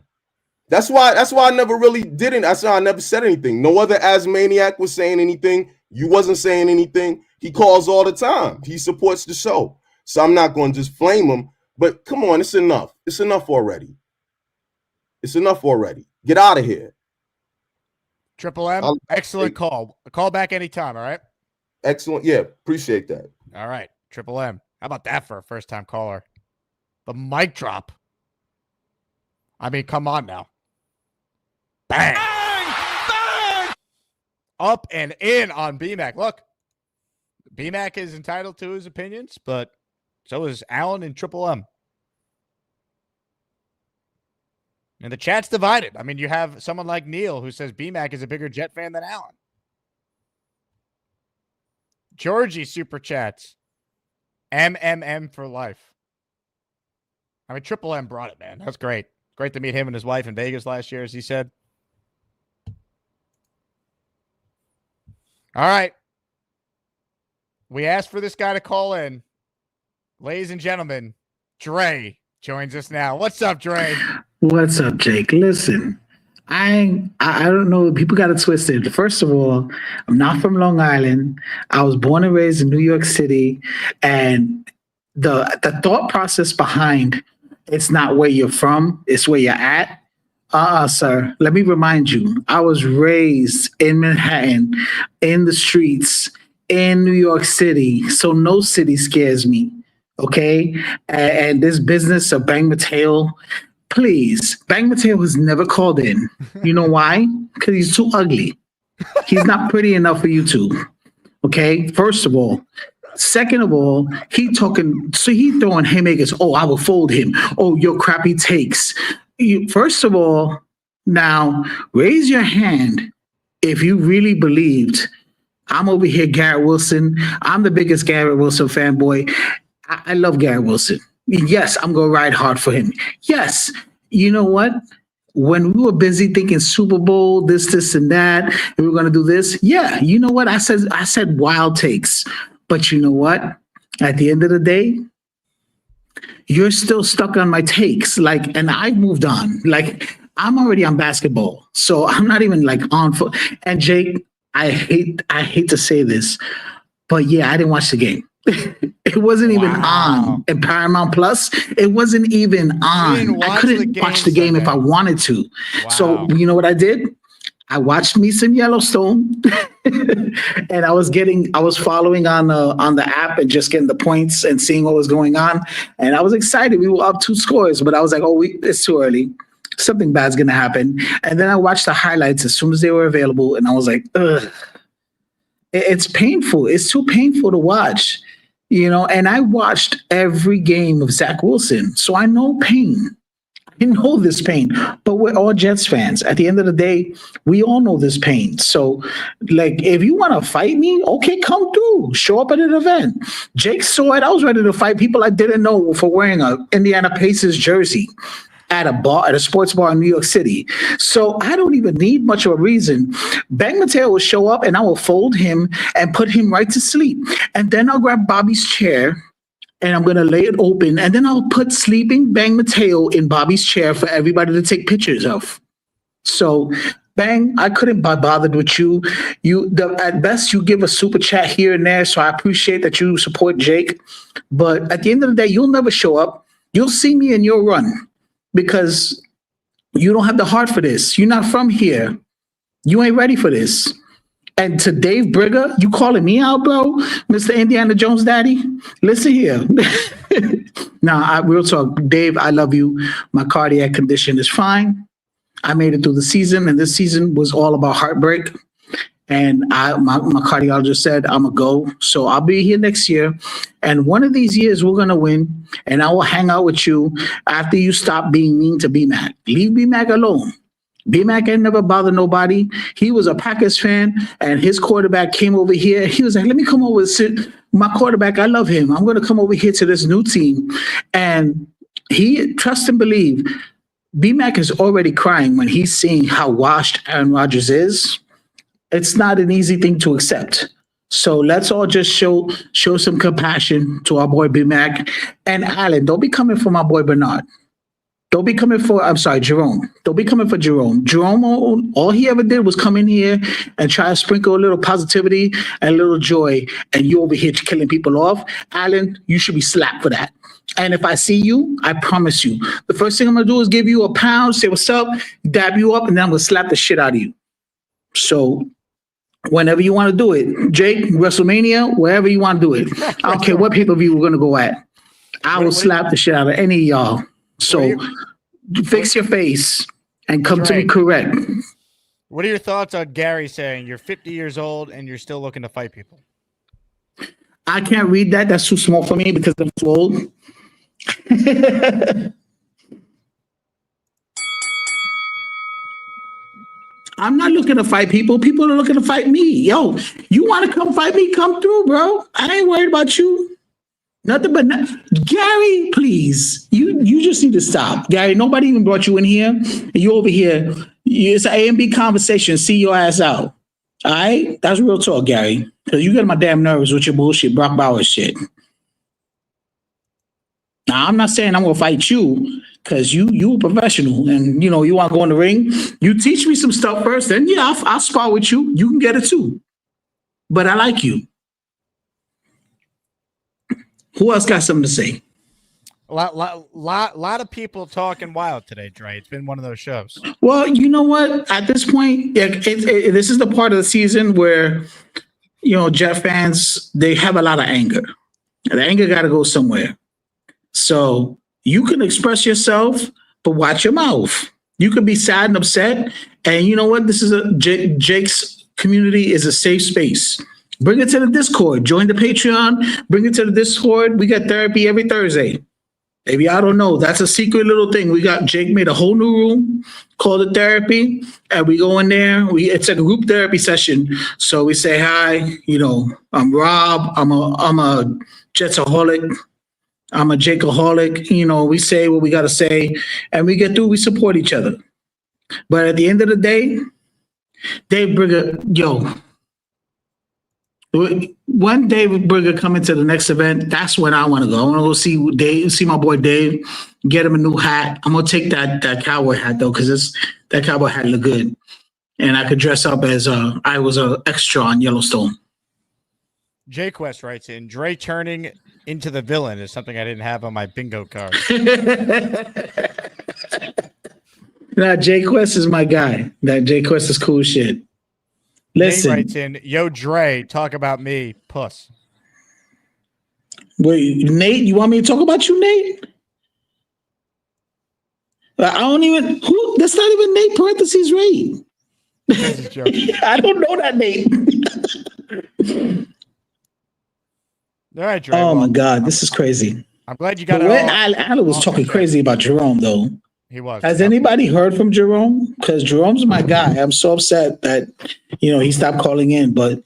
That's why I never really didn't. That's why I never said anything. No other Asmaniac was saying anything. You wasn't saying anything. He calls all the time. He supports the show. So I'm not going to just flame him. But come on, it's enough. It's enough already. It's enough already. Get out of here. Triple M, excellent call. Call back anytime, all right? Excellent. Yeah, appreciate that. All right, Triple M. How about that for a first-time caller? The mic drop. I mean, come on now. Bang! Bang! Up and in on B-Mac. Look, B-Mac is entitled to his opinions, but so is Allen and Triple M. And the chat's divided. I mean, you have someone like Neil who says B-Mac is a bigger Jet fan than Allen. Georgie super chats. MMM for life. I mean, Triple M brought it, man. That's great. Great to meet him and his wife in Vegas last year, as he said. All right. We asked for this guy to call in. Ladies and gentlemen, Dre joins us now. What's up, Dre? What's up, Jake? Listen, I don't know. People got it twisted. First of all, I'm not from Long Island. I was born and raised in New York City. And the thought process behind it's not where you're from, it's where you're at. Sir, let me remind you, I was raised in Manhattan, in the streets, in New York City. So no city scares me. Okay. And this business of Bang Mateo, please, Bang Mateo has never called in. You know why? Because he's too ugly. He's not pretty enough for YouTube. Okay. First of all. Second of all, he throwing haymakers. Oh, I will fold him. Oh, your crappy takes. First of all, now raise your hand if you really believed I'm over here, Garrett Wilson. I'm the biggest Garrett Wilson fanboy. I love Garrett Wilson. Yes, I'm going to ride hard for him. Yes. You know what? When we were busy thinking Super Bowl, this, and that, and we were going to do this. Yeah. You know what? I said wild takes. But you know what? At the end of the day, you're still stuck on my takes. And I've moved on. I'm already on basketball. So I'm not even on foot. And Jake, I hate to say this, but yeah, I didn't watch the game. It wasn't even on in Paramount Plus. It wasn't even on. I couldn't watch the game if I wanted to. Wow. So you know what I did? I watched me some Yellowstone, and I was following on the app and just getting the points and seeing what was going on. And I was excited. We were up 2 scores, but I was like, oh, it's too early. Something bad's gonna happen. And then I watched the highlights as soon as they were available, and I was like, ugh. It's painful. It's too painful to watch, And I watched every game of Zach Wilson, so I know pain. I I know this pain, but we're all Jets fans. At the end of the day, we all know this pain. So, like, if you want to fight me, okay, come through. Show up at an event. Jake saw it. I was ready to fight people I didn't know for wearing a Indiana Pacers jersey at a bar, at a sports bar in New York City. So I don't even need much of a reason. Bang Mateo will show up and I will fold him and put him right to sleep. And then I'll grab Bobby's chair and I'm going to lay it open. And then I'll put sleeping Bang Mateo in Bobby's chair for everybody to take pictures of. So, Bang, I couldn't be bothered with you. At best, you give a super chat here and there. So I appreciate that you support Jake. But at the end of the day, you'll never show up. You'll see me in your run because you don't have the heart for this. You're not from here. You ain't ready for this. And to Dave Brigger, you calling me out, bro? Mr. Indiana Jones daddy? Listen here. Real talk. Dave, I love you. My cardiac condition is fine. I made it through the season, and this season was all about heartbreak. And my cardiologist said, I'm going to go. So I'll be here next year. And one of these years, we're going to win. And I will hang out with you after you stop being mean to B-Mac. Leave B-Mac alone. B-Mac ain't never bothered nobody. He was a Packers fan, and his quarterback came over here. He was like, let me come over and sit. My quarterback, I love him. I'm going to come over here to this new team. And he, trust and believe, B-Mac is already crying when he's seeing how washed Aaron Rodgers is. It's not an easy thing to accept. So let's all just show some compassion to our boy B-Mac. And Alan, don't be coming for my boy Bernard. Don't be coming for, Jerome. Don't be coming for Jerome. Jerome, all he ever did was come in here and try to sprinkle a little positivity and a little joy, and you over here killing people off. Alan, you should be slapped for that. And if I see you, I promise you, the first thing I'm going to do is give you a pound, say what's up, dab you up, and then I'm going to slap the shit out of you. So whenever you want to do it, Jake, WrestleMania, wherever you want to do it. I don't care what pay-per-view we're going to go at. I will slap the shit out of any of y'all. So fix your face and come to me correct. What are your thoughts on Gary saying you're 50 years old and you're still looking to fight people? I can't read that. That's too small for me because I'm too old. I'm not looking to fight people. People are looking to fight me. Yo, you want to come fight me? Come through, bro. I ain't worried about you. Nothing but Gary, please. You just need to stop. Gary, nobody even brought you in here. And you over here. It's an A&B conversation. See your ass out. All right? That's real talk, Gary. Because you get my damn nerves with your bullshit, Brock Bowers shit. Now, I'm not saying I'm going to fight you because you a professional and, you want to go in the ring. You teach me some stuff first, then, I'll spar with you. You can get it too. But I like you. Who else got something to say? A lot of people talking wild today, Dre. It's been one of those shows. Well, you know what? At this point, this is the part of the season where, Jet fans, they have a lot of anger. And the anger got to go somewhere. So you can express yourself, but watch your mouth. You can be sad and upset. And you know what? This is Jake's community is a safe space. Bring it to the Discord. Join the Patreon. Bring it to the Discord. We got therapy every Thursday. Maybe I don't know. That's a secret little thing. We got Jake made a whole new room called the therapy, and we go in there. It's a group therapy session. So we say hi. I'm Rob. I'm a Jetsaholic. I'm a Jakeaholic. We say what we got to say, and we get through. We support each other. But at the end of the day, Dave Brigger, when David Brigger coming to the next event, that's when I want to go. I want to go see my boy Dave, get him a new hat. I'm gonna take that cowboy hat though, because that cowboy hat look good, and I could dress up as I was an extra on Yellowstone. Jay Quest writes in, Dre turning into the villain is something I didn't have on my bingo card. Nah, Jay Quest is my guy. That Jay Quest is cool shit. Listen. Nate writes in, yo, Dre, talk about me, puss. Wait, Nate, you want me to talk about you, Nate? I don't even, that's not even Nate parentheses Ray. This is joking. I don't know that Nate. All right, Dre. Oh, my God, this is crazy. I'm glad you got it. Alan was talking crazy about Jerome, though. He was. Has anybody heard from Jerome? Because Jerome's my guy. I'm so upset that he stopped calling in, but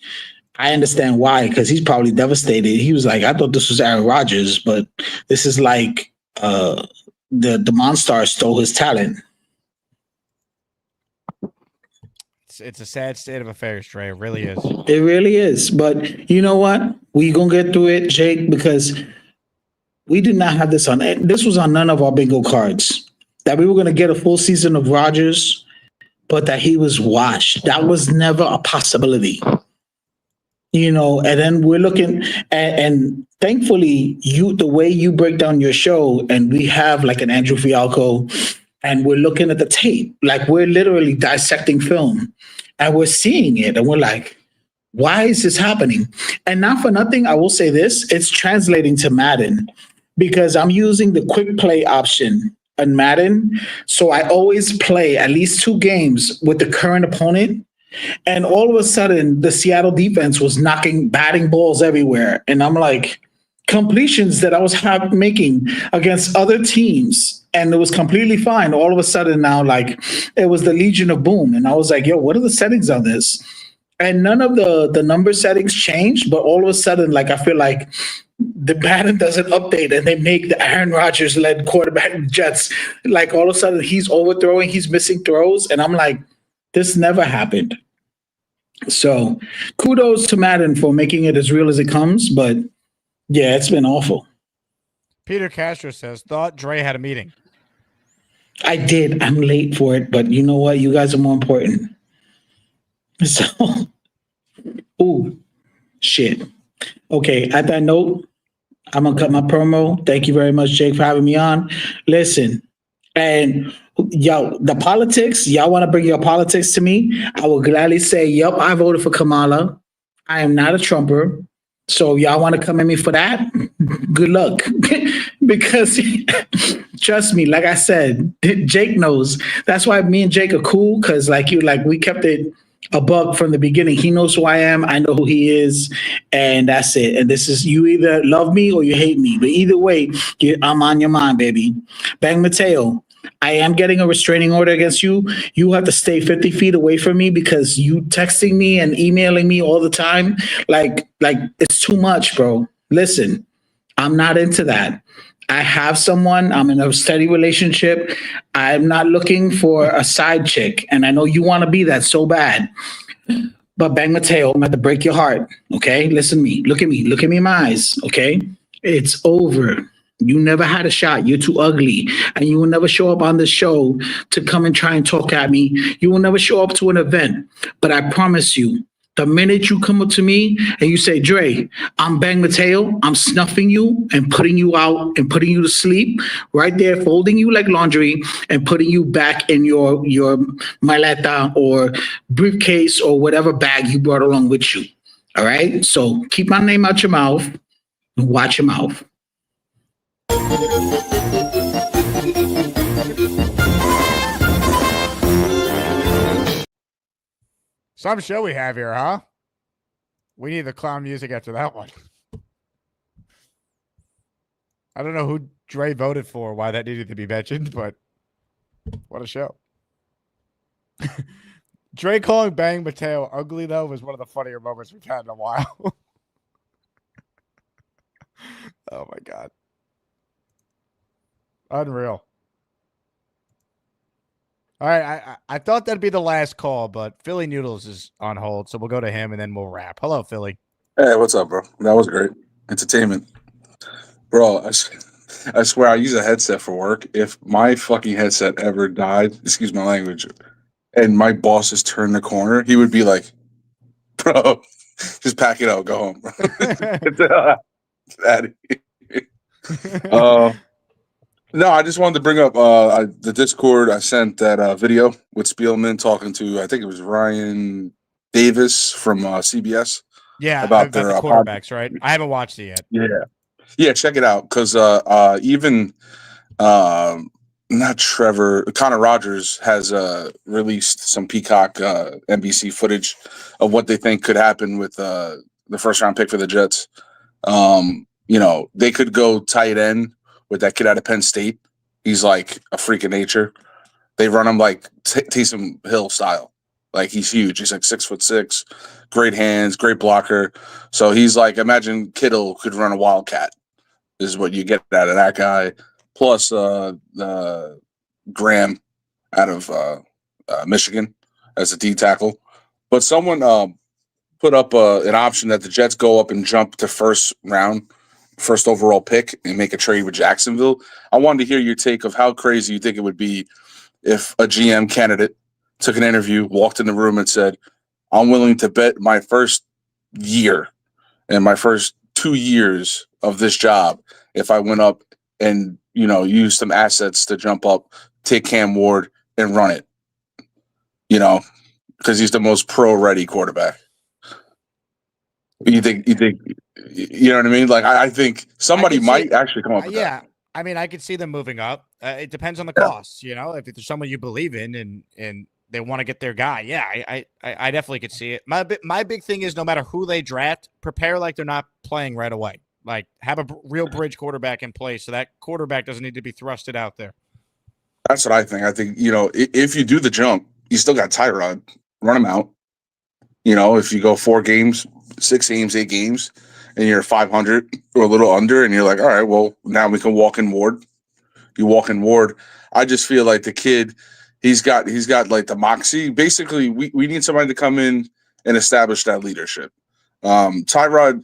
I understand why, because he's probably devastated. He was like, I thought this was Aaron Rodgers, but this is like the Monstar stole his talent. It's a sad state of affairs, Trey. It really is. It really is. But you know what? We gonna get through it, Jake, because we did not have this on. This was on none of our bingo cards. That we were gonna get a full season of Rodgers, but that he was washed. That was never a possibility. And then we're looking and thankfully the way you break down your show, and we have like an Andrew Fialco, and we're looking at the tape, like we're literally dissecting film and we're seeing it and we're like, why is this happening? And not for nothing, I will say this, it's translating to Madden because I'm using the quick play option on Madden. So I always play at least 2 games with the current opponent. And all of a sudden, the Seattle defense was batting balls everywhere. And I'm like, completions that I was making against other teams, and it was completely fine. All of a sudden now, like, it was the Legion of Boom. And I was like, yo, what are the settings on this? And none of the number settings changed, but all of a sudden, like, I feel like the Madden doesn't update and they make the Aaron Rodgers led quarterback Jets. Like, all of a sudden, he's overthrowing, he's missing throws. And I'm like, this never happened. So kudos to Madden for making it as real as it comes. But yeah, it's been awful. Peter Castro says, thought Dre had a meeting. I did. I'm late for it, but you know what? You guys are more important. So, ooh, shit. Okay, at that note, I'm going to cut my promo. Thank you very much, Jake, for having me on. Listen, and yo, the politics, y'all want to bring your politics to me? I will gladly say, yep, I voted for Kamala. I am not a Trumper. So y'all want to come at me for that? Good luck. Because trust me, like I said, Jake knows. That's why me and Jake are cool, because we kept it a bug from the beginning. He knows who I am. I know who he is. And that's it. And this is, you either love me or you hate me. But either way, I'm on your mind, baby. Bang Mateo, I am getting a restraining order against you. You have to stay 50 feet away from me because you texting me and emailing me all the time. Like it's too much, bro. Listen, I'm not into that. I have someone. I'm in a steady relationship. I'm not looking for a side chick. And I know you want to be that so bad. But Bang Mateo, I'm about to break your heart. Okay? Listen to me. Look at me. Look at me in my eyes. Okay? It's over. You never had a shot. You're too ugly. And you will never show up on the show to come and try and talk at me. You will never show up to an event. But I promise you, the minute you come up to me and you say, Dre, I'm Bang Mateo, I'm snuffing you and putting you out and putting you to sleep right there, folding you like laundry and putting you back in your maleta or briefcase or whatever bag you brought along with you. All right? So keep my name out your mouth and watch your mouth. Some show we have here, huh? We need the clown music after that one. I don't know who Dre voted for, why that needed to be mentioned, but what a show. Dre calling Bang Mateo ugly, though, was one of the funnier moments we've had in a while. Oh, my God. Unreal. All right, I thought that'd be the last call, but Philly Noodles is on hold, so we'll go to him and then we'll wrap. Hello, Philly. Hey, what's up, bro? That was great. Entertainment. Bro, I swear I use a headset for work. If my fucking headset ever died, excuse my language, and my boss just turned the corner, he would be like, bro, just pack it up, go home, bro. Get out of here. No, I just wanted to bring up the Discord. I sent that video with Spielman talking to, I think it was Ryan Davis from CBS. Yeah, about the their quarterbacks, right? I haven't watched it yet. Yeah, check it out because even not Trevor, Connor Rogers has released some Peacock NBC footage of what they think could happen with the first round pick for the Jets. They could go tight end with that kid out of Penn State, He's like a freak of nature. They run him like Taysom Hill style. Like he's huge. He's like 6'6", great hands, great blocker. So he's like, imagine Kittle could run a wildcat. This is what you get out of that guy. Plus Graham out of Michigan as a D tackle. But someone put up an option that the Jets go up and jump to first overall pick and make a trade with Jacksonville. I wanted to hear your take of how crazy you think it would be if a GM candidate took an interview, walked in the room and said, I'm willing to bet my first year and my first 2 years of this job if I went up and, use some assets to jump up, take Cam Ward and run it, because he's the most pro-ready quarterback. You think, you know what I mean? Like, I think somebody might actually come up with that. I mean, I could see them moving up. It depends on the costs, if there's someone you believe in and they want to get their guy. Yeah, I definitely could see it. My big thing is no matter who they draft, prepare like they're not playing right away. Like have a real bridge quarterback in place so that quarterback doesn't need to be thrusted out there. That's what I think. I think, if you do the jump, you still got Tyrod. Run him out. If you go 4 games, 6 games, 8 games, and you're 500 or a little under, and you're like, all right, well, now we can walk in Ward. You walk in Ward. I just feel like the kid, he's got like the moxie. Basically, we need somebody to come in and establish that leadership. Tyrod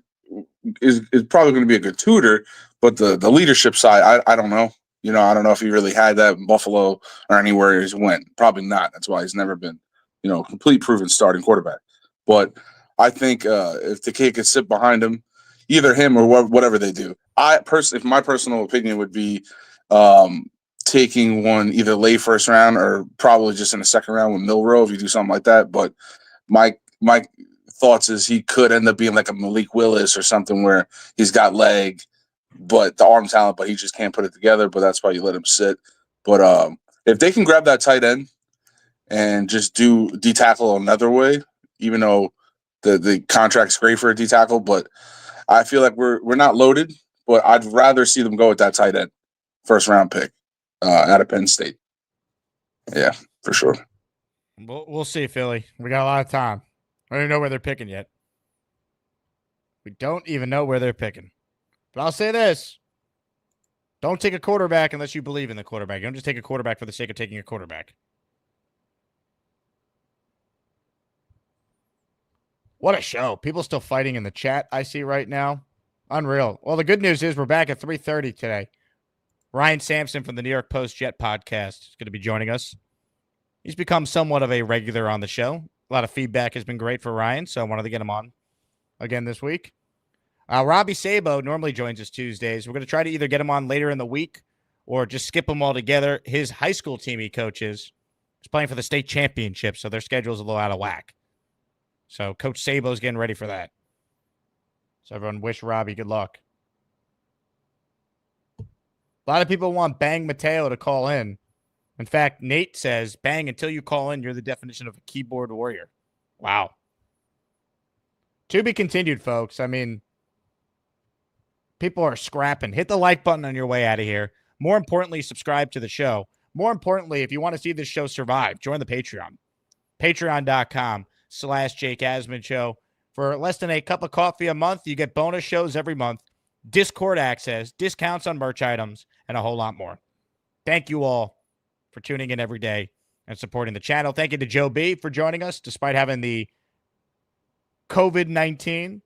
is probably going to be a good tutor, but the leadership side, I don't know. I don't know if he really had that in Buffalo or anywhere he's went. Probably not. That's why he's never been, complete proven starting quarterback. But I think if the kid could sit behind him, either him or whatever they do, if my personal opinion would be taking one either late first round or probably just in the second round with Milrow if you do something like that. But my thoughts is he could end up being like a Malik Willis or something where he's got leg, but the arm talent, but he just can't put it together. But that's why you let him sit. But if they can grab that tight end and just do D tackle another way, even though the contract's great for a D tackle, but I feel like we're not loaded. But I'd rather see them go with that tight end, first round pick out of Penn State. Yeah, for sure. We'll see, Philly. We got a lot of time. I don't even know where they're picking yet. We don't even know where they're picking. But I'll say this. Don't take a quarterback unless you believe in the quarterback. You don't just take a quarterback for the sake of taking a quarterback. What a show. People still fighting in the chat I see right now. Unreal. Well, the good news is we're back at 3:30 today. Ryan Sampson from the New York Post Jet podcast is going to be joining us. He's become somewhat of a regular on the show. A lot of feedback has been great for Ryan, so I wanted to get him on again this week. Robbie Sabo normally joins us Tuesdays. We're going to try to either get him on later in the week or just skip him altogether. His high school team he coaches is playing for the state championship, so their schedule is a little out of whack. So Coach Sabo's getting ready for that. So everyone wish Robbie good luck. A lot of people want Bang Mateo to call in. In fact, Nate says, Bang, until you call in, you're the definition of a keyboard warrior. Wow. To be continued, folks. I mean, people are scrapping. Hit the like button on your way out of here. More importantly, subscribe to the show. More importantly, if you want to see this show survive, join the Patreon. Patreon.com/Jake Asman Show. For less than a cup of coffee a month, you get bonus shows every month, Discord access, discounts on merch items, and a whole lot more. Thank you all for tuning in every day and supporting the channel. Thank you to Joe B for joining us despite having the COVID-19,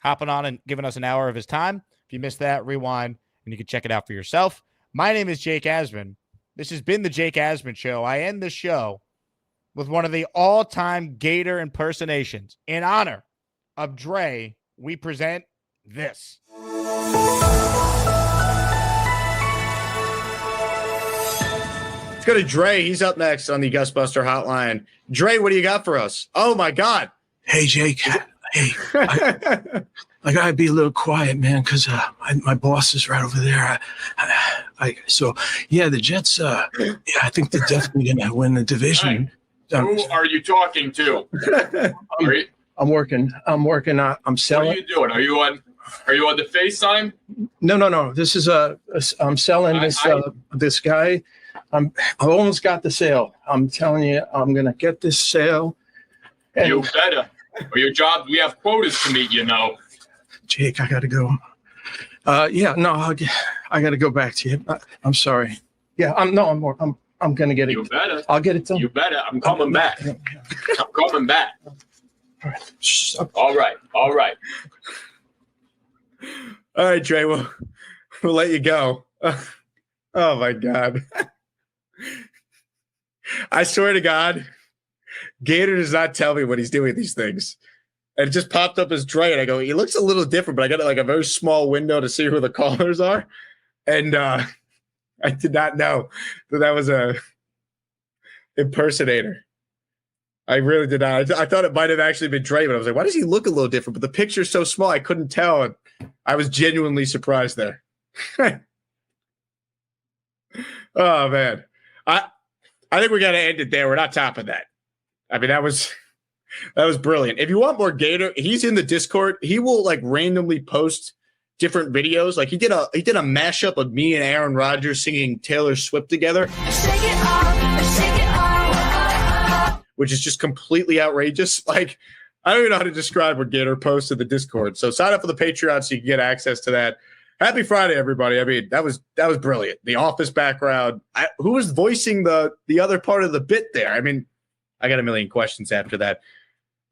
hopping on and giving us an hour of his time. If you missed that, rewind, and you can check it out for yourself. My name is Jake Asman. This has been the Jake Asman Show. I end the show with one of the all-time Gator impersonations. In honor of Dre, we present this. Let's go to Dre. He's up next on the Gus Buster Hotline. Dre, what do you got for us? Oh, my God. Hey, Jake. Hey, I got to be a little quiet, man, because my boss is right over there. The Jets, I think they're definitely going to win the division. Who are you talking to? I'm working. I'm selling. What are you doing? Are you on? Are you on the FaceTime? No. This is I'm selling this guy. I almost got the sale. I'm telling you, I'm gonna get this sale. And You better. Or your job, we have quotas to meet, you know. Jake, I gotta go. I gotta go back to you. I'm sorry. Yeah, I'm gonna get it. You better. I'll get it done. You better. I'm coming back. I'm coming back. All right. All right, Trey, we'll let you go. Oh, my God. I swear to God, Gator does not tell me when he's doing these things. And it just popped up as Dre, and I go, he looks a little different, but I got like a very small window to see who the callers are. And I did not know that was a impersonator. I really did not. I thought it might have actually been Dre, but I was like, why does he look a little different? But the picture's so small, I couldn't tell. And I was genuinely surprised there. Oh, man. I think we got to end it there. We're not topping that. I mean, that was brilliant. If you want more Gator, he's in the Discord. He will like randomly post different videos. Like he did a mashup of me and Aaron Rodgers singing Taylor Swift together, which is just completely outrageous. Like I don't even know how to describe what Gator posts in the Discord. So sign up for the Patreon so you can get access to that. Happy Friday, everybody. I mean, that was brilliant. The Office background. Who was voicing the other part of the bit there? I mean, I got a million questions after that.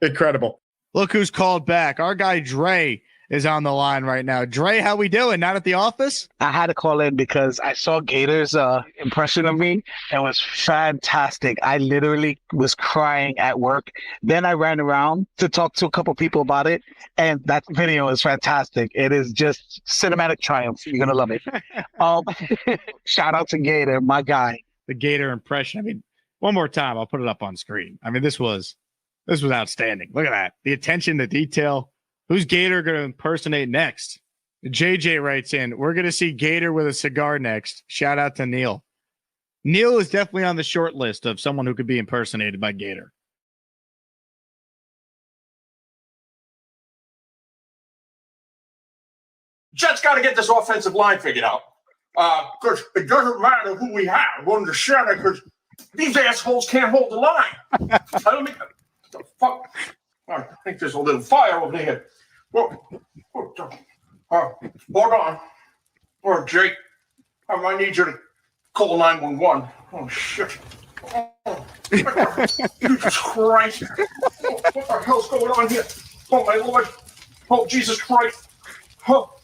Incredible. Look who's called back. Our guy Dre is on the line right now. Dre, how we doing? Not at the office? I had to call in because I saw Gator's impression of me. It was fantastic. I literally was crying at work. Then I ran around to talk to a couple people about it, and that video is fantastic. It is just cinematic triumph. You're going to love it. Shout out to Gator, my guy. The Gator impression. I mean, one more time, I'll put it up on screen. I mean, this was outstanding. Look at that. The attention, the detail. Who's Gator going to impersonate next? JJ writes in, we're going to see Gator with a cigar next. Shout out to Neil. Neil is definitely on the short list of someone who could be impersonated by Gator. Jets got to get this offensive line figured out. Because it doesn't matter who we have on the center, because these assholes can't hold the line. The fuck? I think there's a little fire over there. Hold on. Oh, Jake, I might need you to call 911. Oh, shit. Oh, Jesus Christ. What the hell's going on here? Oh, my Lord. Oh, Jesus Christ. Oh.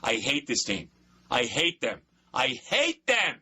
I hate this team. I hate them. I hate them.